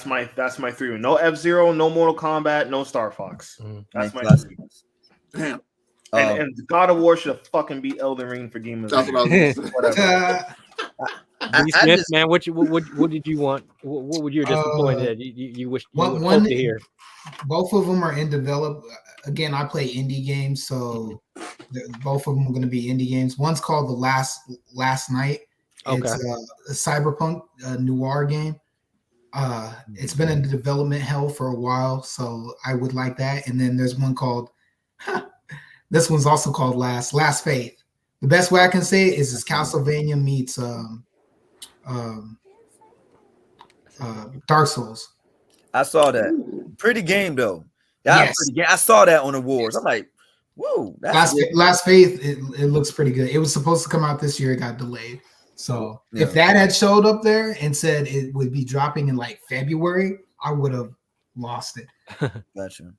S1: my 3. No F-Zero, no Mortal Kombat, no Star Fox. That's my 3.
S4: Damn.
S1: And God of War should have fucking beat Elden Ring for Game of the Year.
S5: Smith, man, what did you want? What would you disappointed that you wish you would hope to hear?
S2: Both of them are in develop. Again, I play indie games, so both of them are going to be indie games. One's called The Last Night. It's a cyberpunk noir game. It's been in development hell for a while, so I would like that. And then there's one called this one's also called Last Faith. The best way I can say it is it's Castlevania meets Dark Souls.
S3: I saw that. Pretty game though. Yes. I saw that on awards. I'm like, whoa.
S2: Last Faith, it looks pretty good. It was supposed to come out this year. It got delayed. So if that had showed up there and said it would be dropping in like February, I would have lost it.
S3: Gotcha.
S5: All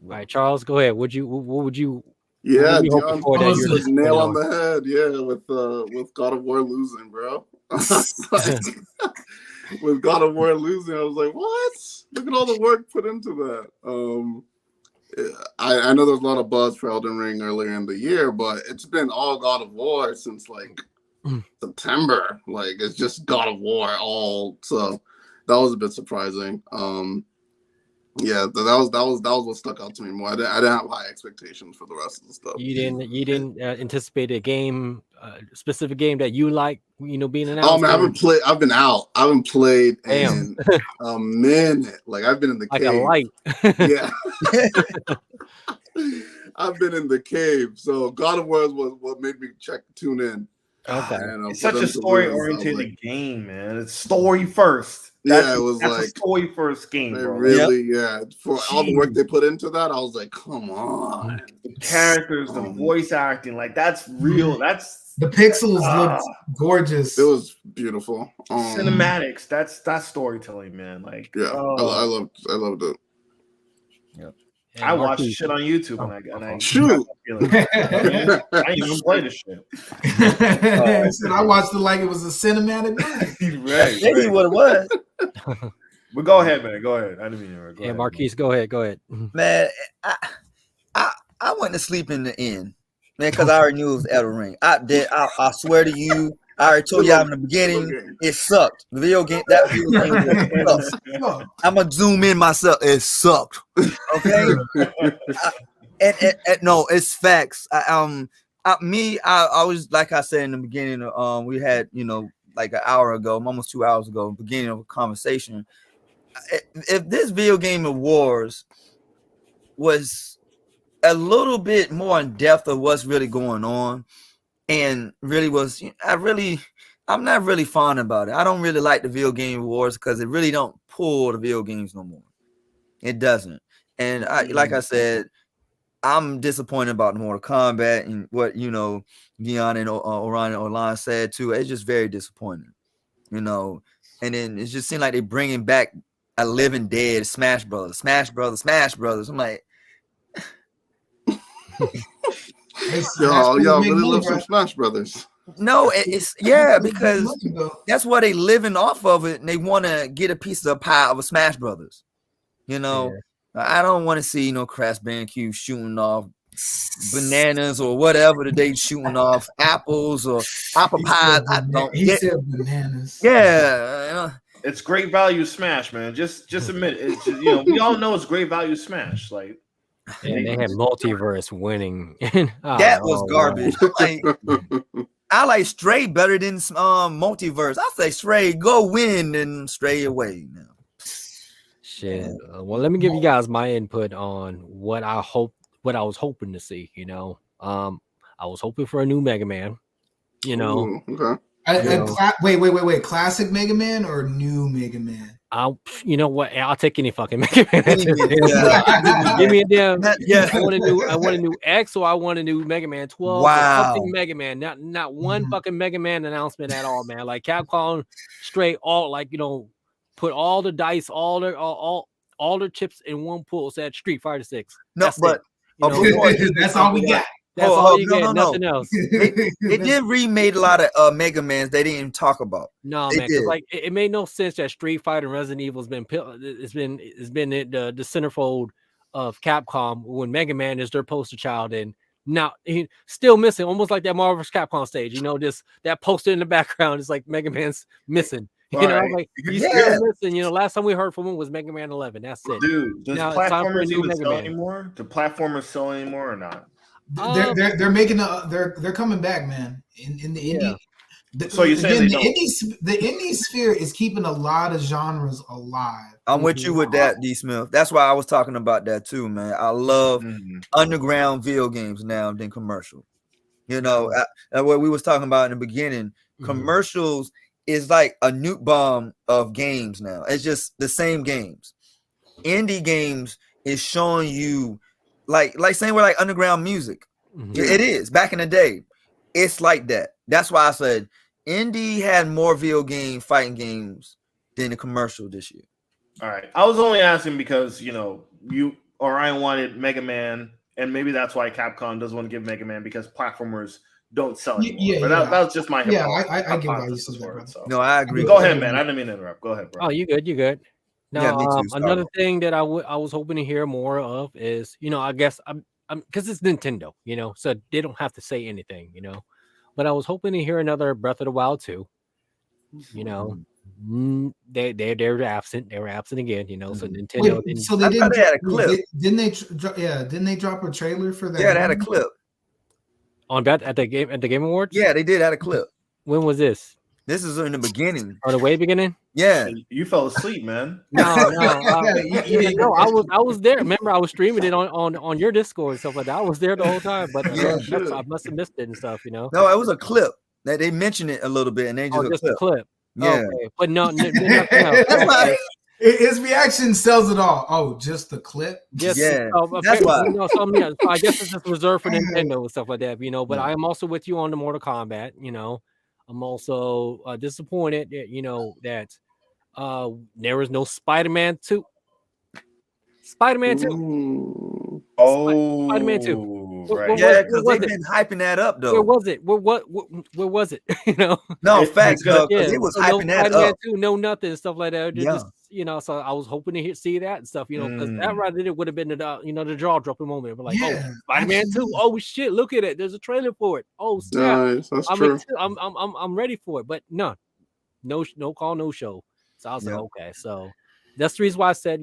S5: right, Charles, go ahead. What would you?
S4: Yeah, John was nail on the head. Yeah, with God of War losing, bro. With God of War losing, I was like, what? Look at all the work put into that. I know there's a lot of buzz for Elden Ring earlier in the year, but it's been all God of War since like September. Like it's just God of War all. So that was a bit surprising. Yeah, that was what stuck out to me more. I didn't have high expectations for the rest of the stuff.
S5: You didn't anticipate a game, specific game that you like, being announced.
S4: Oh man, I've been out. I haven't played in a minute. Like I've been in the cave.
S5: Like a
S4: light. Yeah. I've been in the cave. So God of War was what made me tune in.
S5: Okay.
S1: It's such a story-oriented game, man. It's story first. It was like a story first game, bro.
S4: Really, for all the work they put into that, I was like, come on.
S1: The characters, the voice acting, like that's real. That's
S2: the pixels looked gorgeous.
S4: It was beautiful.
S1: Cinematics. That's storytelling, man. Like,
S4: I loved it.
S1: Yep. I watched shit on YouTube and I
S4: shoot.
S1: I didn't even play this shit.
S2: He said I watched it like it was a cinematic movie.
S1: Right.
S3: Maybe what it was.
S1: But go ahead, man. Go ahead. I didn't mean to. Go ahead,
S5: Marquise, go ahead.
S3: Man, I went to sleep in the end, man, because I already knew it was Elden Ring. I swear to you, I already told y'all in the beginning, it sucked. The video game sucked. I'm gonna zoom in myself. It sucked. Okay. No, it's facts. I was, like I said in the beginning. We had, like an hour ago, almost 2 hours ago, beginning of a conversation. If this video game awards was a little bit more in depth of what's really going on, and really was, I'm not really fond about it. I don't really like the video game awards because it really don't pull the video games no more. It doesn't. And like I said, I'm disappointed about the Mortal Kombat and what, Dion and Orion and Olan said too. It's just very disappointing, and then it just seemed like they're bringing back a living dead Smash Brothers. I'm like,
S4: y'all really love some Smash Brothers.
S3: No, it's because that's what they living off of it, and they want to get a piece of the pie of a Smash Brothers. I don't want to see Crash Bandicoot shooting off bananas or whatever that they shooting off, apples or apple pies.
S2: He said bananas.
S3: Yeah,
S1: it's great value Smash, man. Just admit it. It's just, we all know it's great value Smash. Like,
S5: and they had multiverse winning.
S3: That was garbage. I like Stray better than multiverse. I say Stray go win and Stray away now.
S5: Shit. Well, let me give you guys my input on what I was hoping to see. I was hoping for a new Mega Man.
S4: Ooh, okay.
S2: Wait. Classic Mega Man or new Mega Man?
S5: You know what? I'll take any fucking Mega Man. Give me a damn. Yeah. I want a new X, or I want a new Mega Man 12.
S3: Wow.
S5: Something Mega Man. Not one fucking Mega Man announcement at all, man. Like Capcom, straight all put all the dice, all their chips in one pool. Said Street Fighter 6.
S3: No, but
S2: that's all we got.
S5: That's all you get. Nothing else.
S3: They did remade a lot of Mega Mans they didn't even talk about.
S5: No, man. It made no sense that Street Fighter and Resident Evil has been the centerfold of Capcom when Mega Man is their poster child, and now he's still missing, almost like that Marvel vs. Capcom stage. Just that poster in the background is like Mega Man's missing. Like he's still missing. Last time we heard from him was Mega Man 11. That's it.
S1: Dude, does platformers even sell anymore? Do platformers sell anymore or not?
S2: They're making they're coming back, man. In the indie.
S1: So you're saying
S2: the indie sphere is keeping a lot of genres alive.
S3: I'm with you with that, D. Smith. That's why I was talking about that too, man. I love underground video games now than commercial. What we was talking about in the beginning, commercials is like a nuke bomb of games now. It's just the same games. Indie games is showing you like saying we're like underground music. It is back in the day. It's like that. That's why I said indie had more video game fighting games than the commercial this year.
S1: All right. I was only asking because Orion wanted Mega Man, and maybe that's why Capcom doesn't want to give Mega Man, because platformers don't sell anymore. But that was just my
S2: I get why you said that.
S1: So.
S3: No, I agree.
S1: Go ahead, man. I didn't mean to interrupt. Go ahead, bro.
S5: Oh, you good. Now,
S3: me too,
S5: another thing that I was hoping to hear more of is, I guess I'm because it's Nintendo, so they don't have to say anything, but I was hoping to hear another Breath of the Wild 2. They're absent. They were absent again, so Nintendo.
S2: Wait, so they didn't.
S3: They had a clip.
S2: Didn't they drop a trailer for that?
S3: Yeah, they had a clip
S5: at the Game Awards.
S3: Yeah, they did had a clip.
S5: When was this?
S3: This is in the beginning.
S5: Or the way beginning?
S3: Yeah.
S1: You fell asleep, man.
S5: No. I was there. Remember, I was streaming it on your Discord and stuff like that. I was there the whole time, but I must have missed it and stuff,
S3: No, it was a clip. They mentioned it a little bit, and they just
S5: a clip.
S3: Yeah,
S5: okay. But no, nothing else.
S2: That's why his reaction sells it all. Oh, just the clip.
S3: That's why.
S5: So I guess it's just reserved for Nintendo and stuff like that. But I am also with you on the Mortal Kombat. I'm also disappointed that that there was no Spider-Man 2. Spider-Man 2.
S1: Oh,
S5: Spider-Man 2.
S1: Right.
S3: Yeah, because they've been hyping that up though.
S5: Where was it? Where was it?
S3: No, facts, because it was hyping that up.
S5: 2, no nothing, stuff like that.
S3: Yeah.
S5: Just, so I was hoping to see that and stuff, because that right there would have been the jaw dropping moment. But like, Spider-Man 2, oh shit, look at it. There's a trailer for it. Oh snap.
S4: Nice. That's true.
S5: I'm ready for it, but no call, no show. So I was like, okay, so that's the reason why I said,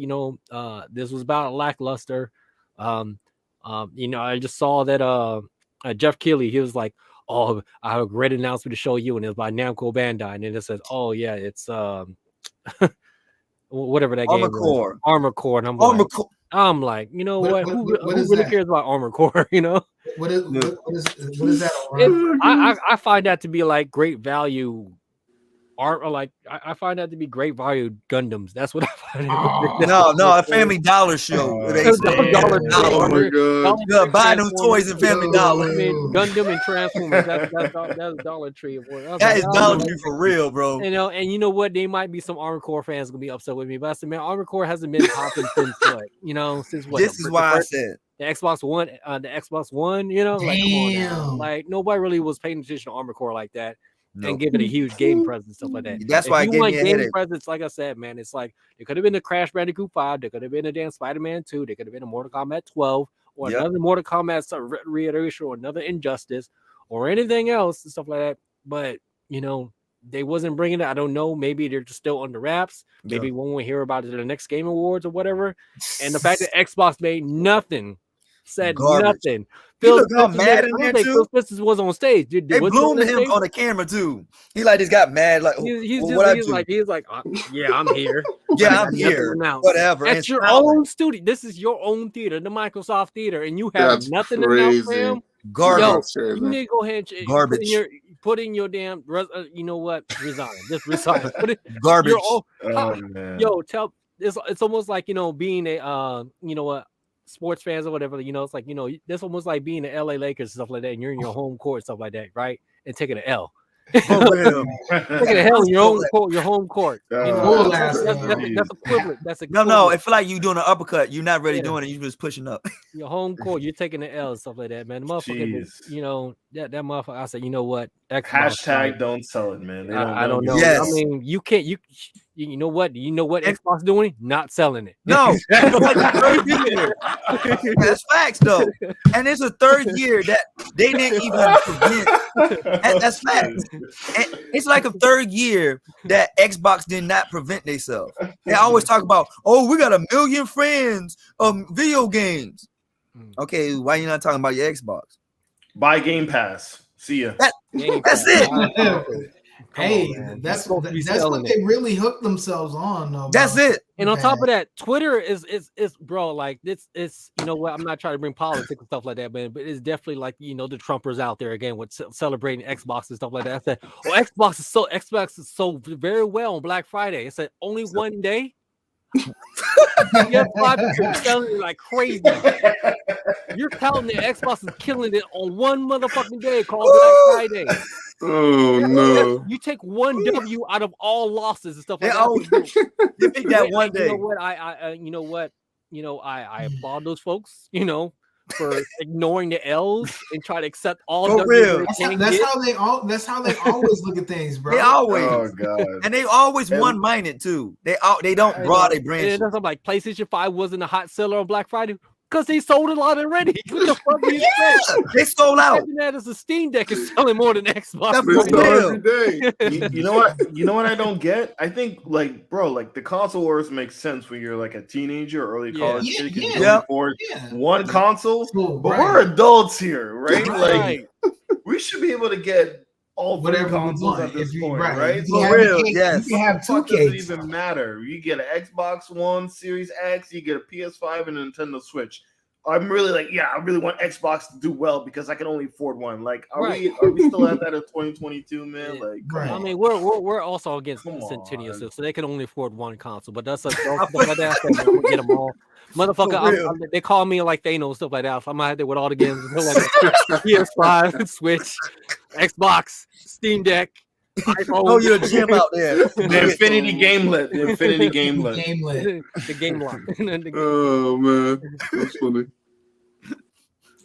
S5: this was about lackluster. I just saw that Jeff Keighley, he was like, oh, I have a great announcement to show you, and it's by Namco Bandai, and then it says, oh yeah, it's whatever that game was. Armor Core, and I'm like, you know what? Who really cares about Armor Core?
S2: What is that?
S5: I find that to be like great value. I find that to be great value Gundams. That's what I find.
S3: No, a Family Dollar show. Buy them toys in Family Dollar.
S5: Gundam and Transformers. That's Dollar Tree.
S3: That is Dollar Tree for real, bro.
S5: And you know what? They might be some Armor Core fans gonna be upset with me, but I said, man, Armor Core hasn't been popping since since what?
S3: This is why I said
S5: the Xbox One. Like, come on now. Like nobody really was paying attention to Armor Core like that. And give it a huge game presence, stuff like that.
S3: That's why I gave me a
S5: game presence. Like I said, man, it's like it could have been a Crash Bandicoot 5, there could have been a damn Spider-Man 2, there could have been a Mortal Kombat 12, or another Mortal Kombat reiteration, or another Injustice, or anything else and stuff like that. But they wasn't bringing it. I don't know. Maybe they're just still under wraps. Maybe when we hear about it at the next Game Awards or whatever. And the fact that Xbox made nothing. Said nothing.
S3: Phil mad in there too.
S5: Phil Spencer was on stage.
S3: They bloomed him on the camera too. He just got mad. Like
S5: he's like, yeah, I'm here.
S3: Yeah, I'm here. Whatever.
S5: That's your own studio. This is your own theater, the Microsoft theater, and you have nothing to announce for him.
S3: Garbage.
S5: You need to go ahead and
S3: garbage.
S5: Put in your damn. You know what? Resign. Just resign. Put it.
S3: Garbage.
S5: Man. Tell. It's almost like being a sports fans or whatever, it's like, that's almost like being the LA Lakers and stuff like that, and you're in your home court, stuff like that, right? And taking an L. Taking an L in your home court. That's equivalent. That's equivalent.
S3: No, it feel like you doing an uppercut. You're not really doing it. You're just pushing up.
S5: Your home court, you're taking the L and stuff like that, man. The motherfucker, that motherfucker. I said, you know what?
S1: Hashtag don't sell it, man.
S5: I don't know.
S3: Yes.
S5: I mean, you can't. You know what? You know what Xbox doing? Not selling it.
S3: No, that's facts though. And it's a third year that they didn't even prevent. That's facts. And it's like a third year that Xbox did not prevent themselves. They always talk about, we got 1 million friends of video games. Okay, why you not talking about your Xbox?
S1: Buy Game Pass. See ya.
S3: That's it.
S2: That's what they really hooked themselves on, though.
S3: That's it.
S5: And on top of that, Twitter is bro, like it's you know what? I'm not trying to bring politics and stuff like that, man, but it's definitely like the Trumpers out there again with celebrating Xbox and stuff like that. I said, Xbox is so very well on Black Friday. It said only one day. Selling like crazy. You're telling me Xbox is killing it on one motherfucking day called Black Friday.
S4: Oh no!
S5: You take one W out of all losses and stuff like
S3: that. They pick that one day.
S5: You know what? I applaud those folks. For ignoring the L's and try to accept all.
S3: For real.
S2: That's how they always look at things, bro.
S3: They always.
S1: Oh god.
S3: And they always one-minded too. They don't broad their brands.
S5: Something like PlayStation 5 wasn't a hot seller on Black Friday. Because they sold a lot already. What the fuck do you think?
S3: They sold out.
S5: That is a Steam Deck is selling more than Xbox.
S4: Every day.
S1: You know what I don't get? I think the console wars make sense when you're like a teenager or early college kid. You can afford one console. But we're adults here, right? Like we should be able to get all three consoles at this point, right?
S2: For real, yes. You can have two
S1: cakes. It doesn't even matter. You get an Xbox One, Series X, you get a PS5 and a Nintendo Switch. I'm really like, I really want Xbox to do well because I can only afford one. Like, are we still at that in 2022, man? Like,
S5: I mean, we're also against Centennial, so they can only afford one console. But that's like, I'm gonna get them all, motherfucker. They call me like Thanos, stuff like that. So I'm gonna have to with all the games, like PS5, Switch, Xbox, Steam Deck. iPhone.
S3: Oh, you're a gym out there.
S1: The Infinity Gamelet. The Infinity Gamelet.
S2: The
S5: game lock.
S4: Oh man, that's funny.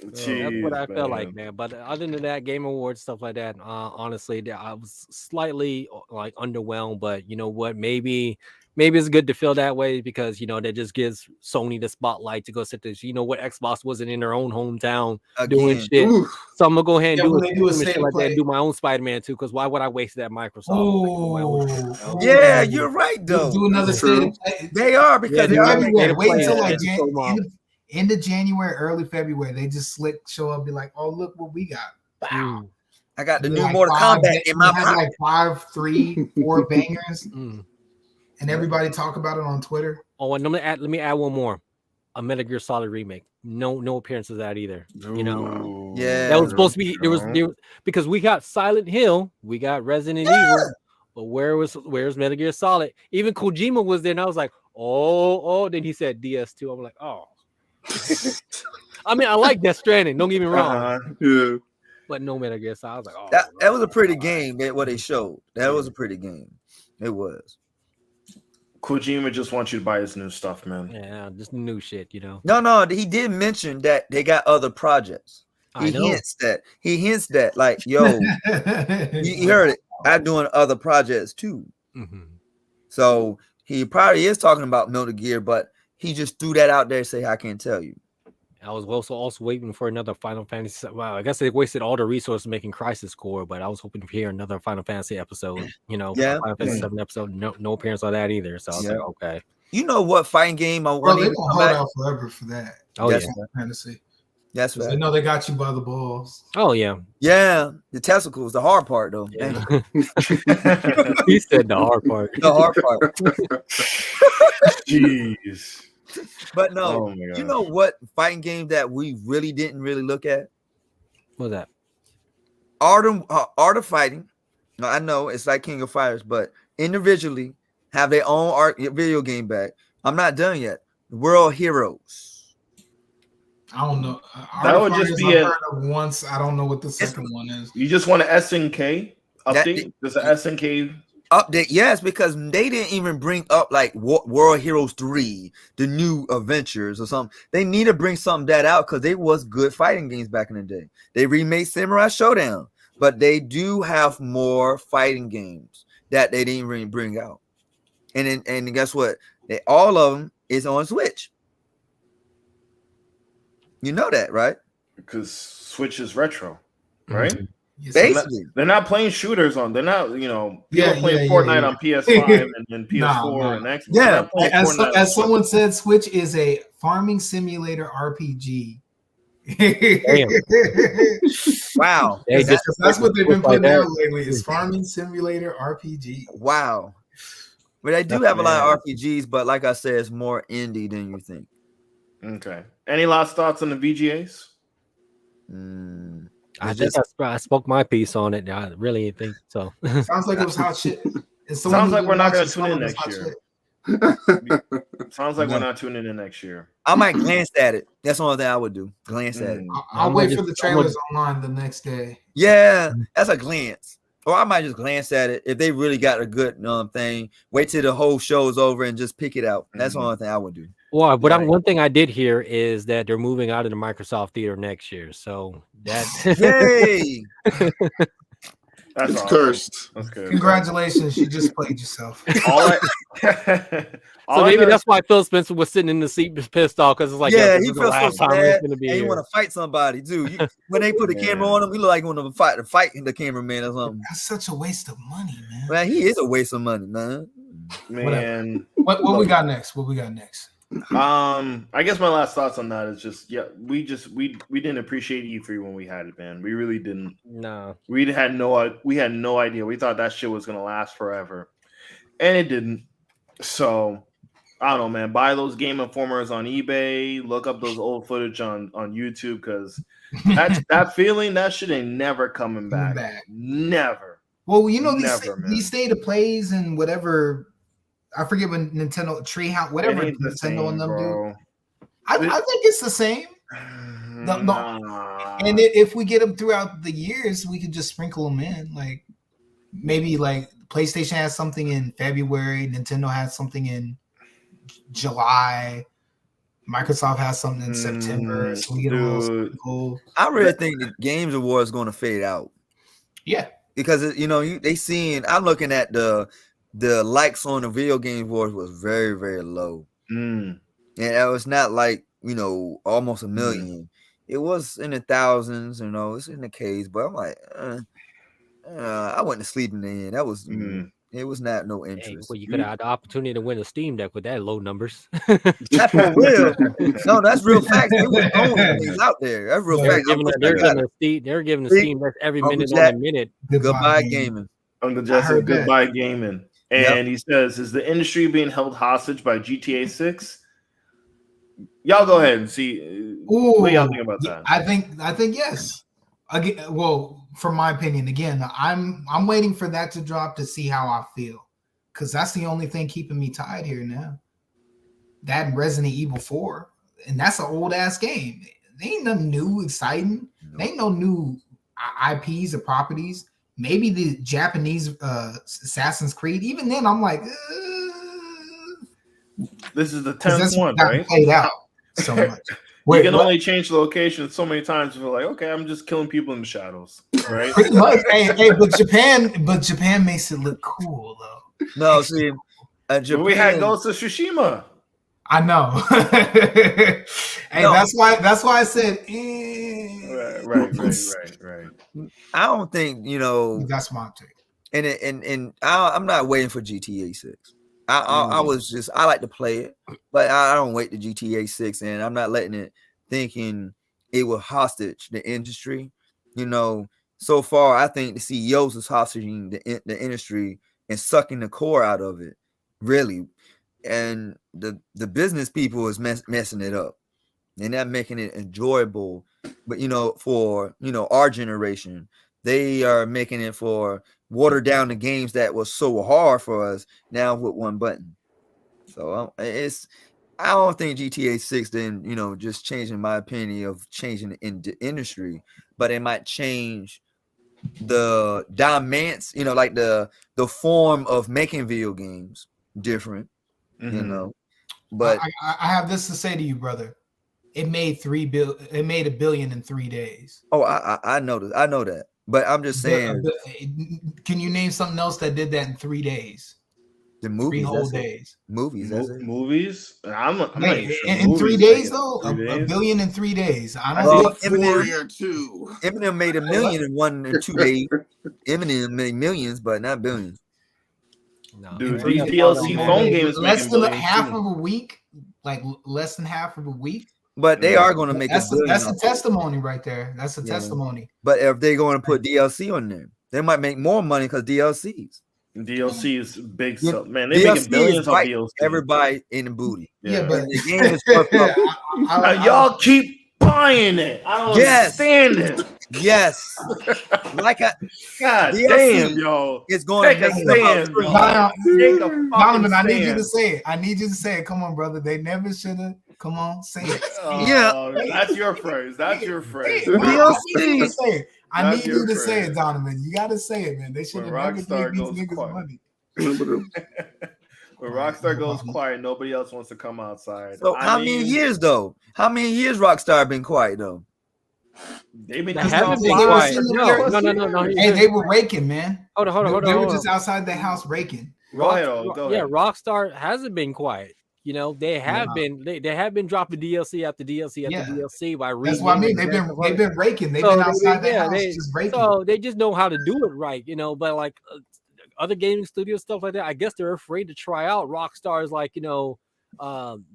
S1: Jeez,
S5: that's what I felt like, man. But other than that, Game Awards stuff like that, honestly, I was slightly like underwhelmed. But you know what? Maybe it's good to feel that way because that just gives Sony the spotlight to go sit this. You know what? Xbox wasn't in their own hometown doing shit, so I'm gonna go ahead and do shit like that and do my own Spider-Man too. Because why would I waste that Microsoft?
S3: Yeah, you're right though.
S2: Do another state.
S3: They are because they are.
S2: Wait until like end of January, early February. They just show up, be like, "Oh, look what we got!" Wow.
S3: I got the new Mortal Kombat in my pocket.
S2: Like 5, 3, 4 bangers. And everybody talk about it on Twitter.
S5: Oh, and let me add one more. A Metal Gear Solid remake. No appearance of that either.
S3: Yeah,
S5: that was supposed to be. There was because we got Silent Hill, we got Resident Evil, but where's Metal Gear Solid? Even Kojima was there, and I was like, oh. Then he said DS2. I'm like, oh. I mean, I like Death Stranding. Don't get me wrong.
S4: Yeah.
S5: But no Metal Gear Solid. I was like, oh.
S3: That was a pretty game. What they showed. That was a pretty game. It was.
S1: Kojima just wants you to buy his new stuff, man.
S5: Yeah, just new shit,
S3: No, he did mention that they got other projects. He hints that, like, yo, you heard it. I'm doing other projects too. So he probably is talking about Metal Gear, but he just threw that out there and say, I can't tell you.
S5: I was also waiting for another Final Fantasy. Wow, I guess they wasted all the resources making Crisis Core, but I was hoping to hear another Final Fantasy episode. Final Fantasy 7 episode. No appearance on that either. So I was like, okay.
S3: You know what fighting game I want
S2: to hold out forever for that.
S5: Oh yeah,
S2: Fantasy.
S3: That's right.
S2: I know they got you by the balls.
S5: Oh yeah,
S3: the testicles, the hard part though.
S5: Yeah. He said the hard part.
S3: The hard part.
S1: Jeez.
S3: But no, you know what fighting game that we really didn't look at?
S5: What was that?
S3: Art of Fighting. No, I know it's like King of Fighters, but individually have their own video game back. I'm not done yet. World Heroes.
S2: I don't know.
S1: That would just be
S2: once. I don't know what the second one is.
S1: You just want an SNK update? There's an SNK
S3: update, yes, because they didn't even bring up like World Heroes 3, the new adventures or something. They need to bring something that out because they was good fighting games back in the day. They remade Samurai Showdown, but they do have more fighting games that they didn't really bring out. And guess what? All of them is on Switch. You know that, right?
S1: Because Switch is retro, right?
S2: Mm-hmm.
S3: Basically,
S1: they're not playing shooters on. They're not, people playing Fortnite on PS5 and PS4 and Xbox.
S2: Yeah, as someone said, Switch is a farming simulator RPG.
S3: Wow,
S2: that's what they've been putting out lately. Is farming simulator RPG.
S3: Wow, but they do have a lot of RPGs, but like I said, it's more indie than you think.
S1: Okay. Any last thoughts on the VGAs?
S5: I spoke my piece on it. I really think so.
S2: Sounds like it was hot shit.
S1: Sounds like we're not going to tune in next year. Sounds like we're not tuning in next year.
S3: I might glance at it. That's the only thing I would do. Glance at it.
S2: I'll wait for the trailers online the next day.
S3: Yeah, that's a glance. Or I might just glance at it. If they really got a good thing, wait till the whole show is over and just pick it out. That's the only thing I would do.
S5: Well, but one thing I did hear is that they're moving out of the Microsoft Theater next year. So that's
S3: yay.
S1: That's
S4: it's
S1: awesome.
S4: Cursed.
S1: That's good.
S2: Congratulations, you just played yourself.
S5: So maybe that's why Phil Spencer was sitting in the seat pissed off because it's like,
S3: he feels so sad. And he want to fight somebody too. When they put the camera on him, he look like he want to fight the cameraman or something.
S2: That's such a waste of money, man.
S3: Man, he is a waste of money, man.
S1: Man,
S2: what we got next? What we got next?
S1: I guess my last thoughts on that is just we didn't appreciate E3 when we had it, man. We really didn't.
S5: No,
S1: we had no idea. We thought that shit was gonna last forever, and it didn't. So I don't know, man. Buy those Game Informers on eBay. Look up those old footage on YouTube because that feeling, that shit ain't never coming back. Never.
S2: Well, you know, these state of plays and whatever. I forget when Nintendo Treehouse, whatever Nintendo and them do. I think it's the same. And if we get them throughout the years, we could just sprinkle them in. Like maybe like PlayStation has something in February, Nintendo has something in July, Microsoft has something in September. So we get a little sprinkle.
S3: I really think the Games Award is going to fade out.
S2: Yeah,
S3: because I'm looking at the likes on the video game awards was very, very low. And it was not like, almost a million. It was in the thousands, it's in the K's, but I'm like, I went to sleep in the end. That was, it was not no interest.
S5: Well, you could have had the opportunity to win a Steam Deck with that low numbers.
S3: That's for real. No, that's real facts. They were throwing things out there. That's real facts.
S5: They're giving the Steam Deck every minute on the minute.
S3: Goodbye gaming.
S1: Uncle Jesse, goodbye gaming. And he says, is the industry being held hostage by GTA 6? Y'all go ahead and see. What y'all think about that?
S2: I think yes. Again, well, from my opinion, again, I'm waiting for that to drop to see how I feel, because that's the only thing keeping me tied here now. That and Resident Evil 4, and that's an old ass game. They ain't nothing new, exciting. They ain't no new IPs or properties. Maybe the Japanese Assassin's Creed. Even then, I'm like,
S1: this is the 10th one, right?
S2: Played out so much.
S1: You can only change the location so many times. You're like, okay, I'm just killing people in the shadows, right?
S2: Pretty much. hey, but Japan makes it look cool though.
S3: No, see,
S1: Japan, we had Ghost of Tsushima.
S2: I know. That's why I said.
S1: Right.
S3: I don't think
S2: that's my take.
S3: And I'm not waiting for GTA 6. I like to play it, but I don't wait to GTA 6, and I'm not letting it thinking it will hostage the industry. So far, I think the CEOs is hostage the industry and sucking the core out of it, really. And the business people is messing it up, and not making it enjoyable. But for our generation, they are making it for water down the games that was so hard for us now with one button. So I don't think GTA 6 then just changing my opinion of changing the industry, but it might change the dominance, like the form of making video games different. But
S2: I have this to say to you, brother. It made $1 billion in 3 days.
S3: Oh, I know that. I know that. But I'm just saying.
S2: Can you name something else that did that in 3 days?
S3: The movies,
S2: 3 whole days.
S3: Movies,
S1: movies. I'm
S2: in 3 days though. $1 billion in 3 days. I don't think
S3: Eminem made $1 million in 1 or 2 days. Eminem made millions, but not billions.
S1: No, dude, these DLC phone games
S2: less than half of a week. Like less than half of a week.
S3: But they are going to make
S2: that's a testimony right there. That's a testimony.
S3: But if they're going to put DLC on there, they might make more money because DLCs.
S1: DLC is big stuff, man. They're making billions on DLC.
S3: Everybody in the booty.
S2: Yeah, but
S3: the game is fucked up.
S1: Y'all keep buying it. I don't understand it.
S3: Yes.
S1: God damn, yo.
S3: It's going to make
S2: Donovan, I need you to say it. Come on, brother. They never should have. Come on, say it.
S1: That's your phrase. That's your phrase.
S2: I need you to say it, Donovan. You got to say it, man. They should have never gave these niggas money.
S1: When Rockstar goes quiet, nobody else wants to come outside.
S3: So how many years though? How many years Rockstar been quiet though?
S1: They've been
S5: quiet. No.
S2: Hey, they were raking, man.
S5: Hold on.
S2: They were just outside the house raking.
S1: Go ahead.
S5: Yeah, Rockstar hasn't been quiet. They have been dropping DLC after DLC after DLC by
S2: That's what I mean. They've been raking. They've been outside the house just raking.
S5: So they just know how to do it right, But like other gaming studios, stuff like that, I guess they're afraid to try out Rockstar's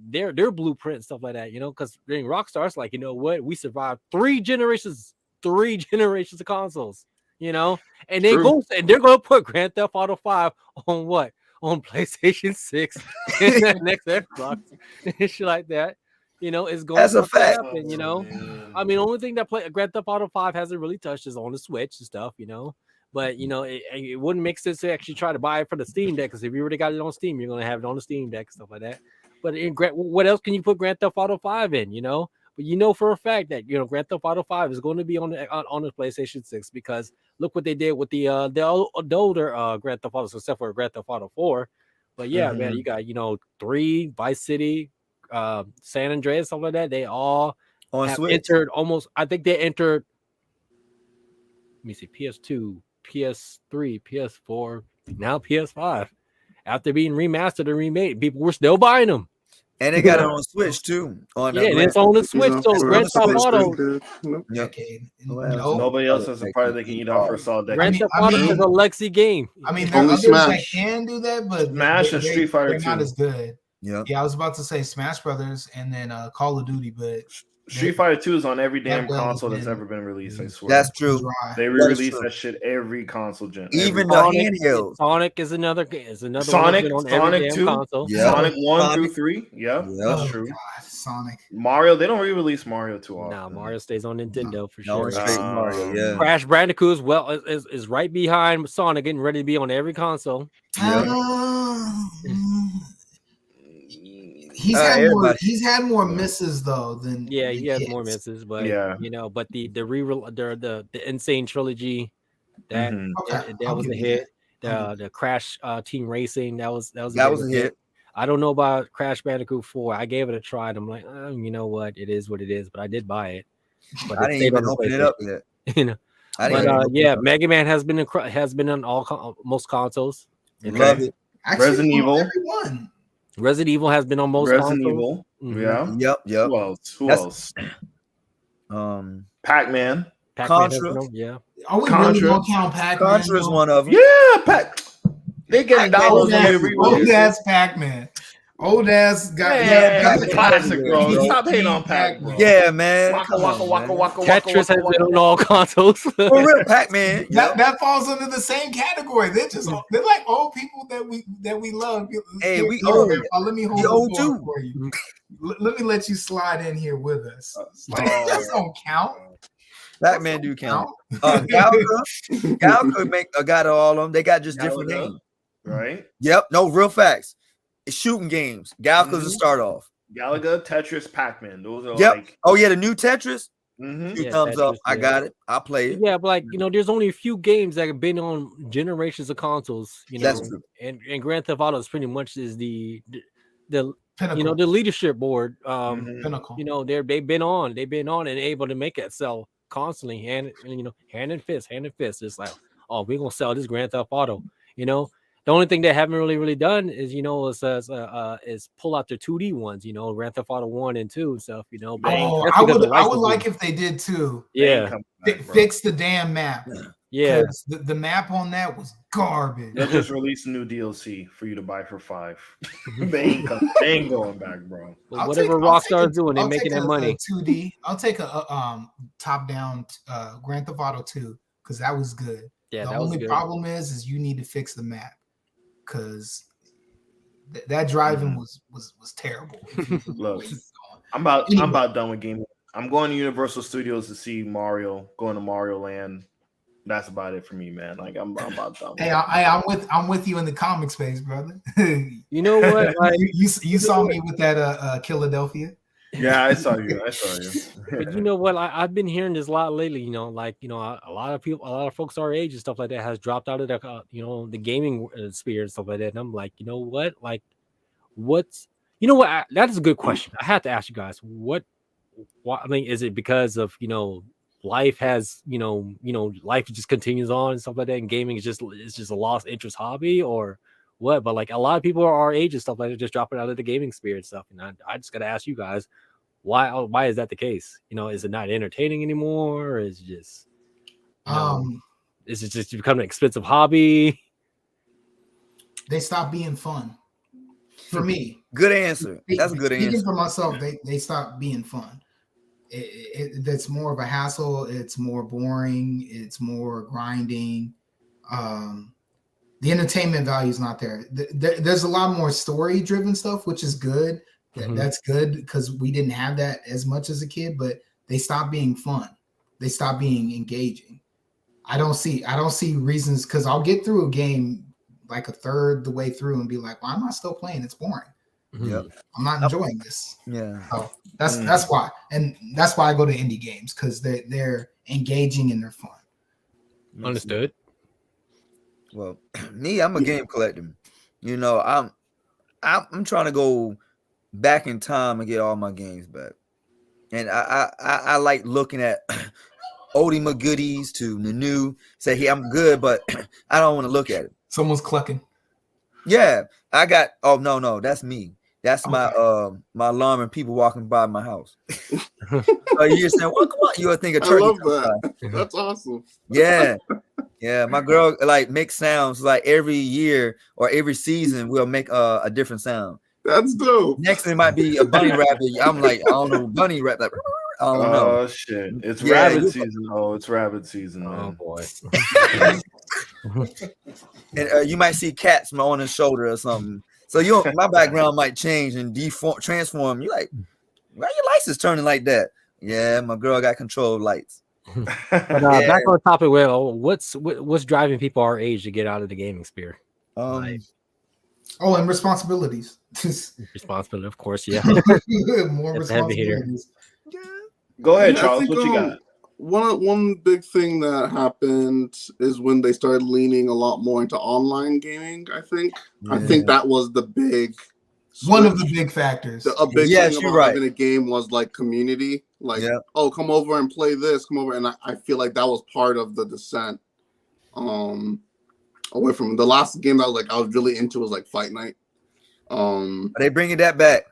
S5: their blueprint and stuff like that, because during Rockstar, it's like, what, we survived 3 generations of consoles, and they're going to put Grand Theft Auto 5 on what? on PlayStation 6 and the next Xbox and shit like that. It's going
S3: That's a
S5: to
S3: fact.
S5: happen. I mean, the only thing that Grand Theft Auto 5 hasn't really touched is on the Switch and stuff. But it wouldn't make sense to actually try to buy it for the Steam Deck, because if you already got it on Steam, you're gonna have it on the Steam Deck and stuff like that. But what else can you put Grand Theft Auto 5 in? But for a fact that Grand Theft Auto 5 is going to be on the PlayStation 6, because look what they did with the older Grand Theft Auto, except for Grand Theft Auto 4. But yeah, man, you got 3, Vice City, San Andreas, stuff like that. They all have entered almost. I think they entered. Let me see, PS2, PS3, PS4, now PS5. After being remastered and remade, people were still buying them.
S3: And they got it on Switch too.
S5: And it's on the Switch. So Grand Theft Auto.
S1: Nobody else has a part they can eat off for a solid decade.
S5: Grand Theft Auto is a legacy game.
S2: I mean, there are others that can do that, but
S1: Smash and Street Fighter 2.
S2: They're not as good.
S3: Yeah,
S2: I was about to say Smash Brothers and then Call of Duty, but
S1: Street Fighter 2 is on every damn console that's ever been released. I swear.
S3: That's true.
S1: They re-release that shit every console gen.
S3: Even the handheld.
S5: Sonic is another
S1: Sonic,
S5: on
S1: Sonic
S5: every
S1: 2,
S5: console.
S1: Yeah. Sonic 1 through 3. Yeah, that's true.
S2: God, Sonic.
S1: Mario, they don't re-release Mario too often.
S5: Nah, Mario stays on Nintendo for sure.
S3: It's straight Mario, yeah.
S5: Crash Bandicoot is right behind Sonic, getting ready to be on every console.
S2: He's had more misses though than
S5: he has more misses, but but the Insane Trilogy that was a hit. The Crash Team Racing that was a hit. I don't know about Crash Bandicoot 4. I gave it a try and I'm like, you know what, it is what it is, but I did buy it. But
S3: I didn't even open it up yet.
S5: But Mega Man has been on most consoles.
S3: Love it.
S2: Actually,
S1: Resident Evil.
S2: Everyone.
S5: Resident Evil has been on most
S1: Resident
S5: consoles.
S1: Evil. Yeah.
S3: Yep.
S1: Who else? Pac-Man.
S3: Contra.
S2: Are we really gonna count Pac-Man?
S3: Contra is one of them.
S1: Yeah, they get dollars on every
S2: old ass Pac-Man. Old ass
S1: got classic, bro. Stop hating on Pac, bro.
S3: Yeah, man.
S1: Waka.
S5: Tetris has been on all consoles.
S3: For real, Pac-Man.
S2: That falls under the same category. They're like old people that we love.
S3: Hey, we old.
S2: Let me hold the door for you. Let me let you slide in here with us. That don't count.
S3: Pac-Man do count. Galka got all of them. They got just different names.
S1: Right?
S3: Yep. No, real facts. It's shooting games. Galka's a start off.
S1: Galaga, Tetris, Pac-Man. Those are
S3: like. Oh yeah, the new Tetris. 2 thumbs up. I got it. I'll play it.
S5: Yeah, but there's only a few games that have been on generations of consoles.
S3: That's true.
S5: And Grand Theft Auto is pretty much is the
S2: Pinnacle.
S5: The leadership board.
S2: Pinnacle.
S5: They've been on and able to make it sell constantly, hand in fist. It's like, oh, we're gonna sell this Grand Theft Auto. The only thing they haven't really done is is pull out their 2D ones, Grand Theft Auto 1 and 2 and stuff,
S2: I would like if they did too.
S5: Yeah.
S2: Fix the damn map.
S5: Yeah.
S2: The map on that was garbage.
S1: They'll just release a new DLC for you to buy for $5. They ain't going back, bro.
S5: Whatever Rockstar's doing, they're making that money.
S2: 2D. I'll take a top-down Grand Theft Auto 2 because that was good.
S5: Yeah,
S2: the only problem is you need to fix the map. Because that driving was terrible.
S1: Look, I'm about done with gaming. I'm going to Universal Studios to see Mario. Going to Mario Land. That's about it for me, man. Like I'm about done.
S2: Hey, I'm with you in the comic space, brother.
S5: You know what?
S2: You saw me with that Philadelphia.
S1: Yeah, I saw you.
S5: But you know what? I've been hearing this a lot lately. A lot of folks our age and stuff like that has dropped out of the the gaming sphere and stuff like that. And I'm like, you know what? Like, that is a good question. I have to ask you guys. Why? I mean, is it because of life has life just continues on and stuff like that, and gaming is just a lost interest hobby, or what? But like a lot of people are our age and stuff like that just dropping out of the gaming sphere and stuff. And I just gotta ask you guys, why is that the case? Is it not entertaining anymore? Or is it just is it just become an expensive hobby?
S2: They stopped being fun. For me.
S3: Good answer. That's a good answer.
S2: Even for myself, they stopped being fun. It's more of a hassle. It's more boring. It's more grinding. The entertainment value is not there. There's a lot more story-driven stuff, which is good. That's good because we didn't have that as much as a kid, but they stopped being fun. They stopped being engaging. I don't see reasons because I'll get through a game like a third the way through and be like, why am I still playing? It's boring.
S3: Yep.
S2: I'm not enjoying this.
S3: Yeah.
S2: So that's why. And that's why I go to indie games because they're engaging and they're fun.
S5: Understood.
S3: Well, me, I'm a game collector. You know, I'm trying to go back in time and get all my games back. And I like looking at oldie but goodies to the new. Say, hey, I'm good, but I don't want to look at it.
S2: Someone's clucking.
S3: Yeah, I got. Oh no, that's me. That's my my alarm and people walking by my house. So you're saying, well, come on, you'll think a turkey.
S4: I love that. That's awesome.
S3: Yeah. Yeah, my girl like makes sounds like every year or every season we'll make a different sound.
S4: That's dope.
S3: Next thing might be a bunny rabbit. I'm like, I don't know, bunny rabbit. Like, I don't know.
S1: Oh shit! It's rabbit season. Oh, it's rabbit season. Man.
S5: Oh boy.
S3: And you might see cats on his shoulder or something. So my background might change and transform. You like, why your lights is turning like that? Yeah, my girl got controlled lights.
S5: But back on the topic, well, what's driving people our age to get out of the gaming sphere?
S2: And responsibilities.
S5: Responsibility, of course, yeah.
S2: More responsibilities.
S1: Go ahead, Charles. What you got?
S4: One big thing that happened is when they started leaning a lot more into online gaming. I think that was the big
S2: one of the big factors.
S4: A big thing about having a game was like community. Like, oh, come over and play this. Come over, and I feel like that was part of the descent. Away from the last game that I was really into was like Fight Night.
S3: Are they bringing that back?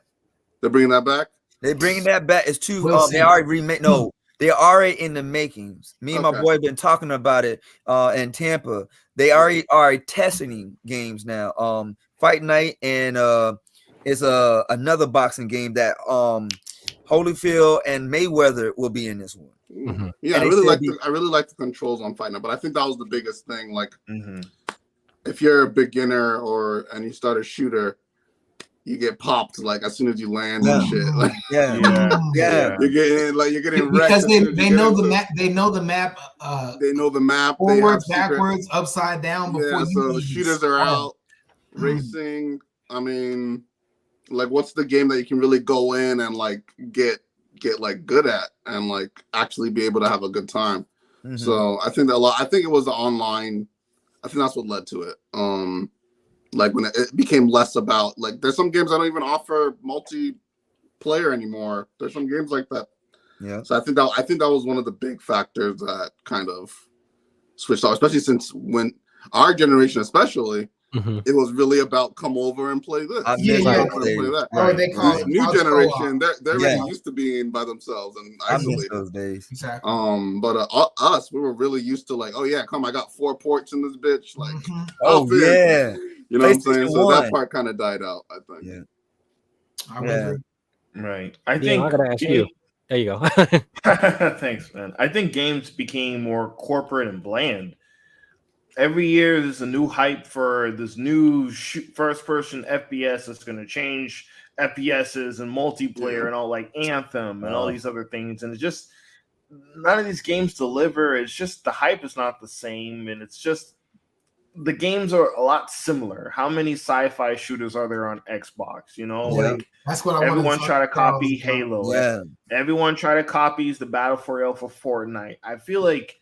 S4: They're bringing that back.
S3: They bringing that back. It's too. They already remake. No, they're already in the makings. Me and my boy have been talking about it. In Tampa, they already are testing games now. Fight Night and it's another boxing game that Holyfield and Mayweather will be in this one.
S4: Mm-hmm. Yeah, I really like the controls on Fight Night, but I think that was the biggest thing. Like, if you're a beginner and you start a shooter, you get popped like as soon as you land and shit. Like, you're getting wrecked
S2: because they know the map. They know the map.
S4: They know the map.
S2: Forwards, backwards, upside down. Before
S4: so the shooters are out racing. I mean, like, what's the game that you can really go in and like get like good at and like actually be able to have a good time? So I think I think it was the online. I think that's what led to it. Like when it became less about like, there's some games that don't even offer multiplayer anymore. There's some games like that. Yeah. So I think that was one of the big factors that kind of switched off, especially since when our generation, especially, it was really about come over and play this. Play that.
S2: Or they call
S4: it new generation. They're really used to being by themselves and isolated.
S3: Those days.
S2: Exactly.
S4: But us, we were really used to like, oh yeah, I got 4 ports in this bitch. Like,
S3: yeah.
S4: You know what I'm saying? So that part kind of died out, I think.
S3: Yeah.
S2: I would agree.
S1: Right. I think
S5: I gotta ask you. There you go.
S1: Thanks, man. I think games became more corporate and bland. Every year there's a new hype for this new first-person FPS that's going to change FPSs and multiplayer and all, like Anthem and all these other things. And it's just none of these games deliver. It's just the hype is not the same, and it's just the games are a lot similar. How many sci-fi shooters are there on Xbox? You know, like
S2: that's what
S1: everyone try to copy Halo. Yeah. Everyone try to copy the Battle Royale for Fortnite. I feel like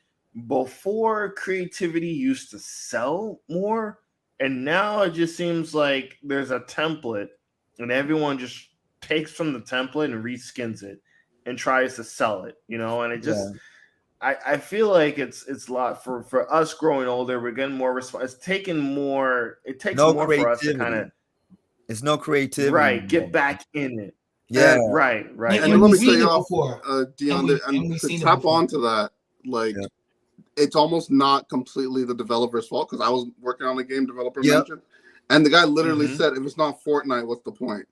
S1: before creativity used to sell more, and now it just seems like there's a template and everyone just takes from the template and reskins it and tries to sell it, you know, and it just I feel like it's a lot for us growing older. We're getting more response. It takes more for us to kind of.
S3: It's no creativity.
S1: Right. Get back in it.
S3: Yeah.
S1: Right.
S4: And let me say Dion, and to tap onto that, like, it's almost not completely the developer's fault, because I was working on a game developer mentioned, and the guy literally said, if it's not Fortnite, what's the point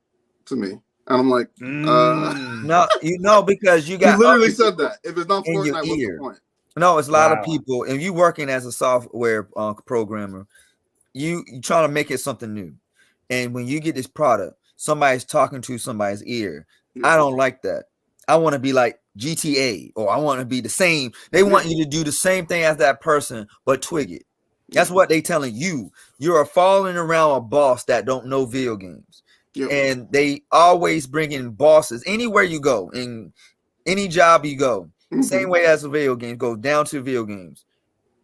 S4: to me? And I'm like,
S3: no, because you got.
S4: He literally said that. If it's not Fortnite, what's the point?
S3: No, it's a lot of people, and you working as a software programmer, you try to make it something new, and when you get this product, somebody's talking to somebody's ear. I don't like that. I want to be like GTA, or I want to be the same. They want you to do the same thing as that person, but twig it. That's what they telling you. You are following around a boss that don't know video games. And they always bring in bosses anywhere you go, in any job you go. Same way as the video games go down to video games.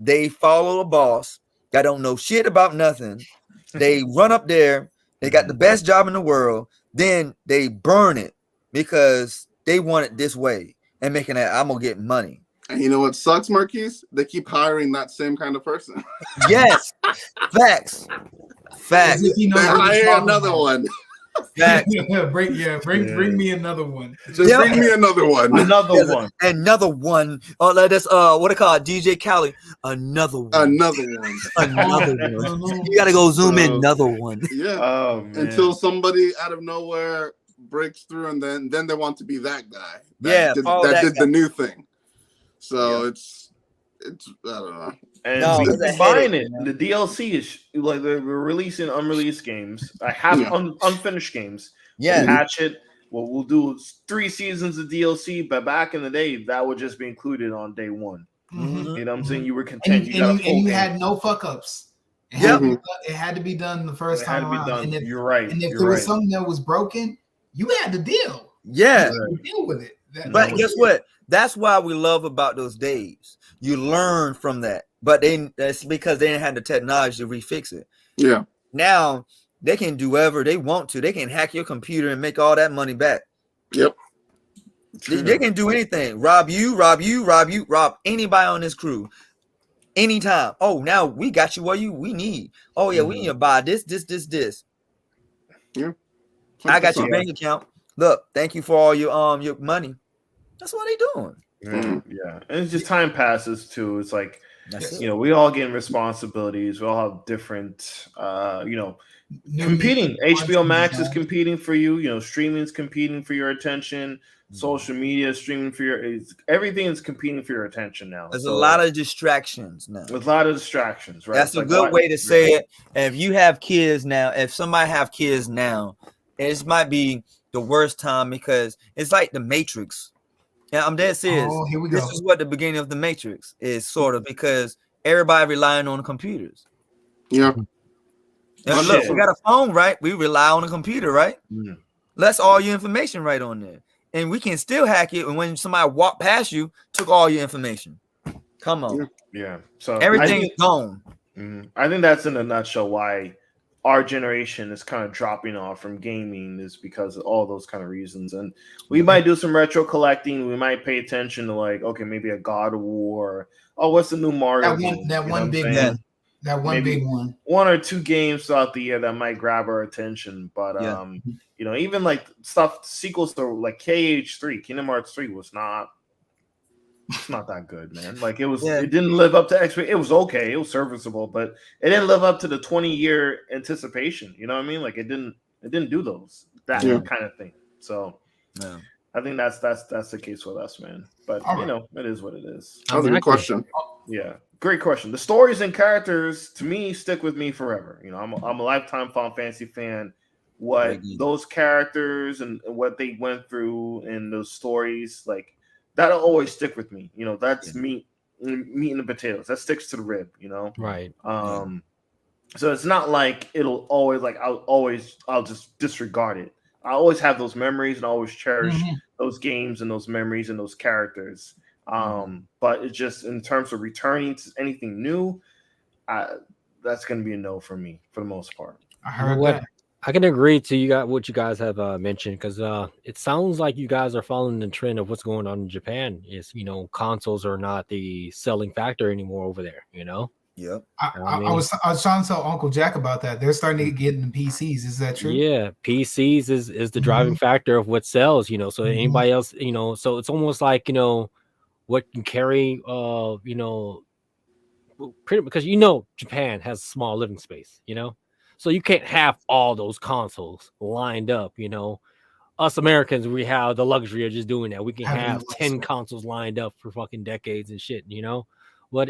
S3: They follow a boss that don't know shit about nothing. They run up there. They got the best job in the world. Then they burn it because they want it this way and making that I'm gonna get money.
S4: And you know what sucks, Marquise? They keep hiring that same kind of person.
S3: Yes, facts.
S4: They hire another one.
S2: Bring me another one.
S4: Just bring me another one.
S3: Another one. Oh, that's what they call it, DJ Khaled. Another one.
S4: Another one.
S3: Another one. You gotta go zoom in. Another one.
S4: Yeah. Oh, until somebody out of nowhere breaks through, and then they want to be that guy. That did the new thing. So it's I don't know.
S1: And we combine it. The DLC is like we're releasing unreleased games. I have unfinished games.
S3: Yeah,
S1: patch it. We'll do 3 seasons of DLC, but back in the day, that would just be included on day one. You know what I'm saying? You were content.
S2: And you had no fuck ups. It had to be done the first time around. And
S1: you're right.
S2: And if there was something that was broken, you had to deal.
S3: Yeah,
S2: deal with it.
S3: But guess what? That's why we love about those days. You learn from that. But that's because they didn't have the technology to refix it.
S4: Yeah.
S3: Now they can do whatever they want to. They can hack your computer and make all that money back.
S4: Yep.
S3: They can do anything. Rob anybody on this crew. Anytime. Oh, now we got you what we need. Oh yeah, we need to buy this.
S4: Yeah.
S3: I got your bank account. Look, thank you for all your money. That's what they doing.
S1: Yeah. And it's just time passes too. It's like we all get responsibilities. We all have different competing. HBO Max is competing for you, streaming is competing for your attention, social media is streaming for everything is competing for your attention now.
S3: There's a lot of distractions now.
S1: There's a lot of distractions, right?
S3: That's a good way to say it. And if you have kids now, if somebody have kids now, it might be the worst time because it's like the Matrix. Yeah, I'm dead serious.
S2: Oh, here we go.
S3: This is what the beginning of the Matrix is, sort of, because everybody relying on the computers.
S4: Yeah.
S3: And look, we got a phone, right? We rely on a computer, right? That's all your information right on there. And we can still hack it. And when somebody walked past you, took all your information. Come on.
S1: Yeah. So
S3: everything's gone.
S1: I think that's in a nutshell why our generation is kind of dropping off from gaming is because of all those kind of reasons. And we might do some retro collecting. We might pay attention to okay, maybe a God of War. Oh, what's the new Mario game?
S2: That one big one.
S1: One or two games throughout the year that might grab our attention. But even like sequels to like KH3, Kingdom Hearts 3 was not. It's not that good, man. Like it was, it didn't live up to expectations. It was okay, it was serviceable, but it didn't live up to the 20-year anticipation. You know what I mean? Like it didn't do that kind of thing. So I think that's the case with us, man. But it is what it is.
S4: That's a good question.
S1: Yeah, great question. The stories and characters to me stick with me forever. I'm a lifetime Final Fantasy fan. What those characters and what they went through in those stories, like. That'll always stick with me. That's meat and the potatoes. That sticks to the rib,
S5: Right.
S1: So it's not like it'll always I'll just disregard it. I always have those memories and I always cherish those games and those memories and those characters. But it's just in terms of returning to anything new, that's gonna be a no for me for the most part.
S2: I heard that.
S5: I can agree to what you guys have mentioned because it sounds like you guys are following the trend of what's going on in Japan. Is consoles are not the selling factor anymore over there.
S3: Yep.
S2: I was trying to tell Uncle Jack about that. They're starting to get into PCs. Is that true?
S5: Yeah, PCs is the driving factor of what sells. So anybody else, so it's almost like what can carry pretty because Japan has small living space. So you can't have all those consoles lined up, Us Americans, we have the luxury of just doing that. We can have 10 consoles lined up for fucking decades and shit, But,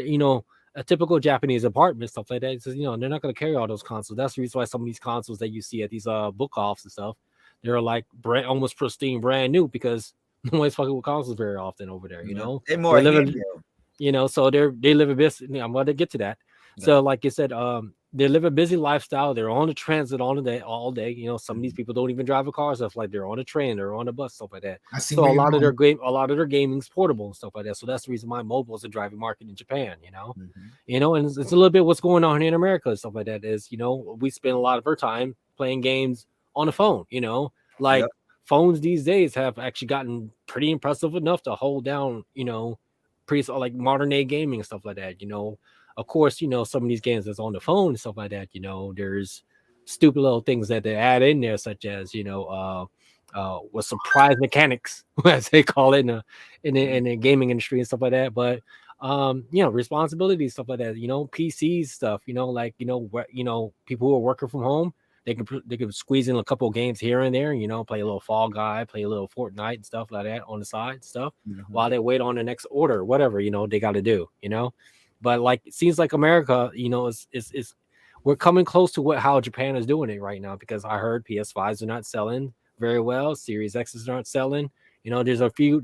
S5: a typical Japanese apartment, stuff like that. So, they're not going to carry all those consoles. That's the reason why some of these consoles that you see at these book offs and stuff, they're like almost pristine, brand new, because no one's fucking with consoles very often over there.
S3: They're more living,
S5: so they live a busy. I'm going to get to that. Yeah. So, like you said, they live a busy lifestyle. They're on the transit all day. Some of these people don't even drive a car, stuff like they're on a train, they're on a bus, stuff like that. So a lot of their gaming's portable and stuff like that. So that's the reason why mobile is a driving market in Japan. And it's a little bit what's going on here in America and stuff like that. Is we spend a lot of our time playing games on the phone. Phones these days have actually gotten pretty impressive enough to hold down. Pretty like modern day gaming and stuff like that. Of course, some of these games that's on the phone and stuff like that, there's stupid little things that they add in there, such as, with surprise mechanics, as they call it in the gaming industry and stuff like that. But, responsibility, stuff like that, PCs stuff, people who are working from home, they can squeeze in a couple of games here and there, play a little Fall Guy, play a little Fortnite and stuff like that on the side stuff while they wait on the next order, whatever, they got to do, But it seems like America, is we're coming close to how Japan is doing it right now, because I heard PS5s are not selling very well, Series X's aren't selling. There's a few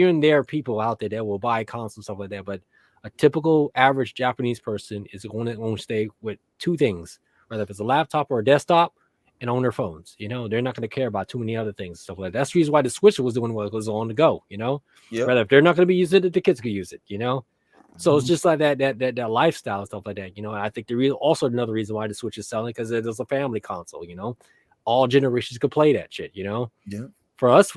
S5: and there people out there that will buy consoles, stuff like that. But a typical average Japanese person is going to stay with two things, whether if it's a laptop or a desktop, and on their phones. They're not going to care about too many other things, stuff like that. That's the reason why the Switch was doing well, it was on the go. Whether if they're not going to be using it, the kids could use it. So it's just like that lifestyle, stuff like that. I think also another reason why the Switch is selling, because it is a family console. All generations could play that shit. For us,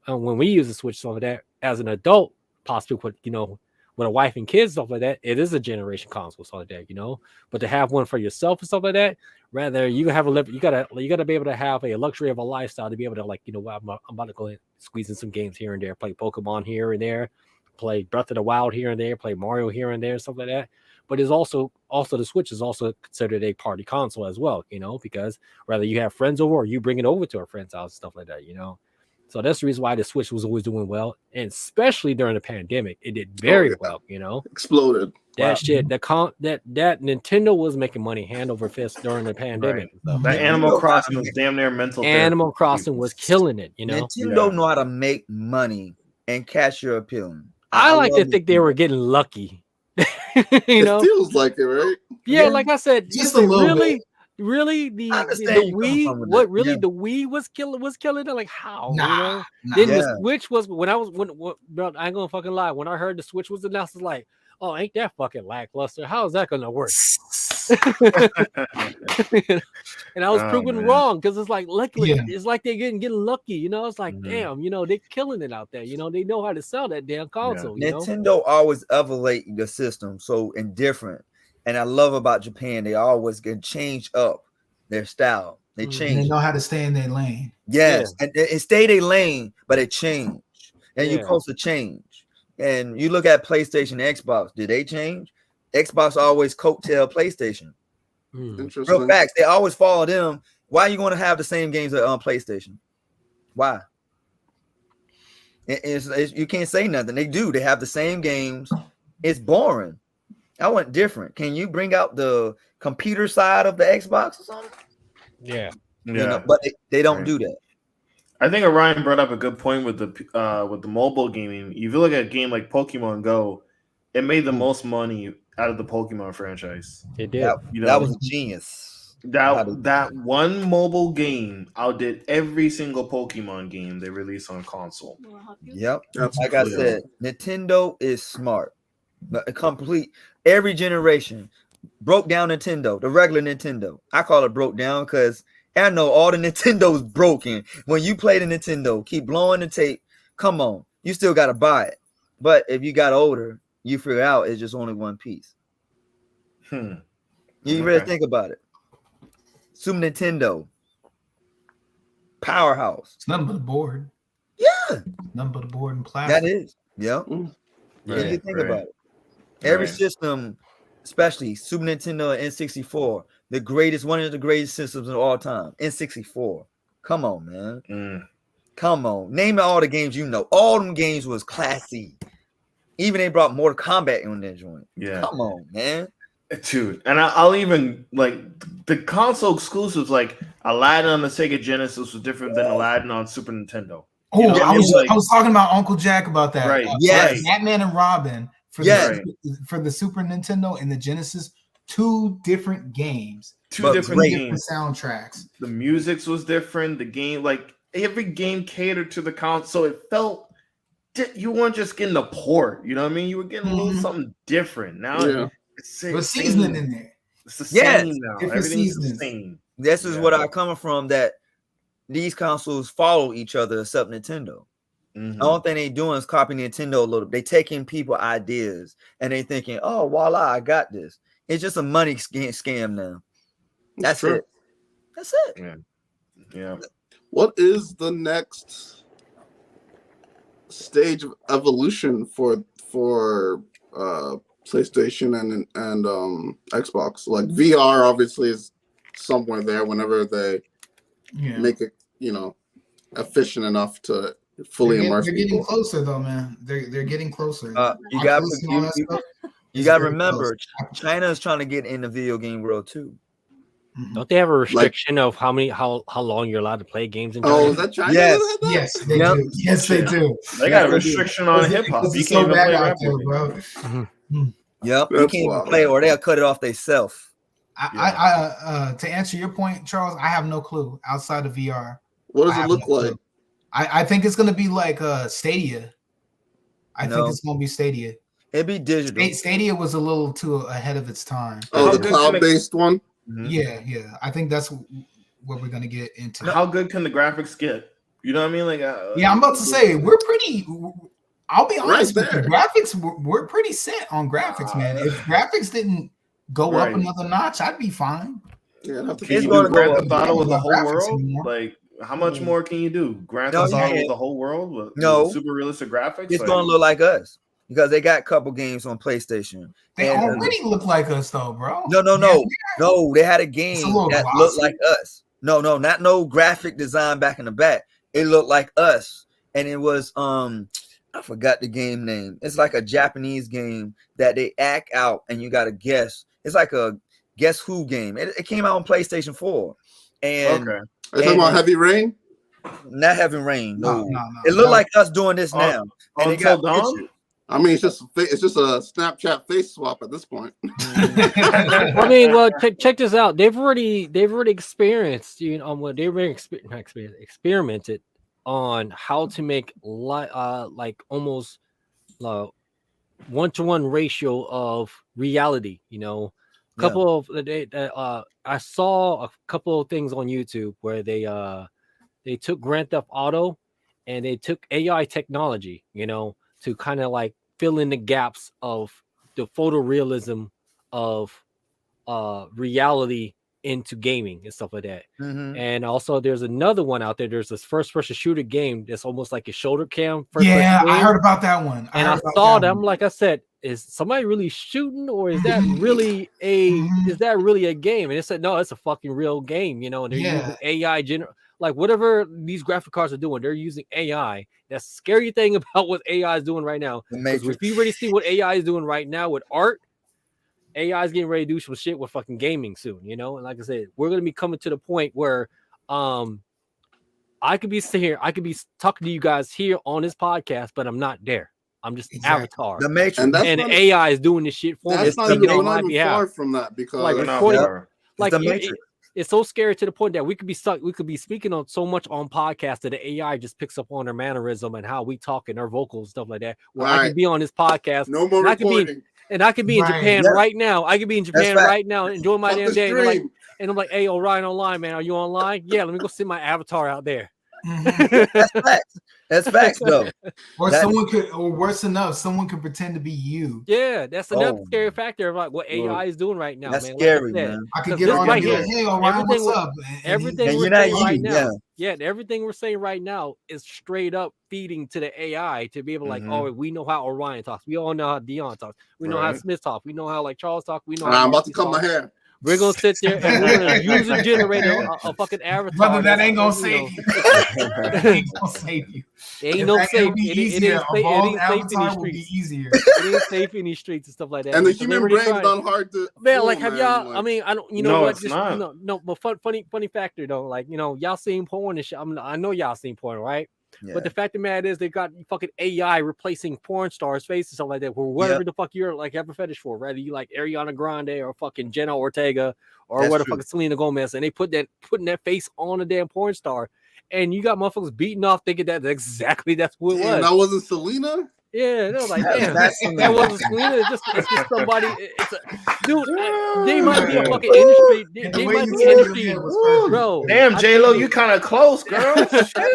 S5: when we use the Switch, stuff like that, as an adult, possibly with a wife and kids, stuff like that, it is a generation console, stuff like that. But to have one for yourself and stuff like that, rather you gotta be able to have a luxury of a lifestyle to be able to I'm about to go and squeeze in some games here and there, play Pokemon here and there, play Breath of the Wild here and there, play Mario here and there, stuff like that. But it's also the Switch is also considered a party console as well, because whether you have friends over or you bring it over to a friend's house, stuff like that, So that's the reason why the Switch was always doing well, and especially during the pandemic, it did very well.
S4: Exploded.
S5: That shit, that Nintendo was making money hand over fist during the pandemic.
S1: Right. That Animal Crossing was damn near mental.
S5: Animal Crossing was killing it.
S3: Nintendo know how to make money and catch your appeal.
S5: I like to think they were getting lucky.
S4: It feels like it, right?
S5: Yeah, like I said,
S2: just a little bit.
S5: Really, the Wii, the Wii was killing it. Like how? Then the Switch was bro, I ain't gonna fucking lie. When I heard the Switch was announced, I was like, oh, ain't that fucking lackluster? How is that gonna work? And I was proven wrong, because it's like luckily, it's like they're getting lucky. It's like damn, they're killing it out there. They know how to sell that damn console.
S3: Nintendo always elevate the system so indifferent. And I love about Japan, they always can change up their style. They change.
S2: And they know how to stay in their lane.
S3: Yes, and stay in their lane, but it change. And you're supposed to change. And you look at PlayStation and Xbox, did they change? Xbox always coattail PlayStation.
S4: Interesting.
S3: Real facts, they always follow them. Why are you going to have the same games on PlayStation? Why? You can't say nothing. They do. They have the same games. It's boring. I want different. Can you bring out the computer side of the Xbox or something?
S5: Yeah.
S3: But they don't do that.
S1: I think Orion brought up a good point with the mobile gaming. If you look at a game like Pokemon Go, it made the most money out of the Pokemon franchise.
S5: It did.
S3: That was a genius.
S1: That one mobile game outdid every single Pokemon game they released on console.
S3: Yep. Like I said, Nintendo is smart. Every generation broke down Nintendo, the regular Nintendo. I call it broke down because I know all the Nintendo's broken. When you play the Nintendo, keep blowing the tape. Come on, you still got to buy it. But if you got older, you figure out it's just only one piece. You really think about it. Super Nintendo, powerhouse.
S2: It's nothing but a board.
S3: Yeah,
S2: nothing but a board and plastic.
S3: That is. Yeah. If you think about it. Every system, especially Super Nintendo and N64, one of the greatest systems of all time. N64. Come on, man. Come on. Name all the games you know. All them games was classy. Even they brought Mortal Kombat on that joint.
S1: Yeah,
S3: come on, man.
S1: Dude, and I'll even like the console exclusives, like Aladdin on the Sega Genesis was different than Aladdin on Super Nintendo.
S2: Oh, I was talking about Uncle Jack about that.
S1: Right.
S3: Yes.
S2: Batman and Robin for the Super Nintendo and the Genesis, 2 different games.
S1: Two different
S2: soundtracks.
S1: The music was different. The game, like every game catered to the console. It felt you weren't just getting a port. You know what I mean? You were getting a little something different. Now it's
S2: seasoning in there.
S1: It's the same now. Everything's the same.
S3: This is what I'm coming from, that these consoles follow each other except Nintendo. The only thing they doing is copying Nintendo a little. They taking people ideas and they thinking, oh, voila, I got this. It's just a money scam now. That's it. That's it.
S1: Yeah.
S4: What is the next stage of evolution for PlayStation and Xbox? Like VR obviously is somewhere there whenever they make it, efficient enough to fully immerse
S2: people.
S4: They're
S2: getting closer though, man. They're getting closer.
S3: You got to remember, China is trying to get in the video game world too.
S5: Don't they have a restriction of how long you're allowed to play games in China?
S4: Oh, is that China?
S2: Yes, they do. Yes, they do.
S1: They got a restriction on hip hop. You can't even play rap, bro.
S3: Yep, you can't even play, or they'll cut it off themselves.
S2: To answer your point, Charles, I have no clue outside of VR.
S4: What does it look like?
S2: I think it's gonna be like Stadia. I think it's gonna be Stadia.
S3: It'd be digital.
S2: Stadia was a little too ahead of its time.
S4: Oh, the cloud-based one?
S2: Yeah. I think that's what we're gonna get into.
S1: How good can the graphics get? You know what I mean? Like,
S2: I'm about to say we're pretty. I'll be honest with you. Graphics, we're pretty set on graphics, man. If graphics didn't go up another notch, I'd be fine.
S4: Yeah,
S1: can you do Grand Theft Auto with the whole world? Like, how much more can you do? Grand Theft Auto with the whole world with super realistic graphics?
S3: It's gonna look like us. Because they got a couple games on PlayStation.
S2: They already look like us, though, bro.
S3: No. They had a game that looked like us. No, not no graphic design back in the back. It looked like us, and it was I forgot the game name. It's like a Japanese game that they act out, and you got to guess. It's like a Guess Who game. It came out on PlayStation 4. And
S4: are you talking about Heavy Rain?
S3: Not Heavy Rain. No. It looked like us doing this now. And it got pictures.
S4: I mean, it's just a Snapchat face swap at this point.
S5: I mean, well, check this out. They've already experienced, experimented on how to make like almost 1-to-1 ratio of reality. I saw a couple of things on YouTube where they took Grand Theft Auto and they took AI technology, to kind of like fill in the gaps of the photorealism of reality into gaming and stuff like that. And also there's another one out there. There's this first-person shooter game that's almost like a shoulder cam.
S2: I heard about that one.
S5: I saw them. Like I said, is somebody really shooting, or is that really a game? And it said, no, it's a fucking real game, and they're using AI like whatever these graphic cards are doing, they're using AI. That's the scary thing about what AI is doing right now. If you already see what AI is doing right now with art, AI is getting ready to do some shit with fucking gaming soon, And like I said, we're gonna be coming to the point where I could be sitting here, I could be talking to you guys here on this podcast, but I'm not there. I'm just an avatar.
S3: The Matrix.
S4: And
S2: AI is doing this shit for me.
S4: That's not even far from that, because
S5: like the Matrix. It's so scary to the point that we could be speaking on so much on podcasts that the AI just picks up on our mannerism and how we talk and our vocals and stuff like that. Where I could be on this podcast.
S4: No more recording.
S5: And I could be in Japan right now. I could be in Japan right now enjoying my damn day. And I'm like, hey, Orion online, man. Are you online? Yeah, let me go sit my avatar out there.
S3: That's facts. That's facts, though.
S2: Or worse enough, someone could pretend to be you.
S5: Yeah, that's another scary factor of like what AI is doing right now.
S3: That's
S5: man.
S3: scary, man.
S2: I could get on and be like, hey, Orion, what's up?
S5: Everything we're saying right now. Yeah, everything we're saying right now is straight up feeding to the AI to be able to like, oh, we know how Orion talks. We all know how Dion talks. We know how Smith talks. We know how like Charles talks. We know how
S4: I'm about to cut my hair.
S5: We're gonna sit there and we're gonna user generate a fucking avatar.
S2: Brother, that ain't gonna save you. That ain't gonna save you.
S5: It ain't no safe. It ain't safe in these streets.
S2: Easier.
S5: It ain't safe in these streets and stuff like that.
S4: And the human brain's not hard to.
S5: Man, like, have y'all? Like, I mean, I don't. You know
S1: no,
S5: what?
S1: It's
S5: just,
S1: not.
S5: No. But funny factor though. Like, you know, y'all seen porn and shit. I know y'all seen porn, right? Yeah. But the fact of the matter is, they got fucking AI replacing porn stars' faces and stuff like that. For whatever the fuck you're like have a fetish for, whether you like Ariana Grande or fucking Jenna Ortega or what the fuck Selena Gomez, and they putting that face on a damn porn star, and you got motherfuckers beating off thinking that's what it was.
S4: That wasn't Selena.
S5: Yeah, they were like, damn, that wasn't Selena. It's just somebody. Dude. They might be a fucking industry. They might be industry, bro.
S1: Damn, J-Lo, you kind of close, girl.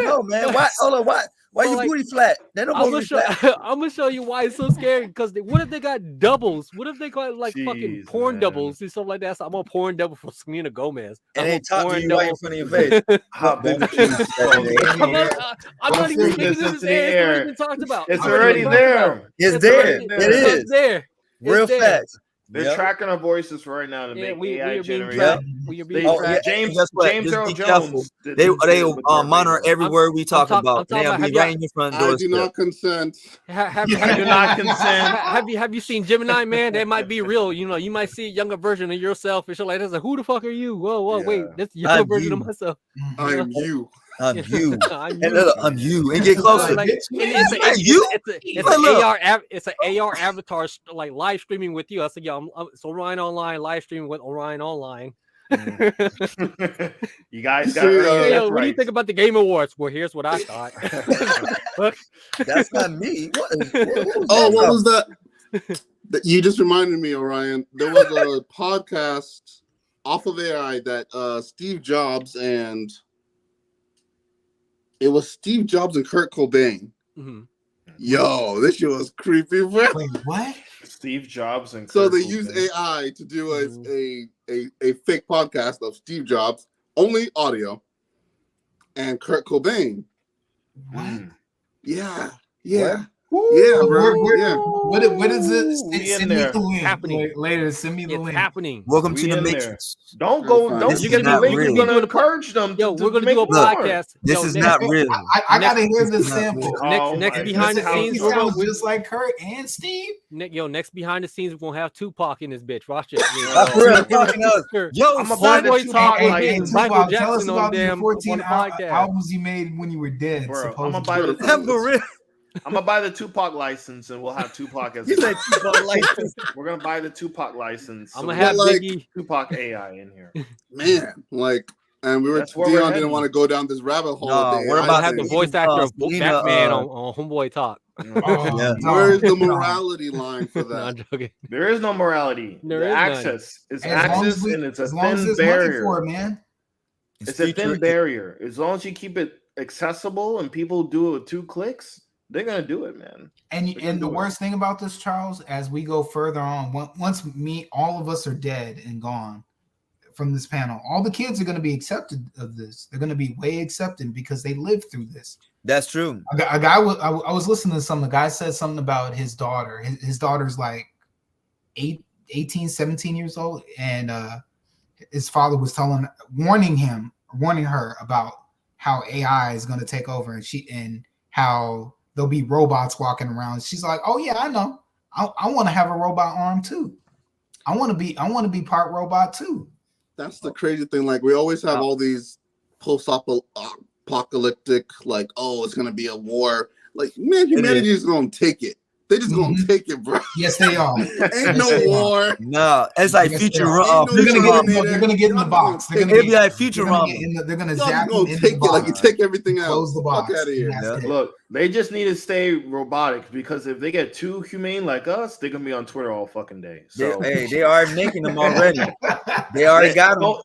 S3: No, man. Why? Hold on. Why you booty flat? They don't booty flat.
S5: I'm gonna show you why it's so scary. Because what if they got doubles? What if they got like fucking porn doubles and stuff like that? So I'm a porn double for Selena Gomez.
S3: And they talk to you right in front of your face.
S1: I'm
S5: not even thinking this is air. It's been talked about.
S1: It's already there.
S3: It's there. It is.
S5: It's there.
S3: Real facts.
S1: They're tracking our voices right now to make AI generate. James Earl Jones.
S3: They monitor every word we talk about. They'll be right in your front door.
S4: I do not consent.
S5: Have you seen Gemini, man? That might be real. You know, you might see a younger version of yourself and shit like that. Like, who the fuck are you? Whoa, wait, that's a younger version of myself.
S4: I am you.
S3: I'm you. I'm you. And get closer.
S5: It's an AR avatar like live streaming with you. I said, it's Orion Online live streaming with Orion Online.
S1: You guys got
S5: what do you think about the Game Awards? Well, here's what I thought.
S3: That's not me. What
S4: was that? You just reminded me, Orion. There was a podcast off of AI that Steve Jobs and Kurt Cobain.
S5: Mm-hmm.
S4: Yo, this shit was creepy, bro.
S2: Wait, what?
S1: Steve Jobs and
S4: so
S1: Kurt
S4: they
S1: Cobain.
S4: used AI to do a fake podcast of Steve Jobs, only audio, and Kurt Cobain.
S2: What?
S4: Yeah.
S2: Yeah,
S4: bro.
S2: What is it? Send me the link.
S5: Happening
S2: later. Send me the link.
S5: Happening.
S3: Welcome to the Matrix.
S1: Don't go. Don't you get the link? We're gonna encourage them.
S5: Yo, we're gonna do a podcast.
S3: This is not real.
S2: I gotta hear this sample.
S5: Next behind the scenes,
S2: we're just like Kurt and Steve.
S5: Next behind the scenes, we're gonna have Tupac in this bitch. Watch it.
S3: Yo,
S1: I'm about to
S5: talk
S2: like
S5: Michael
S2: tell us
S5: Jackson
S2: about
S5: the
S2: the 14 albums you made when you were dead.
S1: Bro, I'm gonna buy the Tupac license, and we'll have Tupac as.
S3: You said Tupac license.
S1: We're gonna buy the Tupac license.
S5: I'm gonna have Biggie.
S1: Tupac AI in here.
S4: Man, and Dion didn't want to go down this rabbit hole.
S3: We're about
S5: to have the voice actor of Batman on Homeboy Talk.
S4: Where is the morality line for that?
S5: No, I'm joking.
S1: There is no morality. Access. It's access, and it's a thin barrier.
S2: For it, man.
S1: It's a thin barrier. As long as you keep it accessible and people do it with 2 clicks, they're gonna do it, man.
S2: And the worst thing about this, Charles, as we go further on, once all of us are dead and gone from this panel, all the kids are going to be accepted of this. They're going to be way accepted because they lived through this.
S3: That's true.
S2: A guy I was listening to something. The guy said something about his daughter. His daughter's like 18, 17 years old, and his father was warning her about how AI is going to take over, and how there'll be robots walking around. She's like, "Oh yeah, I know. I want to have a robot arm too. I want to be part robot too."
S4: That's the crazy thing. Like, we always have all these post-apocalyptic, like, oh, it's gonna be a war. Like, man, humanity is gonna take it. They just gonna take it, bro.
S2: Yes, they are.
S4: Ain't no war.
S3: No, it's like future.
S2: They're gonna get in the box.
S3: It'll be like Futurama.
S2: They're gonna zap
S4: them in the box. Like, you take everything out.
S2: Close the box.
S4: Fuck out of here.
S1: Look, they just need to stay robotic, because if they get too humane like us, they're gonna be on Twitter all fucking day. So
S3: they are making them already. They already got them.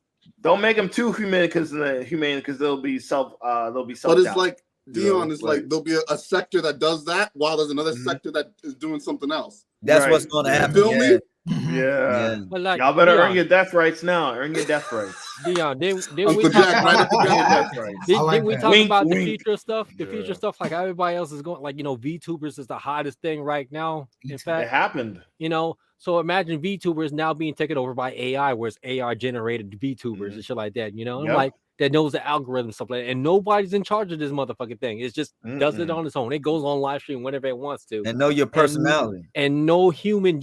S1: Don't make them too humane, because they'll be self.
S4: But it's like Dion is like there'll be a sector that does that while there's another sector that is doing something else.
S3: That's what's going to happen.
S4: Feel me?
S1: Yeah.
S5: But like,
S1: y'all better
S5: Dion,
S1: earn your death rights now. Earn your death rights.
S5: Dion, then
S4: Uncle
S5: we
S4: Jack, right at the
S1: Death
S4: gun.
S1: rights.
S5: Didn't we talk
S1: Wink,
S5: about the
S1: wink.
S5: future stuff? The future stuff, like everybody else is going, like, VTubers is the hottest thing right now. In
S1: It
S5: fact,
S1: happened.
S5: So imagine VTubers now being taken over by AI, where it's AI generated VTubers and shit like that. And like that knows the algorithm stuff like that, and nobody's in charge of this motherfucking thing. It just does it on its own. It goes on live stream whenever it wants to,
S3: and know your personality,
S5: and no human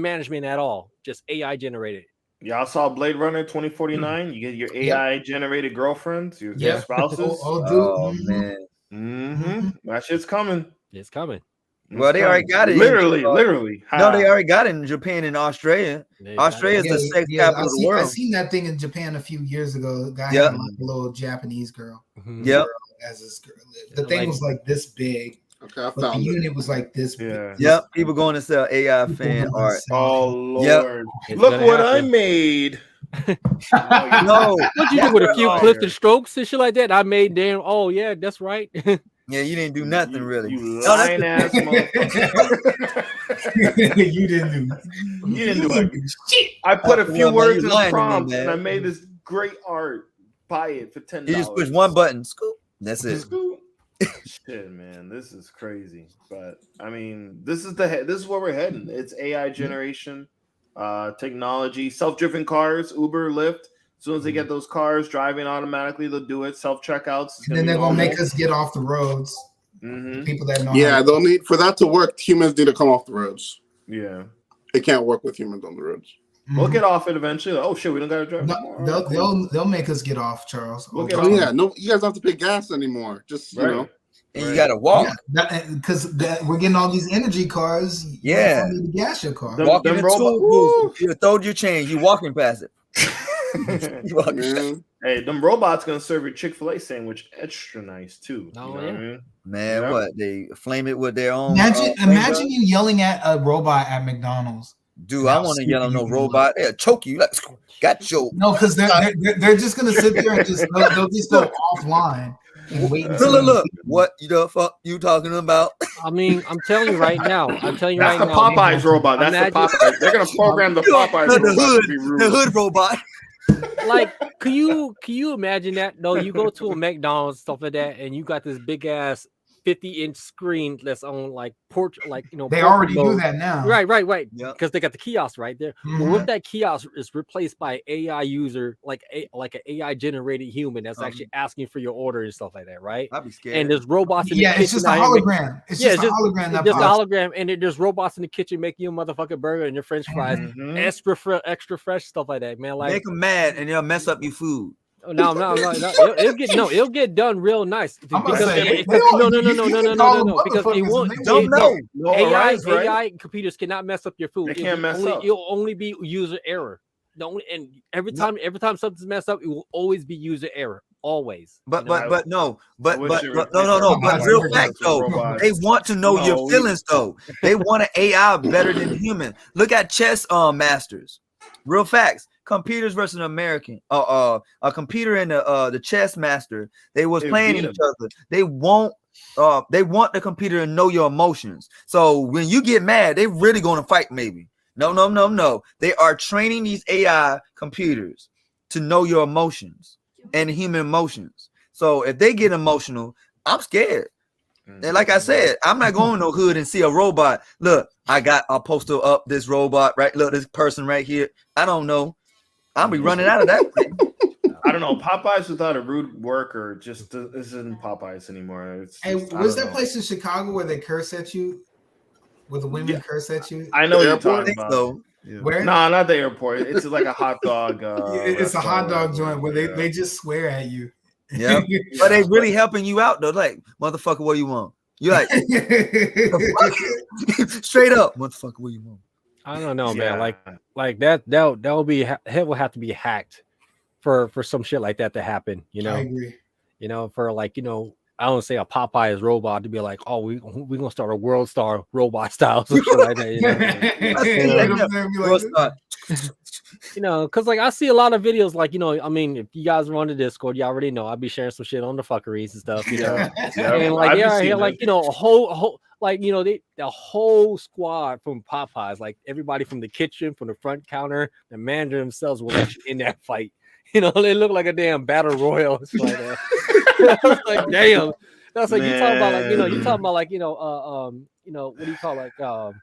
S5: management at all. Just AI generated.
S1: Y'all saw Blade Runner 2049? You get your AI generated girlfriends, your spouses.
S3: Oh
S1: man. That shit's coming.
S5: It's coming.
S3: Well, they already got it.
S1: Literally.
S3: No, they already got it in Japan and Australia. Australia is the sex capital of the world.
S2: I seen that thing in Japan a few years ago. The guy had like a little Japanese girl. As his girl. The thing was like this big.
S4: Okay,
S2: but the unit was like this big.
S3: Yep, people going to sell AI fan art.
S1: Oh Lord! Look what I made.
S5: No, what you do with a few Clifton strokes and shit like that? I made them. Oh yeah, that's right.
S3: Yeah, you didn't do nothing really.
S1: You lying ass motherfucker.
S2: You didn't do
S1: shit. I put a few words in the prompt and I made this great art. Buy it for $10.
S3: You just push one button. Scoop. That's it.
S1: Scoop. Shit, man, this is crazy. But I mean, this is where we're heading. It's AI generation, technology, self-driven cars, Uber, Lyft. As soon as they get those cars driving automatically, they'll do it. Self-checkouts.
S2: And then they're gonna make us get off the roads. People that know.
S4: Yeah, they'll need for that to work. Humans need to come off the roads.
S1: Yeah,
S4: it can't work with humans on the roads.
S1: We'll get off it eventually. Oh shit, we don't gotta drive.
S2: They'll make us get off, Charles.
S1: We'll
S4: get off. Yeah, no, you guys don't have to pay gas anymore. Just you know.
S3: And you gotta walk
S2: because we're getting all these energy cars.
S3: Yeah,
S2: you need to gas your car.
S3: Walking into you throw your change. You walking past it.
S1: Hey, them robots gonna serve your Chick-fil-A sandwich extra nice too.
S5: Oh,
S1: what I mean?
S3: Man, what they flame it with their own.
S2: Imagine you yelling at a robot at McDonald's.
S3: Dude, I want to yell at no robot. They'll choke you. Like, got choked.
S2: No, because they're just gonna sit there and they'll just go offline.
S3: Look, what the fuck you talking about?
S5: I mean, I'm telling you right now.
S1: That's the Popeyes robot. That's the Popeyes. They're gonna program the Popeyes robot.
S3: The hood robot.
S5: Like, can you imagine that? No, you go to a McDonald's, stuff like that, and you got this big ass 50-inch screen that's on like porch, like
S2: they already do that now.
S5: Right. Because they got the kiosk right there. But what if that kiosk is replaced by AI user, like an AI generated human that's actually asking for your order and stuff like that, right?
S3: I'd be scared.
S5: And there's robots in the kitchen.
S2: It's just a hologram. It's just a hologram.
S5: Just a hologram, and there's robots in the kitchen making you a motherfucking burger and your French fries, extra fresh stuff like that, man. Like
S3: make them mad and they'll mess up your food.
S5: No. It'll get done real nice. Because no. Because it won't. AI computers cannot mess up your food.
S1: They can't mess up.
S5: It'll only be user error. And every time something's messed up, it will always be user error. Always.
S3: But real fact though, they want to know your feelings though. They want an AI better than human. Look at chess masters. Real facts. Computers versus an American, a computer and the chess master. They was playing each other. They want the computer to know your emotions. So when you get mad, they really going to fight. Maybe no. They are training these AI computers to know your emotions and human emotions. So if they get emotional, I'm scared. And like I said, I'm not going no hood and see a robot. Look, I'll poster up this robot, right? Look, this person right here. I don't know. I'll be running out of that thing.
S1: I don't know. Popeyes without a rude worker just isn't Popeyes anymore.
S2: Was that place in Chicago where they curse at you? Where the women curse at you?
S1: I know what you're talking about.
S3: So.
S1: Yeah. Where? No, not the airport. It's like a hot dog.
S2: It's a hot dog joint where they just swear at you.
S3: Yeah, but they really helping you out though. Like, motherfucker, what do you want? You're like, straight up, motherfucker, what do you want?
S5: I don't know, man. Like that will have to be hacked for some shit like that to happen.
S2: I agree.
S5: For I don't say a Popeye's robot to be like, oh, we gonna start a World Star robot style, some shit like that. You know, because like I see a lot of videos, like, you know, I mean, if you guys are on the Discord, you already know I'll be sharing some shit on the fuckeries and stuff, you know. And like they are here, like, you know, a whole like, you know, the whole squad from Popeyes, like everybody from the kitchen, from the front counter, the manager themselves were actually in that fight. You know, they look like a damn battle royal. It's like that. I was like, damn. That's like, you talking about like, you know, you talking about like, you know, what do you call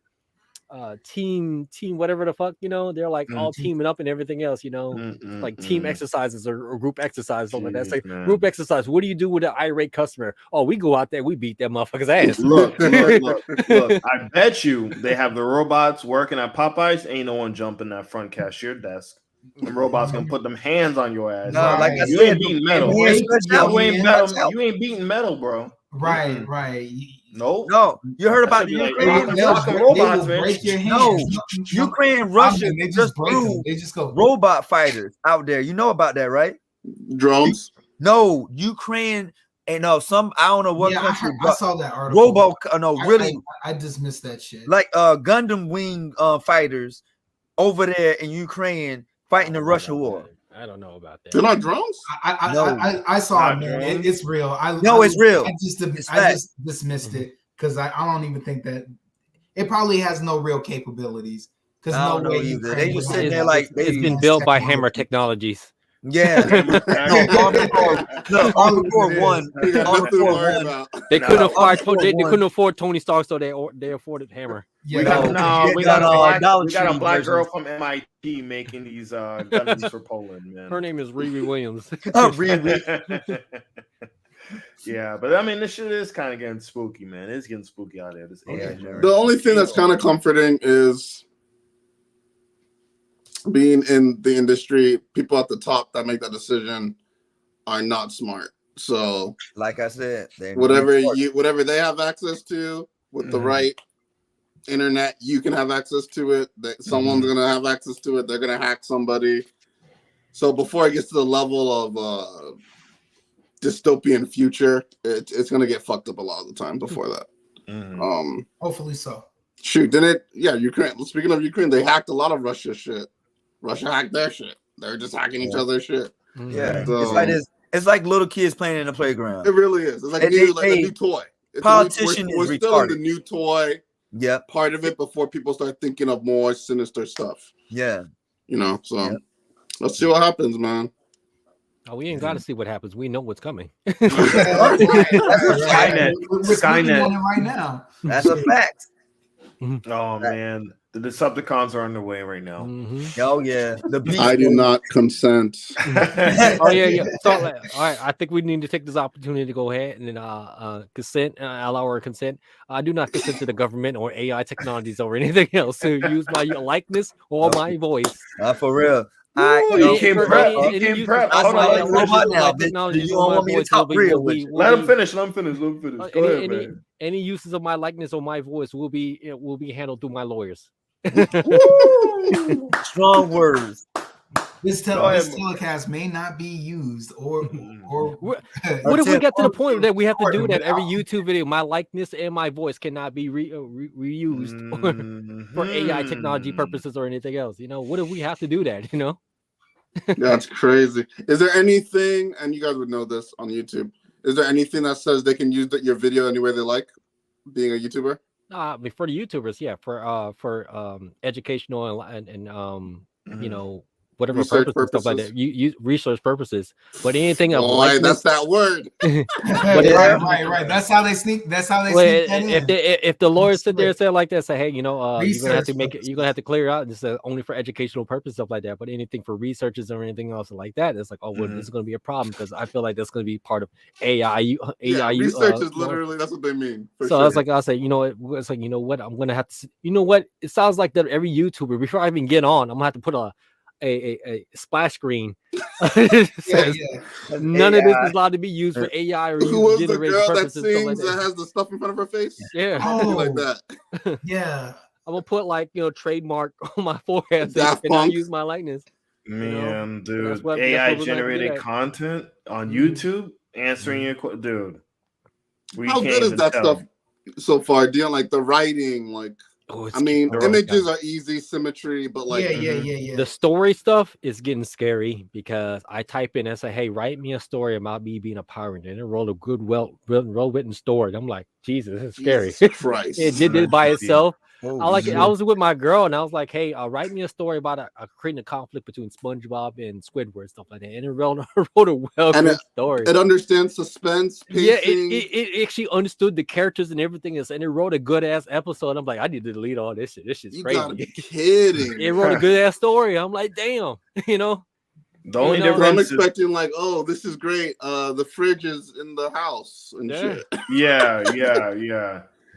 S5: team whatever the fuck, you know, they're like all teaming up and everything else, you know, like team exercises or group exercises, something like that. It's like group exercise. What do you do with an irate customer? Oh, we go out there, we beat that motherfucker's ass.
S1: Look, I bet you they have the robots working at Popeyes. Ain't no one jumping that front cashier desk. The robots gonna put them hands on your ass.
S3: No, like I
S1: you
S3: said,
S1: ain't beating metal. You ain't beating metal, bro.
S2: Right.
S1: Nope.
S3: No, you heard about the Ukraine
S1: robots, man.
S3: No, Ukraine, Russia
S2: they just break them. They just go
S3: robot fighters out there. You know about that, right?
S4: Drones?
S3: No, Ukraine. And no, I don't know what country.
S2: I saw that article.
S3: Really,
S2: I dismissed that shit.
S3: Like Gundam wing fighters over there in Ukraine fighting the Russian war.
S5: I don't know about that.
S4: They're not drones?
S2: I saw it, man. It's real.
S3: It's real.
S2: I just dismissed it because I don't even think that it probably has no real capabilities. Because no way
S3: either. They just sitting there like
S5: it's been built by Hammer Technologies.
S3: Yeah. Army Corps won.
S5: They couldn't afford Tony Stark, so they afforded Hammer.
S1: We got a black girl from MIT making these guns for Poland, man.
S5: Her name is Riri Williams.
S1: Yeah, but I mean, this shit is kind of getting spooky, man. It's getting spooky out there. This AI
S4: the only thing that's kind of comforting is being in the industry, people at the top that make that decision are not smart. So,
S3: like I said,
S4: whatever they have access to with the right internet, you can have access to it. Someone's gonna have access to it. They're gonna hack somebody. So before it gets to the level of dystopian future, it's gonna get fucked up a lot of the time before that.
S2: Hopefully so.
S4: Shoot, didn't it? Yeah, Ukraine. Speaking of Ukraine, they hacked a lot of Russia shit. Russia hacked their shit. They're just hacking each other's shit.
S3: Yeah, so, it's like this. It's like little kids playing in the playground.
S4: It really is. It's like a new toy. We're still in the new toy. Part of it before people start thinking of more sinister stuff.
S3: Yeah,
S4: you know. So let's see what happens, man.
S5: Oh, we ain't got to see what happens. We know what's coming.
S1: Skynet.
S2: Right now.
S3: That's a fact.
S1: Oh man, the Decepticons are on the way right now.
S3: Oh yeah,
S4: I do not consent.
S5: Oh yeah. So, all right, I think we need to take this opportunity to go ahead and allow our consent. I do not consent to the government or AI technologies or anything else to use my likeness or my voice.
S3: For real.
S1: He came prep. Hold on.
S3: You don't want me to talk real with you.
S1: Let him finish. Go ahead, man.
S5: Any uses of my likeness or my voice will be handled through my lawyers.
S3: Strong words.
S2: This telecast may not be used or
S5: what if we get to the point that we have to do that every YouTube video? My likeness and my voice cannot be reused for AI technology purposes or anything else. You know, what if we have to do that? You know,
S4: that's crazy. Is there anything, and you guys would know this on YouTube? Is there anything that says they can use your video any way they like, being a YouTuber?
S5: I mean, for the YouTubers, yeah, for educational and you know, whatever purposes, stuff like that. You research purposes, but anything of
S4: that's that word.
S2: right. That's how they sneak. That's how they sneak that in.
S5: If the lawyers sit there and say like that, say, hey, you know, you're gonna have to make it. You're gonna have to clear it out and say only for educational purposes, stuff like that. But anything for researches or anything else like that, it's like, oh, well, this is gonna be a problem because I feel like that's gonna be part of AI.
S4: Research is literally that's what they mean.
S5: So it's like I say, you know, it's like, you know what, I'm gonna have to. You know what? It sounds like that every YouTuber before I even get on, I'm gonna have to put a splash screen. None of this is allowed to be used for AI or
S4: who was the girl that
S5: sings
S4: like that has the stuff in front of her face?
S5: Yeah,
S4: like that.
S2: Yeah,
S5: I'm gonna put like, you know, trademark on my forehead so you cannot use my likeness.
S1: Man, dude, AI generated content on YouTube answering your dude.
S4: How good is that stuff so far? Dealing like the writing, like I mean, images are easy, symmetry, but like
S2: yeah.
S5: The story stuff is getting scary because I type in and say, "Hey, write me a story about me being a pirate," and it rolled a good, well-written story. I'm like, Jesus, this is scary.
S4: Jesus Christ.
S5: It did it by itself. I like it. I was with my girl and I was like, "Hey, write me a story about creating a conflict between SpongeBob and Squidward, stuff like that." And it wrote a well-good story.
S4: It understands suspense. Pacing.
S5: Yeah, it actually understood the characters and everything else, and it wrote a good ass episode. I'm like, I need to delete all this shit. This shit's crazy.
S4: You gotta be kidding.
S5: It wrote a good ass story. I'm like, damn, you know.
S1: The only difference
S4: I'm expecting like, oh, this is great. The fridge is in the house and shit.
S1: Yeah.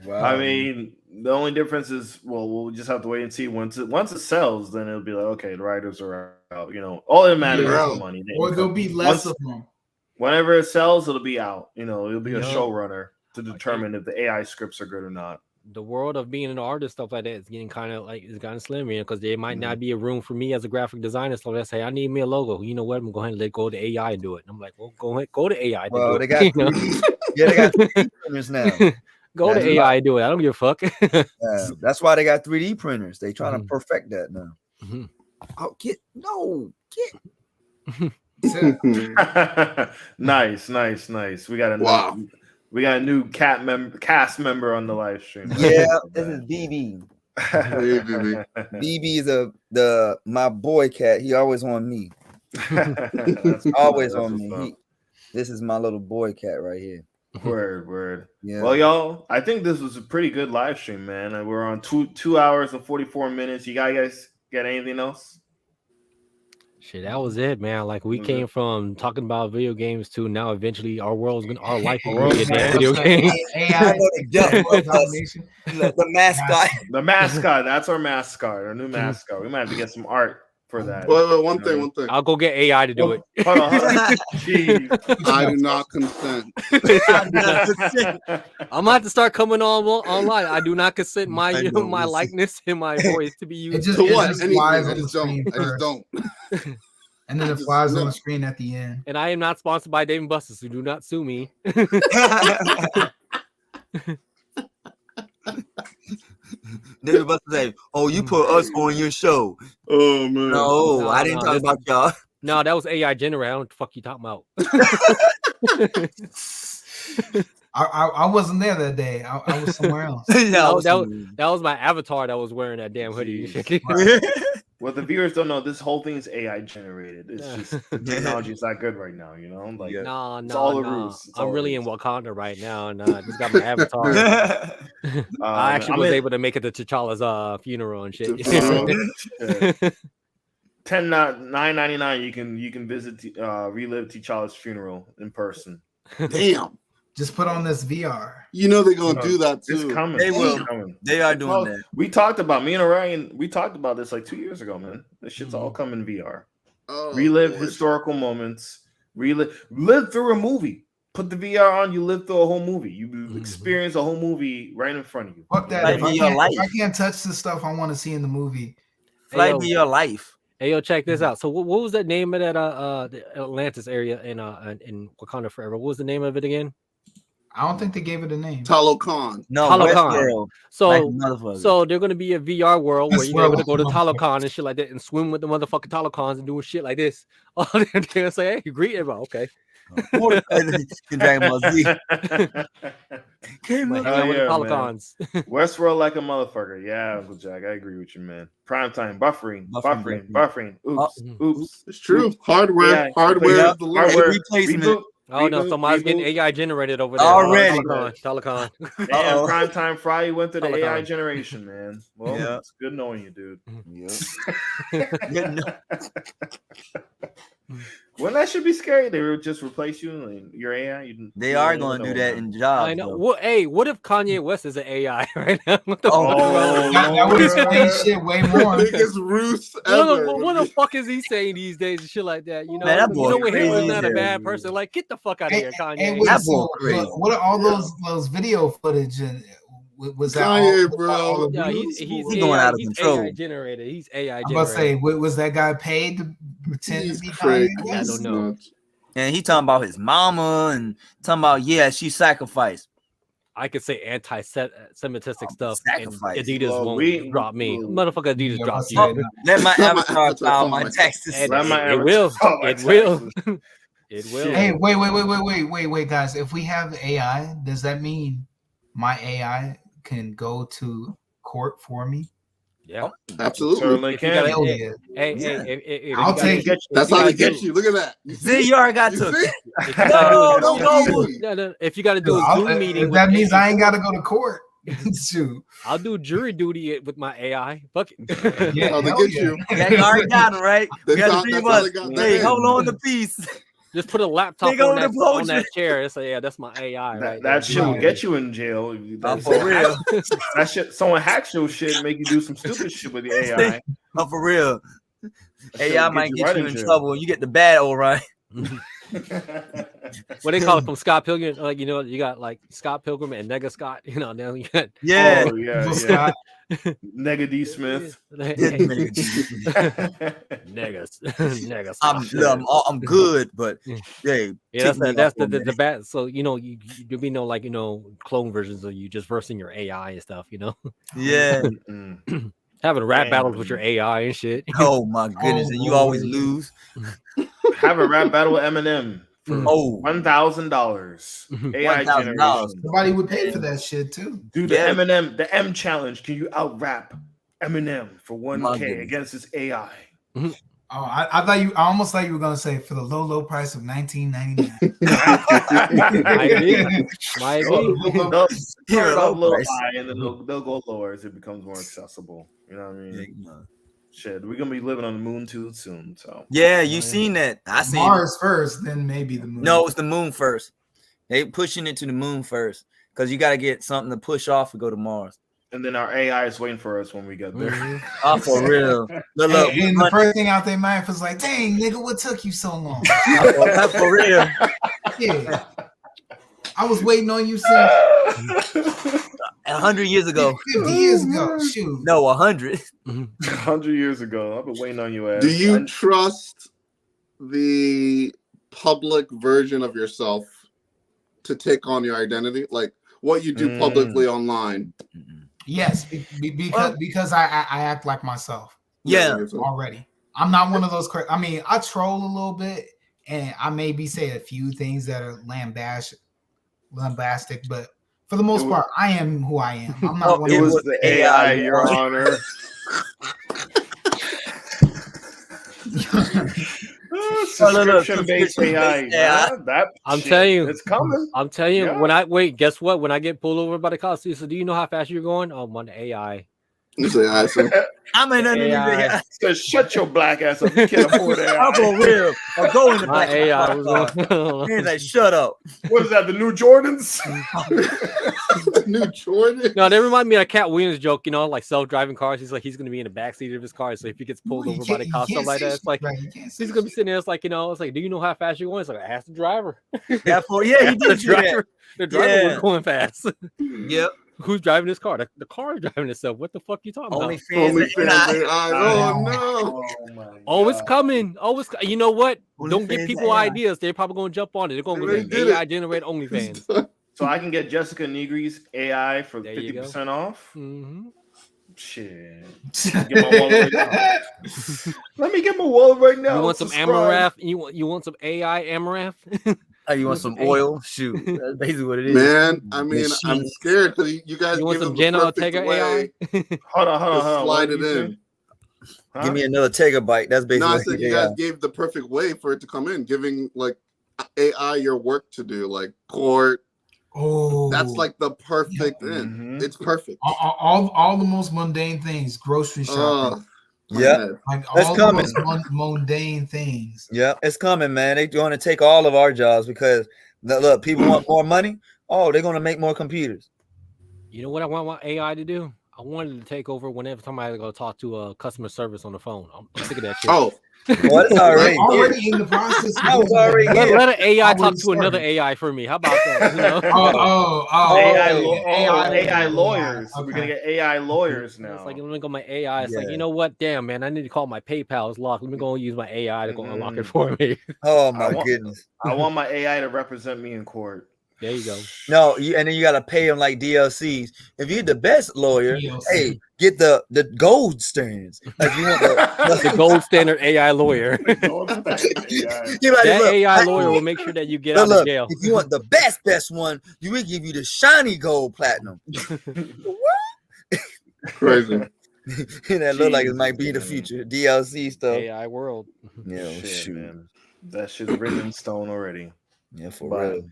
S3: Wow.
S1: I mean, the only difference is, well, we'll just have to wait and see. Once it sells, then it'll be like, okay, the writers are out. You know, all that matters is the money.
S2: Or there'll be less of them.
S1: Whenever it sells, it'll be out. You know, it'll be a showrunner to determine if the AI scripts are good or not.
S5: The world of being an artist, stuff like that, is getting kind of slim, you know, because there might not be a room for me as a graphic designer. So let's say I need me a logo. You know what? I'm going to let go to AI and do it. And I'm like, well, go to AI.
S3: Well,
S5: they
S3: got they got 3D printers now.
S5: Go to AI and do it. I don't give a fuck.
S3: That's why they got 3D printers. They trying to perfect that now. Oh, get.
S1: Nice. We got a new cast member on the live stream.
S3: Yeah, this is BB. BB is my boy cat. He always on me. Always on me. This is my little boy cat right here.
S1: Word.
S3: Yeah.
S1: Well, y'all, I think this was a pretty good live stream, man. We're on 2 hours and 44 minutes. You guys got anything else?
S5: Shit, that was it, man. Like we came from talking about video games to now eventually our life is gonna be a video game.
S2: AI,
S3: the mascot.
S1: The mascot. That's our mascot, our new mascot. We might have to get some art for that.
S4: Well, one thing.
S5: I'll go get AI to do it.
S1: Hold on. Jeez.
S4: I do not consent.
S5: I'm gonna have to start coming online. I do not consent my likeness and my voice to be used.
S4: I just don't.
S2: And then it flies on the screen at the end.
S5: And I am not sponsored by Dave & Buster's, so do not sue me.
S3: David Buster say, "Oh, you put us on your show."
S4: Oh man.
S3: No, I didn't talk about y'all.
S5: No, that was AI generated. I don't know what the fuck you talking about.
S2: I wasn't there that day. I was somewhere else.
S5: That was my avatar that was wearing that damn hoodie.
S1: What the viewers don't know, this whole thing is AI generated. It's just the technology is not good right now, you know? Like, it's all a ruse.
S5: I'm really in Wakanda right now, and I just got my avatar. I actually was able to make it to T'Challa's funeral and shit.
S1: $9.99. You can visit relive T'Challa's funeral in person.
S4: Damn.
S2: Just put on this VR.
S4: You know they're gonna do that too.
S1: It's coming.
S3: They will. They are doing that.
S1: We talked about me and Orion. We talked about this like 2 years ago, man. This shit's all coming in VR. Relive historical moments. Live through a movie. Put the VR on. You live through a whole movie. You experience a whole movie right in front of you.
S2: Fuck that. If I can't touch the stuff I want to see in the movie.
S3: Flight be your life.
S5: Hey, yo, check this out. So what was that name of that the Atlantis area in Wakanda Forever? What was the name of it again?
S2: I don't think they gave it a name.
S4: Talokan.
S3: No,
S5: Talokan. So they're gonna be a VR world where you're able to go to Talokan and shit like that and swim with the motherfucking Talokans and doing shit like this. Oh, they're gonna say, "Hey, greet everybody." Okay.
S3: Dragon Ball Z.
S5: Talokans.
S1: Westworld like a motherfucker. Yeah, Uncle Jack. I agree with you, man. Primetime buffering. Oops.
S4: It's true. Hardware. Hardware.
S3: Replacement.
S5: Oh no, somebody's getting AI generated over there.
S3: Already.
S5: Telecon.
S1: Damn, Primetime Friday went through the AI generation, man. Well, it's good knowing you, dude. Well, that should be scary. They would just replace you and your AI.
S3: They are going to do that in jobs.
S5: I know. Well, hey, what if Kanye West is an AI right now? What the
S2: that would explain shit way more.
S4: Biggest ruse ever.
S5: What the fuck is he saying these days and shit like that? You know,
S3: man, that boy
S5: he's not a bad person. Like, get the fuck out of here, Kanye.
S2: Hey, what are all those video footage and? Was that
S4: Kanye, bro?
S5: Yeah, he's
S3: going out of control.
S5: AI generated. He's AI generated.
S2: I'm about to say, was that guy paid to pretend to be
S4: crazy?
S5: I don't know.
S3: And he talking about his mama and talking about she sacrificed.
S5: I could say anti-Semitic stuff,
S3: sacrifice.
S5: and Adidas won't drop me. Motherfucker, Adidas drop you.
S3: Let my avatar file my taxes.
S5: It will. It will. It will.
S2: Hey, wait, guys. If we have AI, does that mean my AI can go to court for me?
S5: Yeah,
S4: absolutely.
S1: Certainly can.
S5: Hey,
S2: I'll take it.
S4: That's how they get you. Look at that.
S3: See, you already got to.
S5: No,
S3: don't go.
S5: No. If you got to do a Zoom meeting,
S2: that means I ain't got to go to court. Shoot.
S5: I'll do jury duty with my AI. Fuck it.
S4: Yeah, how they get you.
S3: Yeah, you already got him, right? We got 3 months. Hey, hold on the piece.
S5: Just put a laptop on that chair and say, "Yeah, that's my AI." Right?
S1: That shit will get you in jail.
S3: For real.
S1: That shit. Someone hacks your shit, and make you do some stupid shit with the AI.
S3: Oh, for real. AI might get you in trouble when you get the bad all right.
S5: What they call it from Scott Pilgrim, like you got like Scott Pilgrim and Nega Scott, now you got
S1: Nega D Smith.
S5: Nega.
S3: I'm good, but
S5: that's the bad. So you be clone versions of you just versing your AI and stuff,
S3: Yeah.
S5: Having rap battles with your AI and shit.
S3: Oh my goodness, and you always lose.
S1: Have a rap battle with Eminem for $1,000. AI generation.
S2: Somebody would pay for that shit too.
S1: Do the Eminem, the M challenge. Can you out rap Eminem for $1,000 against his AI?
S2: Oh, I almost thought you were gonna say for the low price of $19.99.
S5: Might be.
S1: They'll start off low high, and then they'll go lower as it becomes more accessible. You know what I mean? Shit, we're gonna be living on the moon too soon. So
S3: you seen that? I seen
S2: Mars first, then maybe the moon.
S3: No, it's the moon first. They pushing it to the moon first because you got to get something to push off and go to Mars.
S1: And then our AI is waiting for us when we get there.
S3: Oh, for real.
S2: Look, and the first thing out their mind was like, "Dang, nigga, what took you so long?"
S3: For real.
S2: Yeah. I was waiting on you since
S3: 100 years ago.
S2: 50 years ago. Shoot.
S3: No, 100.
S1: 100 years ago. I've been waiting on you.
S4: Do you trust the public version of yourself to take on your identity? Like what you do publicly online?
S2: Yes, because I act like myself.
S3: Yeah.
S2: Already. I'm not one of those. I mean, I troll a little bit and I maybe say a few things that are lambastic, but for the most part, I am who I am. I'm not one of those.
S1: It was the AI, Your Honor. Subscription-based AI.
S5: I'm telling you,
S1: it's coming.
S5: I'm telling you, guess what? When I get pulled over by the cops, so do you know how fast you're going? Oh, I'm on the AI.
S4: You say I
S3: mean,
S1: AI. So shut your black ass up. You can't afford that.
S3: I'm for real. I'm going to
S5: my AI.
S3: He's like, shut up.
S1: What is that? The new Jordans?
S4: The new Jordan?
S5: No, they remind me of Cat Williams joke. Like self-driving cars. He's like, he's gonna be in the backseat of his car. So if he gets pulled over by the cops, stuff like that, it's like he's gonna be sitting there. It's like it's like, do you know how fast you're going? It's like, ask the driver.
S3: He did the
S5: driver. The driver was going fast.
S3: Yep.
S5: Who's driving this car? The car is driving itself. What the fuck you talking about?
S4: OnlyFans. Oh no!
S5: Oh, it's coming. You know what? Don't give people ideas. They're probably gonna jump on it. They're gonna get AI generate OnlyFans.
S1: So I can get Jessica Negri's AI for 50% off.
S5: Mm-hmm.
S1: Shit. Get my wallet right now. Let me get my wallet right now.
S5: You want some Amarath? You want some AI Amarath?
S3: Oh, you want some oil? Shoot, that's basically what it is.
S4: Man, I mean, I'm scared because you guys.
S5: You want some Jenna Ortega AI?
S1: Hold on.
S4: Slide it in.
S3: Huh? Give me another Tegabyte. That's basically.
S4: No, I said you guys gave the perfect way for it to come in, giving like AI your work to do, like court.
S2: Oh,
S4: that's like the perfect thing. It's perfect.
S2: All the most mundane things, grocery shopping.
S3: Yeah,
S2: like all the most mundane things.
S3: Yeah, it's coming, man. They're going to take all of our jobs because look, people want more money. Oh, they're going to make more computers.
S5: You know what I want my AI to do? I wanted to take over whenever somebody go talk to a customer service on the phone. I'm sick of that shit.
S4: Oh,
S3: well, it's already
S2: in the process.
S3: I was already
S5: let an AI talk to another AI for me. How about that?
S1: AI lawyers. Okay. We're gonna get AI lawyers now.
S5: It's like, let me go my AI. It's like, you know what? Damn, man, I need to call my PayPal. It's locked. Let me go use my AI to go unlock it for me.
S3: Oh my goodness!
S1: I want my AI to represent me in court.
S5: There you go.
S3: No, and then you gotta pay them like DLCs. If you're the best lawyer, hey, get the gold standards. Like you want
S5: the gold standard AI lawyer. That AI lawyer will make sure that you get out of jail.
S3: If you want the best one, you will give you the shiny gold platinum.
S4: Crazy.
S3: That look like it might be the future DLC stuff.
S5: AI world.
S3: Yeah, shoot.
S1: Man. That shit's written in stone already.
S3: Yeah, for real.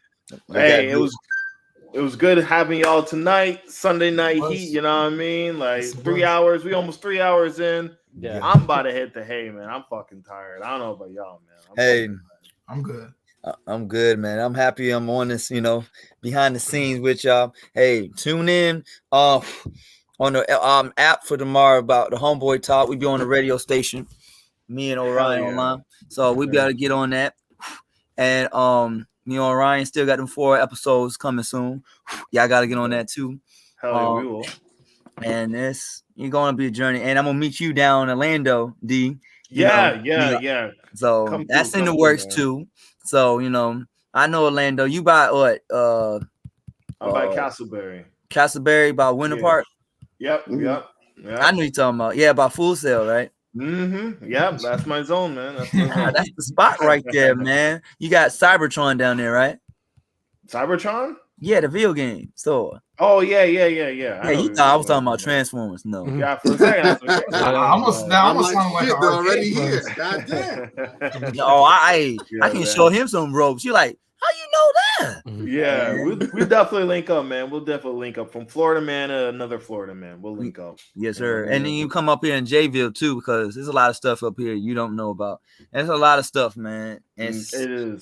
S1: Hey, it was good having y'all tonight. Sunday night heat, you know what I mean? Like 3 hours. We almost 3 hours in.
S5: Yeah.
S1: I'm about to hit the hay, man. I'm fucking tired. I don't know about y'all, man.
S2: I'm good.
S3: I'm good, man. I'm happy I'm on this, behind the scenes with y'all. Hey, tune in on the app for tomorrow about the Homeboy Talk. We be on the radio station, me and Orion online. So we be able to get on that. And Orion still got them 4 episodes coming soon. Y'all gotta get on that too.
S1: Hell yeah, we will.
S3: And it's gonna be a journey. And I'm gonna meet you down in Orlando, D.
S1: Yeah.
S3: So that's in the works too. So I know Orlando. You by what?
S1: I'm by Castleberry.
S3: Castleberry by Winter Park.
S1: Yep.
S3: I knew you talking about. Yeah, by Full Sail, right?
S1: Yep, that's my zone, man.
S3: That's the spot right there, man. You got Cybertron down there, right?
S1: Cybertron?
S3: Yeah, the video game store.
S1: Oh yeah.
S3: Yeah, you thought I was talking about Transformers. No.
S1: Yeah, for a second.
S2: I almost sound like
S4: already here. God damn.
S3: No, I can show him some ropes. You're like, how you know that?
S1: Yeah, we definitely link up, man. We'll definitely link up from Florida man to another Florida man. We'll link up.
S3: Yes, sir. And then you come up here in Jayville too, because there's a lot of stuff up here you don't know about. There's a lot of stuff, man. It is.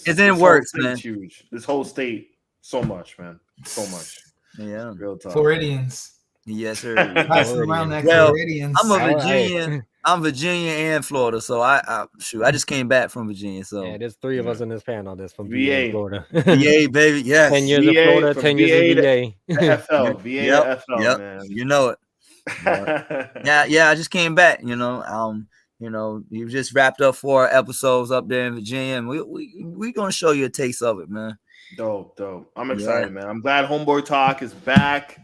S3: It's in works, man.
S1: Huge. This whole state, so much, man. So much.
S3: Yeah.
S1: Real talk.
S2: Floridians.
S3: Yes, sir.
S2: Around that Floridians.
S3: I'm a Virginian. Right. I'm Virginia and Florida, so I just came back from Virginia. So
S5: there's 3 of us in this panel. That's from
S1: VA,
S5: Florida.
S3: VA, baby, yes.
S5: 10 years of Florida, 10 years of VA.
S1: FL, VA, FL, man.
S3: You know it. Yeah. I just came back. You just wrapped up 4 episodes up there in Virginia, and we gonna show you a taste of it, man.
S1: Dope. I'm excited, man. I'm glad Homeboy Talk is back.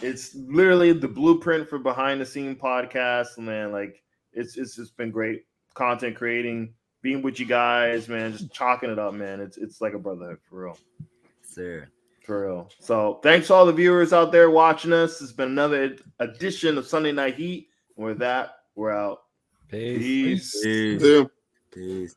S1: It's literally the blueprint for behind the scene podcasts, man. Like it's just been great content creating, being with you guys, man. Just chalking it up, man. It's like a brotherhood for real,
S3: sir.
S1: For real. So thanks to all the viewers out there watching us. It's been another edition of Sunday Night Heat. And with that, we're out.
S5: Peace.
S3: Peace.